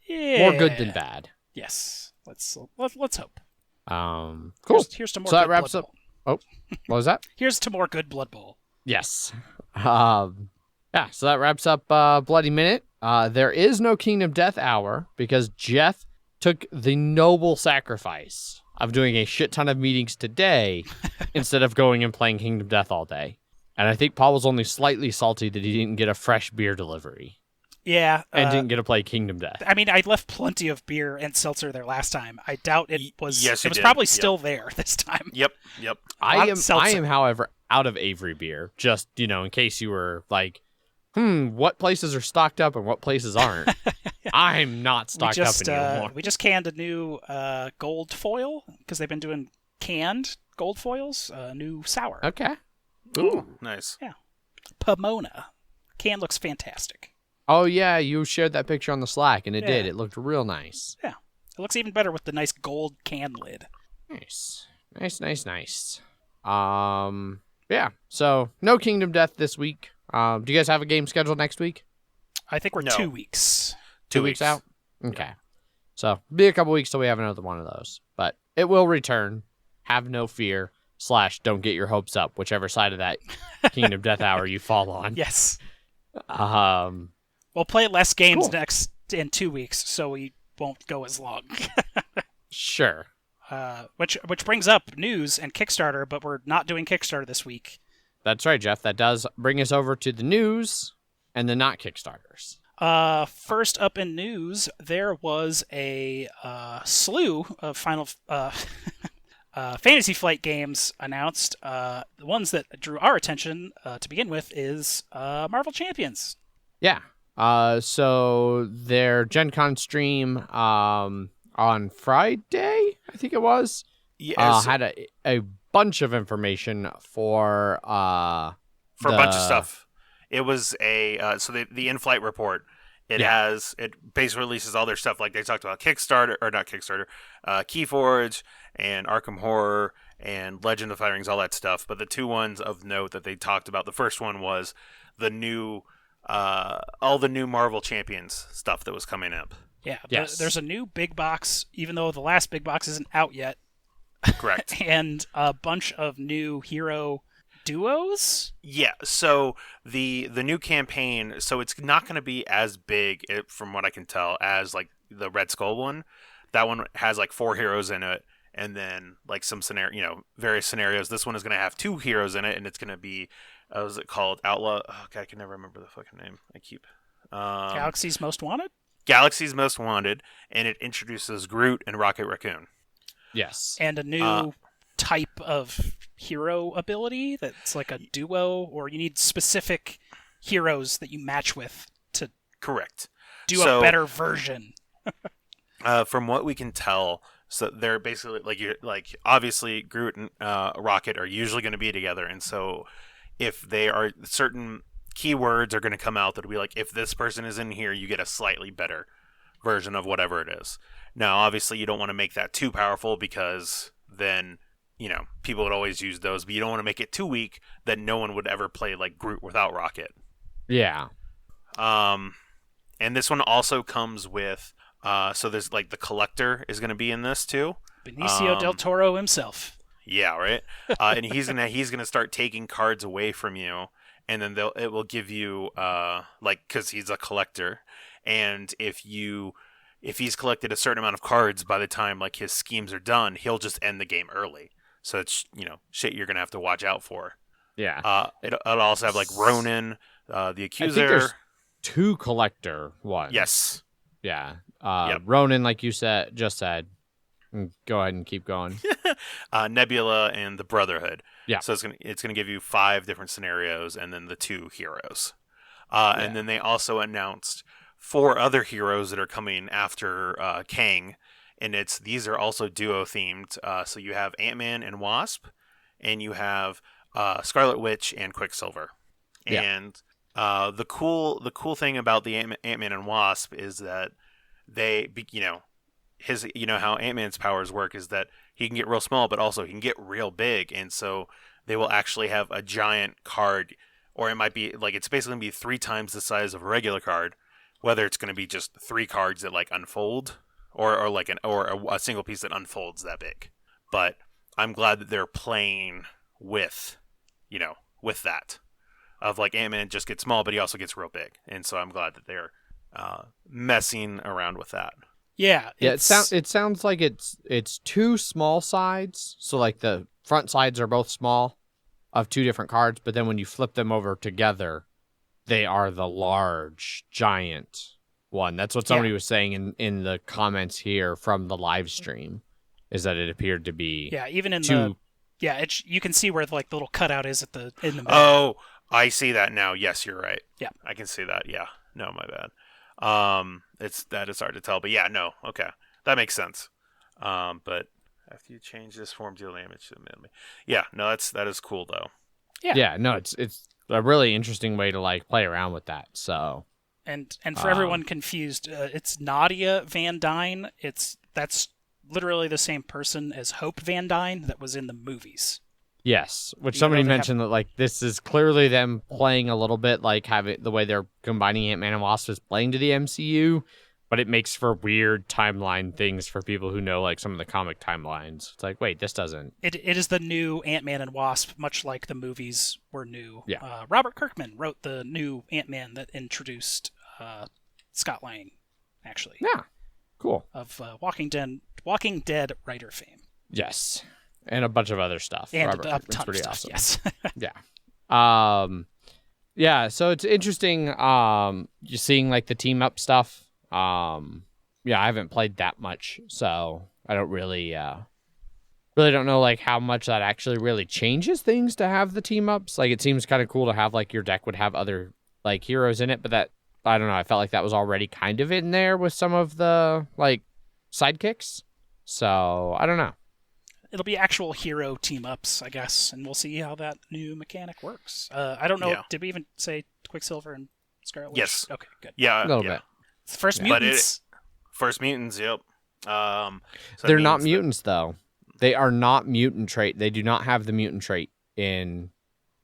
More good than bad. Yes. Let's hope. Cool. Here's to more So that good wraps Blood up. Bowl. Oh, what was that? Here's to more good Blood Bowl. Yes. Yeah, so that wraps up Bloody Minute. There is no Kingdom Death Hour because Jeff took the noble sacrifice of doing a shit ton of meetings today instead of going and playing Kingdom Death all day. And I think Paul was only slightly salty that he didn't get a fresh beer delivery. Yeah. and didn't get to play Kingdom Death. I mean, I left plenty of beer and seltzer there last time. I doubt it was. Yes, it you was did. probably Yep. still there this time. Yep. I of seltzer. am, however, out of Avery beer. Just in case you were like, what places are stocked up and what places aren't. I'm not stocked up anymore. We just canned a new gold foil because they've been doing canned gold foils. New sour. Okay. Ooh, nice. Pomona. Can looks fantastic. Oh yeah, you shared that picture on the Slack, and it Yeah. did. It looked real nice. Yeah. It looks even better with the nice gold can lid. Nice. Yeah. So no Kingdom Death this week. Do you guys have a game scheduled next week? I think we're No. 2 weeks. 2 weeks out? Okay. So be a couple weeks till we have another one of those. But it will return. Have no fear. / don't get your hopes up, whichever side of that Kingdom Death hour you fall on. Yes. We'll play less games cool. next in 2 weeks, so we won't go as long. Sure. Which brings up news and Kickstarter, but we're not doing Kickstarter this week. That's right, Jeff. That does bring us over to the news and the not Kickstarters. First up in news, there was a slew of Final Fantasy Flight games announced. The ones that drew our attention to begin with is Marvel Champions. Yeah. So their Gencon stream on Friday, I think it was, had a bunch of information for a bunch of stuff. It was the in-flight report. It basically releases all their stuff, like they talked about Kickstarter, or not Kickstarter, Keyforge and Arkham Horror and Legend of the Five Rings, all that stuff. But the two ones of note that they talked about, the first one was the new, all the new Marvel Champions stuff that was coming up. Yeah, yes. There's a new big box, even though the last big box isn't out yet. Correct. And a bunch of new hero duos. Yeah, so the new campaign, so it's not going to be as big, from what I can tell, as like the Red Skull one. That one has like 4 heroes in it, and then like some various scenarios. This one is going to have 2 heroes in it, and it's going to be, what was it called? Outlaw. Oh, God, I can never remember the fucking name. I keep. Galaxy's Most Wanted. Galaxy's Most Wanted, and it introduces Groot and Rocket Raccoon. Yes. And a new type of hero ability that's like a duo, or you need specific heroes that you match with to correct do a better version. From what we can tell, so they're basically like obviously Groot and Rocket are usually going to be together, and so if they are, certain keywords are going to come out that'll be like, if this person is in here, you get a slightly better version of whatever it is. Now, obviously, you don't want to make that too powerful, because then, people would always use those, but you don't want to make it too weak that no one would ever play like Groot without Rocket. Yeah. And this one also comes with, so there's like the Collector is going to be in this too. Benicio del Toro himself. Yeah, right. And he's gonna start taking cards away from you, and then it will give you because he's a collector, and if he's collected a certain amount of cards by the time like his schemes are done, he'll just end the game early. So it's shit you're gonna have to watch out for. Yeah. It'll also have like Ronin, the Accuser. I think there's 2 collector ones. Yes. Yeah. Yep. Ronin, like you just said. Go ahead and keep going. Nebula and the Brotherhood. Yeah. So it's gonna give you 5 different scenarios, and then the 2 heroes. And then they also announced 4 other heroes that are coming after Kang, and these are also duo themed. So you have Ant-Man and Wasp, and you have Scarlet Witch and Quicksilver. Yeah. And the cool thing about the Ant-Man and Wasp is that they, how Ant-Man's powers work is that he can get real small, but also he can get real big, and so they will actually have a giant card, or it might be like, it's basically going to be 3 times the size of a regular card, whether it's going to be just 3 cards that like unfold, or a single piece that unfolds that big. But I'm glad that they're playing with that, of like Ant-Man just gets small, but he also gets real big, and so I'm glad that they're messing around with that. Yeah. It sounds like it's 2 small sides. So like the front sides are both small of 2 different cards, but then when you flip them over together, they are the large, giant one. That's what somebody was saying in the comments here from the live stream, is that it appeared to be even in too... you can see where like the little cutout is in the middle. Oh, I see that now. Yes, you're right. Yeah, I can see that. Yeah, no, my bad. That is hard to tell, but yeah, no, okay, that makes sense. But after you change this form, deal damage to the enemy. Yeah, no, that is cool though. Yeah, no, it's a really interesting way to like play around with that. So, and for everyone confused, it's Nadia Van Dyne. That's literally the same person as Hope Van Dyne that was in the movies. Yes, which somebody mentioned that like this is clearly them playing a little bit like having the way they're combining Ant-Man and Wasp is playing to the MCU, but it makes for weird timeline things for people who know like some of the comic timelines. It's like, wait, this doesn't. It is the new Ant-Man and Wasp, much like the movies were new. Yeah. Robert Kirkman wrote the new Ant-Man that introduced Scott Lang, actually. Yeah, cool. Of Walking Dead writer fame. Yes. And a bunch of other stuff. And Robert a Kirkman's ton pretty of stuff, awesome. yes. Yeah. Yeah, so it's interesting you're seeing like the team up stuff. Yeah, I haven't played that much, so I don't really don't know like how much that actually really changes things to have the team ups. Like it seems kind of cool to have like your deck would have other like heroes in it, but that I don't know, I felt like that was already kind of in there with some of the like sidekicks. So, I don't know. It'll be actual hero team-ups, I guess, and we'll see how that new mechanic works. I don't know. Yeah. Did we even say Quicksilver and Scarlet Witch? Yes. Okay, good. Yeah. A little bit. First mutants. First mutants, yep. So they're not mutants, though. They are not mutant trait. They do not have the mutant trait in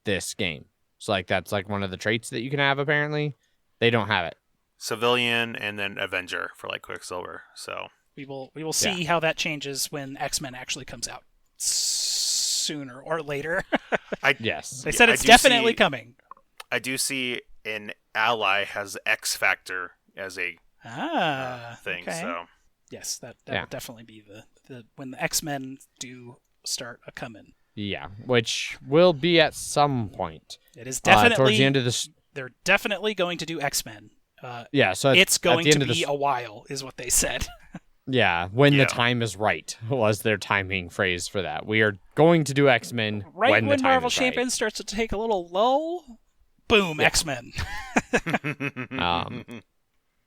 this game. So, like, that's, like, one of the traits that you can have, apparently. They don't have it. Civilian and then Avenger for, like, Quicksilver, so... We will see how that changes when X-Men actually comes out sooner or later. Yes. They said it's definitely coming. I do see an ally has X Factor as a thing. Okay. So yes, that will definitely be the when the X-Men do start a coming. Yeah, which will be at some point. It is definitely towards the end of this. They're definitely going to do X-Men. So it's going to be a while, is what they said. Yeah, when the time is right was their timing phrase for that. We are going to do X-Men when the time Marvel is Champions right. starts to take a little lull. Boom, X-Men.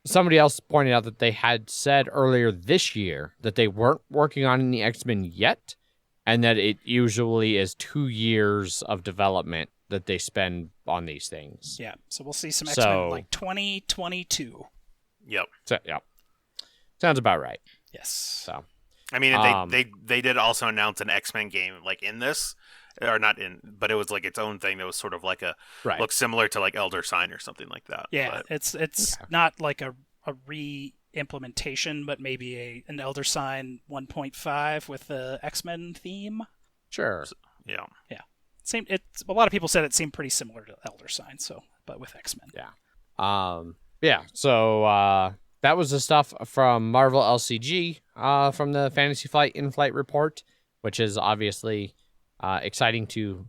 Somebody else pointed out that they had said earlier this year that they weren't working on any X-Men yet, and that it usually is 2 years of development that they spend on these things. Yeah, so we'll see some X-Men like 2022. Yep. Sounds about right. Yes. So, I mean, they did also announce an X-Men game like in this, or not in, but it was like its own thing that was sort of like a look similar to like Elder Sign or something like that. Yeah, but, it's not like a re-implementation, but maybe an Elder Sign 1.5 with the X-Men theme. Sure. So, yeah. A lot of people said it seemed pretty similar to Elder Sign, but with X-Men. Yeah. So. That was the stuff from Marvel LCG from the Fantasy Flight In-Flight report, which is obviously exciting to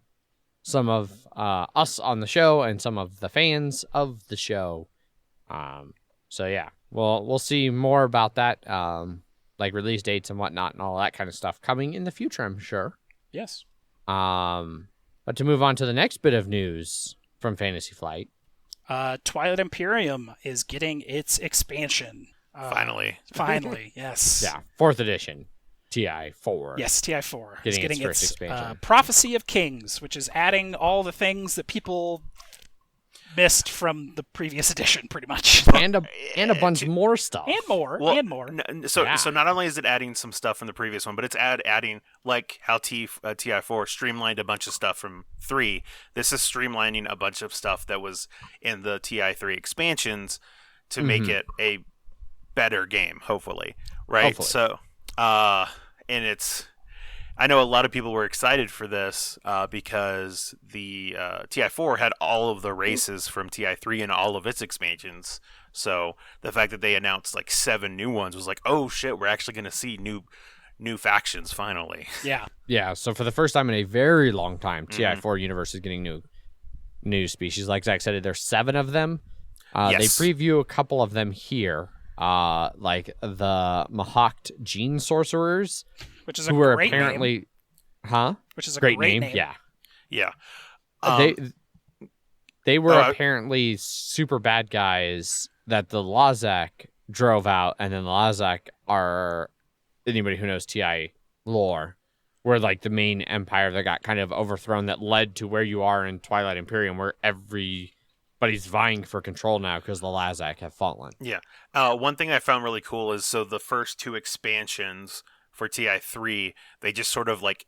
some of us on the show and some of the fans of the show. So yeah, we'll see more about that, like release dates and whatnot and all that kind of stuff coming in the future, I'm sure. Yes. But to move on to the next bit of news from Fantasy Flight. Twilight Imperium is getting its expansion. Finally, yes. Yeah, 4th edition, TI4. Yes, TI4 getting its first expansion. Prophecy of Kings, which is adding all the things that people missed from the previous edition, pretty much. And a bunch more stuff. And more. So not only is it adding some stuff from the previous one, but it's adding, like how TI4 streamlined a bunch of stuff from 3. This is streamlining a bunch of stuff that was in the TI3 expansions to make it a better game, hopefully. Right? Hopefully. So, and it's... I know a lot of people were excited for this because the TI4 had all of the races from TI3 and all of its expansions. So the fact that they announced like 7 new ones was like, oh shit, we're actually going to see new factions finally. Yeah. Yeah. So for the first time in a very long time, TI4 universe is getting new species. Like Zach said, there's 7 of them. Yes. They preview a couple of them here, like the Mahawked Gene Sorcerers, which is a who are great apparently, name. Which is a great great name. Yeah. Yeah. They were apparently super bad guys that the Lazak drove out, and then the Lazak are, anybody who knows TI lore, were like the main empire that got kind of overthrown that led to where you are in Twilight Imperium, where everybody's vying for control now because the Lazak have fallen. Yeah. One thing I found really cool is, so the first 2 expansions for TI3, they just sort of like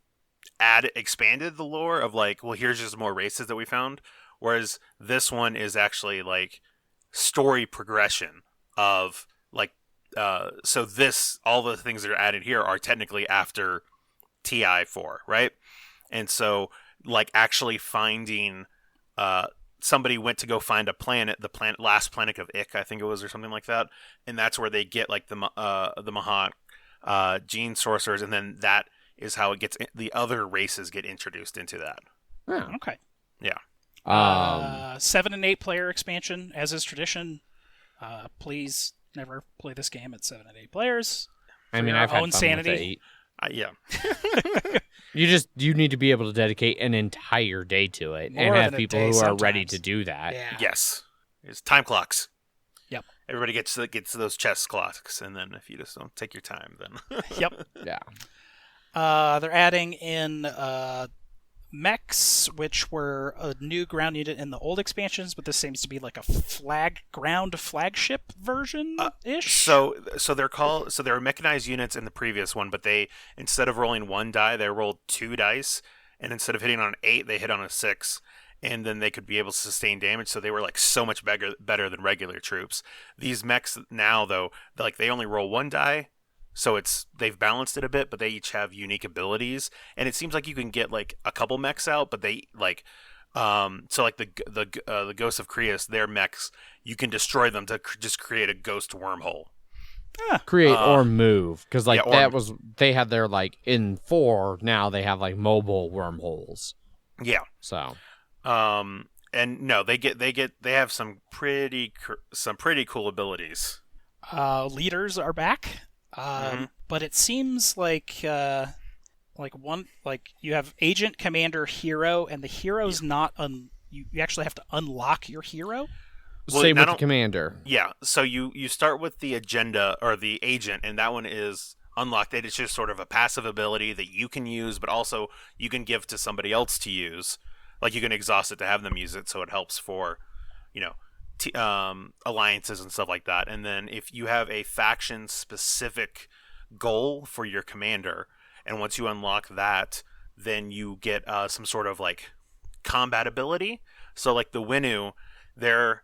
expanded the lore of like, well, here's just more races that we found. Whereas this one is actually like story progression of like, so all the things that are added here are technically after TI4, right? And so like actually finding, somebody went to go find a planet, the last planet of Ik, I think it was, or something like that. And that's where they get like the Mahawk gene sorcerers. And then that is how it gets, the other races get introduced into that. Oh. Okay. Yeah. 7 and 8 player expansion, as is tradition. Please never play this game at 7 and 8 players. I mean, your I've had own fun sanity. with 8. Yeah. You need to be able to dedicate an entire day to it More and than have a people day who are ready sometimes. to do that. Yeah. Yes. It's time clocks. Yep. Everybody gets those chess clocks, and then if you just don't take your time, then. Yep. Yeah. They're adding in mechs, which were a new ground unit in the old expansions, but this seems to be like a flagship version ish. So they're mechanized units in the previous one, but they, instead of rolling 1 die, they rolled 2 dice, and instead of hitting on an 8, they hit on a 6, and then they could be able to sustain damage. So they were like so much better than regular troops. These mechs now, though, like they only roll 1 die. So they've balanced it a bit, but they each have unique abilities, and it seems like you can get like a couple mechs out, but they like, so like the Ghosts of Creus, their mechs, you can destroy them to just create a ghost wormhole. Create or move, because like yeah, they had their like in 4, now they have like mobile wormholes. Yeah. So, and no, they have some pretty cool abilities. Leaders are back. But it seems like you have agent, commander, hero, and the hero's not you actually have to unlock your hero. Well, same with the commander. Yeah, so you start with the agenda or the agent, and that one is unlocked. It's just sort of a passive ability that you can use, but also you can give to somebody else to use. Like you can exhaust it to have them use it, so it helps for, alliances and stuff like that. And then if you have a faction specific goal for your commander, and once you unlock that, then you get some sort of like combat ability. So like the Winnu, their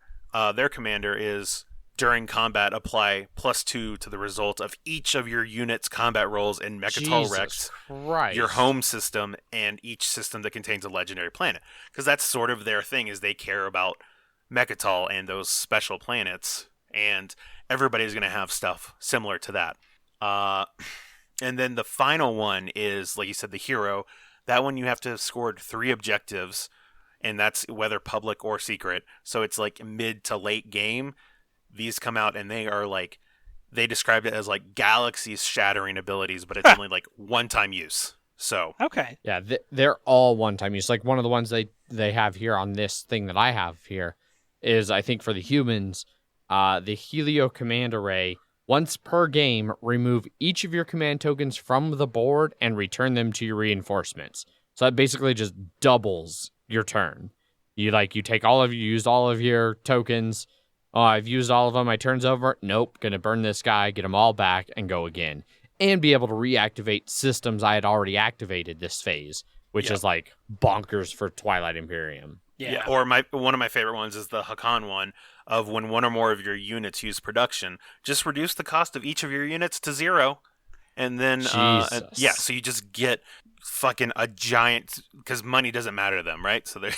commander is, during combat, apply +2 to the result of each of your unit's combat rolls in Mechatol Rex, your home system, and each system that contains a legendary planet. Because that's sort of their thing, is they care about Mechatol and those special planets, and everybody's going to have stuff similar to that. And then the final one is, like you said, the hero. That one you have to have scored 3 objectives, and that's whether public or secret. So it's like mid to late game. These come out, and they are like, they described it as like galaxies shattering abilities, but it's only like one-time use. So okay, yeah, they're all one-time use. Like one of the ones they have here on this thing that I have here is, I think for the humans, the Helio Command Array. Once per game, remove each of your command tokens from the board and return them to your reinforcements. So that basically just doubles your turn. You used all of your tokens. Oh, I've used all of them. My turn's over. Nope. Gonna burn this guy, get them all back, and go again. And be able to reactivate systems I had already activated this phase, which is like bonkers for Twilight Imperium. Yeah. Or one of my favorite ones is the Hakan one, of when one or more of your units use production, just reduce the cost of each of your units to 0. And then, so you just get fucking a giant, because money doesn't matter to them, right? So they're,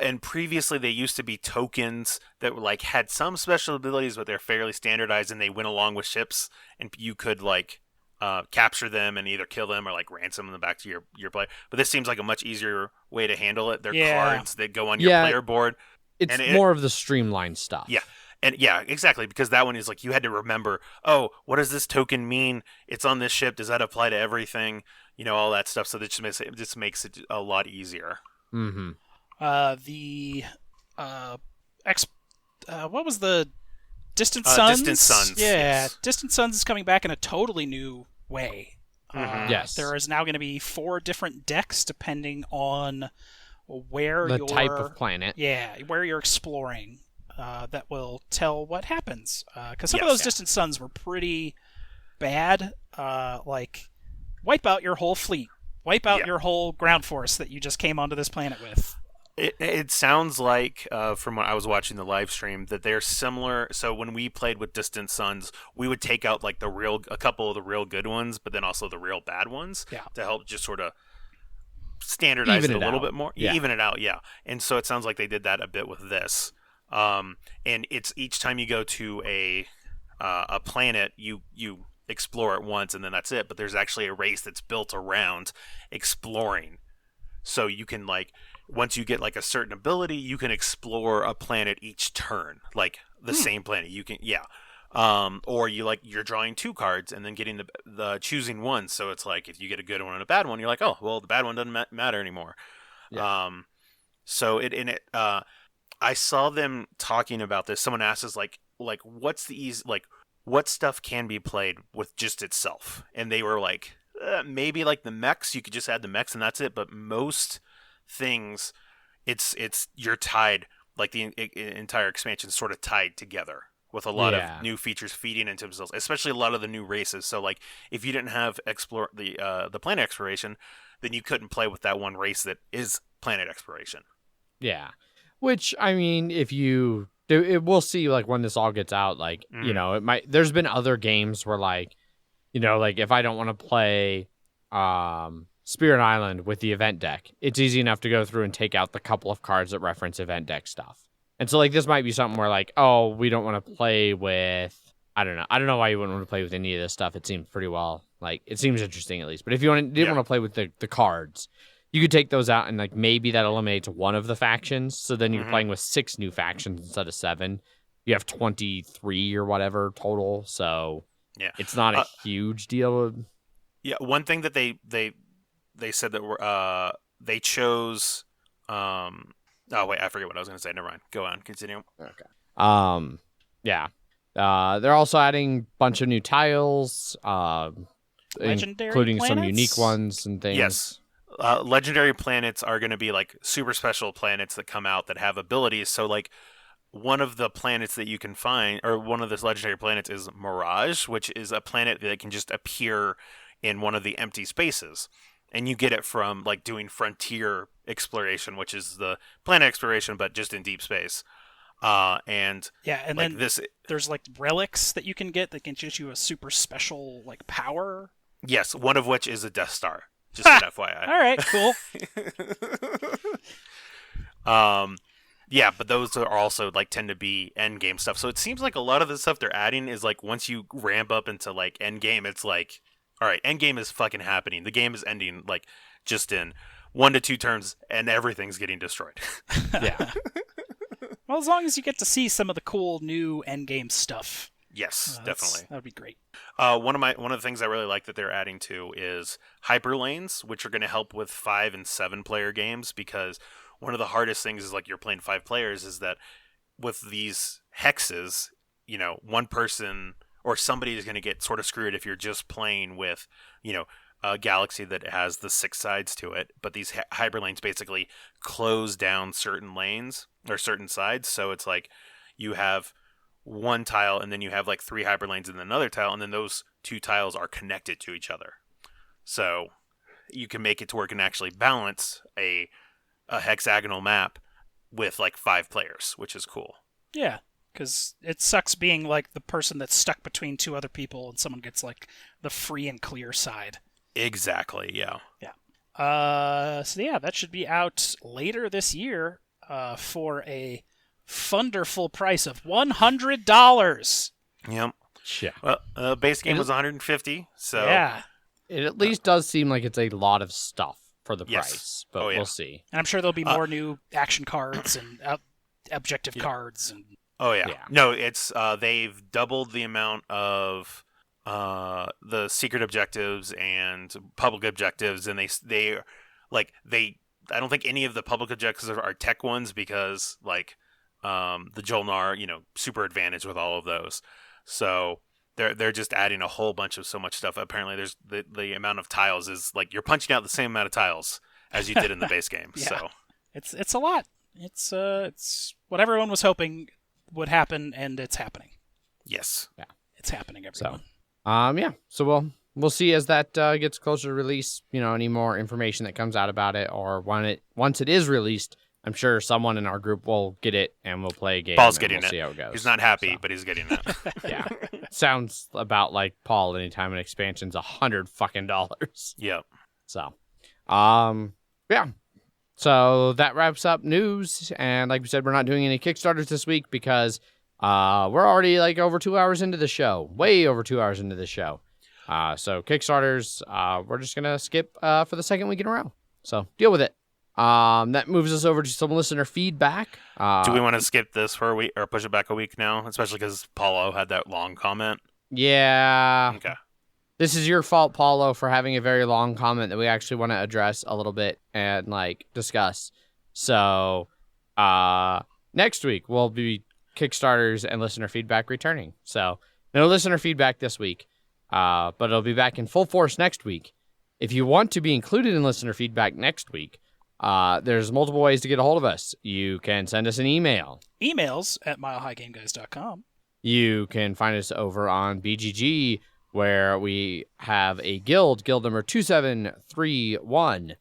and previously they used to be tokens that were like, had some special abilities, but they're fairly standardized, and they went along with ships, and you could like, capture them and either kill them or like ransom them back to your player. But this seems like a much easier way to handle it. They're cards that go on your player board. It's more of the streamlined stuff. Yeah. And yeah, exactly, because that one is like you had to remember, oh, what does this token mean? It's on this ship. Does that apply to everything? All that stuff. So that just makes it a lot easier. Mm-hmm. What was the Distant Suns? Distant Suns. Yeah, yes. Distant Suns is coming back in a totally new way. Mm-hmm. Yes. There is now going to be 4 different decks depending on where the type of planet. Yeah, where you're exploring. That will tell what happens. Because some of those Distant Suns were pretty bad. Like, wipe out your whole fleet. Wipe out your whole ground force that you just came onto this planet with. It sounds like, from when I was watching the live stream, that they're similar. So when we played with Distant Suns, we would take out like a couple of the real good ones, but then also the real bad ones to help just sort of standardize it a little bit more. Yeah. Even it out, yeah. And so it sounds like they did that a bit with this. And it's each time you go to a planet, you explore it once and then that's it. But there's actually a race that's built around exploring. So you can once you get like a certain ability, you can explore a planet each turn, like the same planet. You can, or you're drawing 2 cards and then getting the choosing one. So it's like if you get a good one and a bad one, you're like, oh, well, the bad one doesn't matter anymore. Yeah. So I saw them talking about this. Someone asked us like what's the easy, what stuff can be played with just itself, and they were like, maybe like the mechs. You could just add the mechs and that's it. But most things, it's you're tied, like the entire expansion is sort of tied together with a lot of new features feeding into themselves, especially a lot of the new races. So like if you didn't have the planet exploration, then you couldn't play with that one race that is planet exploration. Yeah. Which, I mean, we'll see, like, when this all gets out, like, there's been other games where, like, if I don't want to play Spirit Island with the event deck, it's easy enough to go through and take out the couple of cards that reference event deck stuff. And so, like, this might be something where, like, oh, we don't want to play with, I don't know why you wouldn't want to play with any of this stuff. It seems pretty well, like, it seems interesting at least. But if you didn't want to play with the cards, you could take those out and like maybe that eliminates one of the factions. So then you're playing with 6 new factions instead of 7. You have 23 or whatever total. So it's not a huge deal. Yeah, one thing that they said that they chose. Oh wait, I forget what I was going to say. Never mind. Go on. Continue. Okay. Yeah. They're also adding a bunch of new tiles, Legendary including planets? some unique ones and things. Yes. Legendary planets are going to be like super special planets that come out that have abilities. So like one of the planets that you can find, or one of those legendary planets, is Mirage, which is a planet that can just appear in one of the empty spaces. And you get it from like doing frontier exploration, which is the planet exploration, but just in deep space. And like then there's like relics that you can get that can give you a super special like power. Yes, one of which is a Death Star. Just an FYI. All right, cool. Yeah, but those are also like tend to be end game stuff. So it seems like a lot of the stuff they're adding is like once you ramp up into like end game, it's like, all right, end game is fucking happening. The game is ending like just in 1 to 2 turns, and everything's getting destroyed. Yeah. Well, as long as you get to see some of the cool new end game stuff. Yes, definitely. That would be great. One of the things I really like that they're adding to is hyper lanes, which are going to help with 5 and 7 player games, because one of the hardest things is like you're playing 5 players is that with these hexes, one person or somebody is going to get sort of screwed if you're just playing with, a galaxy that has the 6 sides to it. But these hyper lanes basically close down certain lanes or certain sides. So it's like you have one tile and then you have like 3 hyperlanes and another tile, and then those 2 tiles are connected to each other. So you can make it to where it can actually balance a hexagonal map with like 5 players, which is cool. Yeah, because it sucks being like the person that's stuck between 2 other people and someone gets like the free and clear side. Exactly, yeah. Yeah. So yeah, that should be out later this year for a wonderful price of $100. Yep. Yeah. Well, base game was 150, so Yeah. It at least does seem like it's a lot of stuff for the Yes. price, but Oh, yeah. we'll see. And I'm sure there'll be more new action cards and objective cards. And Oh yeah. Yeah. No, it's they've doubled the amount of the secret objectives and public objectives, and they I don't think any of the public objectives are tech ones because like the Jolnar, super advantage with all of those. So they're just adding a whole bunch of so much stuff. Apparently, there's the amount of tiles is like you're punching out the same amount of tiles as you did in the base game. Yeah. So it's a lot. It's what everyone was hoping would happen, and it's happening. yes. It's happening, everyone. Yeah. So we'll see as that gets closer to release. Any more information that comes out about it, or once it is released, I'm sure someone in our group will get it and we'll play a game. Paul's and getting we'll it. See how it goes. He's not happy, So, but he's getting it. yeah, sounds about like Paul. Anytime an expansion's $100 fucking. Yep. So, yeah. So that wraps up news. And like we said, we're not doing any Kickstarters this week because we're already like over 2 hours into the show, way over 2 hours into the show. So Kickstarters, we're just gonna skip for the second week in a row. So deal with it. That moves us over to some listener feedback. Do we want to skip this for a week or push it back a week now? Especially because Paulo had that long comment. Yeah. Okay. This is your fault, Paulo, for having a very long comment that we actually want to address a little bit and like discuss. So, next week will be Kickstarters and listener feedback returning. So, no listener feedback this week, but it'll be back in full force next week. If you want to be included in listener feedback next week, there's multiple ways to get a hold of us. You can send us an email. Emails at milehighgameguys.com. You can find us over on BGG, where we have a guild number 2731.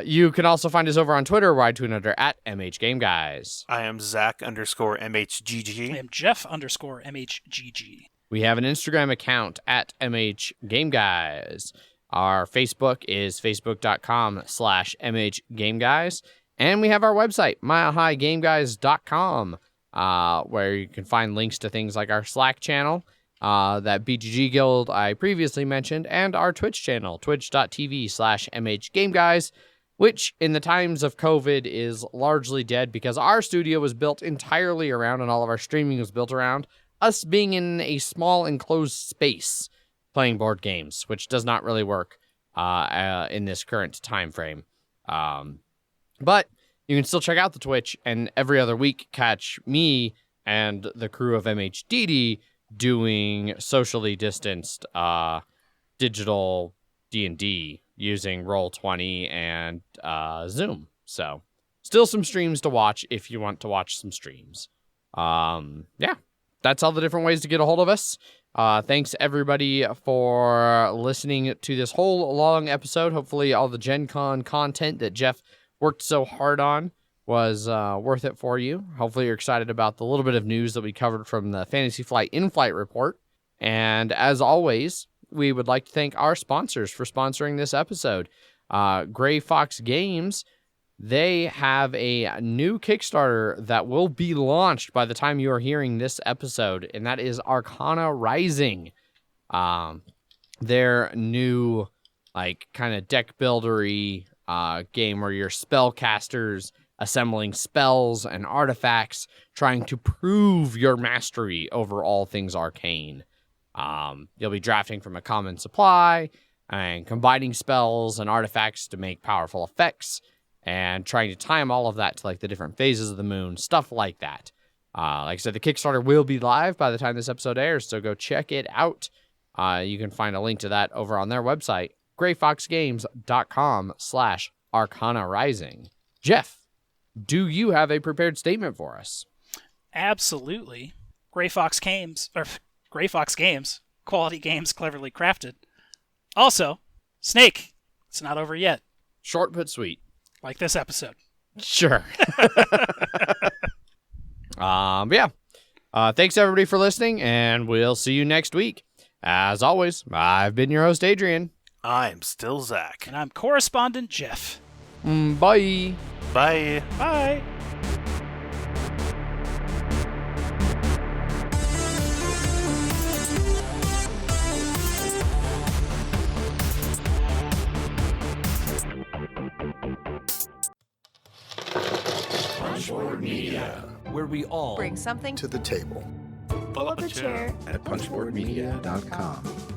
You can also find us over on Twitter, where I tweet under at MHGameGuys. I am Zach_MHGG. I am Jeff_MHGG. We have an Instagram account at MHGameGuys. Our Facebook is facebook.com/MHGameGuys. And we have our website, milehighgameguys.com, where you can find links to things like our Slack channel, that BGG guild I previously mentioned, and our Twitch channel, twitch.tv/MHGameGuys, which in the times of COVID is largely dead because our studio was built entirely around, and all of our streaming was built around us being in a small enclosed space playing board games, which does not really work in this current time frame. But you can still check out the Twitch, and every other week catch me and the crew of MHDD doing socially distanced digital D&D using Roll20 and Zoom. So still some streams to watch if you want to watch some streams. Yeah, that's all the different ways to get a hold of us. Thanks everybody for listening to this whole long episode. Hopefully all the Gencon content that Jeff worked so hard on was worth it for you. Hopefully you're excited about the little bit of news that we covered from the Fantasy Flight in-flight report. And as always, we would like to thank our sponsors for sponsoring this episode. Gray Fox Games, they have a new Kickstarter that will be launched by the time you are hearing this episode, and that is Arcana Rising. Their new, like, kind of deck buildery game where you're spellcasters assembling spells and artifacts, trying to prove your mastery over all things arcane. You'll be drafting from a common supply and combining spells and artifacts to make powerful effects, and trying to time all of that to like the different phases of the moon, stuff like that. Like I said, the Kickstarter will be live by the time this episode airs, so go check it out. You can find a link to that over on their website, grayfoxgames.com/Arcana Rising. Jeff, do you have a prepared statement for us? Absolutely. Gray Fox Games, quality games cleverly crafted. Also, Snake, it's not over yet. Short but sweet. Like this episode. Sure. Yeah. Thanks everybody for listening, and we'll see you next week. As always, I've been your host, Adrian. I'm still Zach. And I'm correspondent Jeff. Bye. Bye. Bye. Punchboard Media, where we all bring something to the table. pull up a chair at punchboardmedia.com.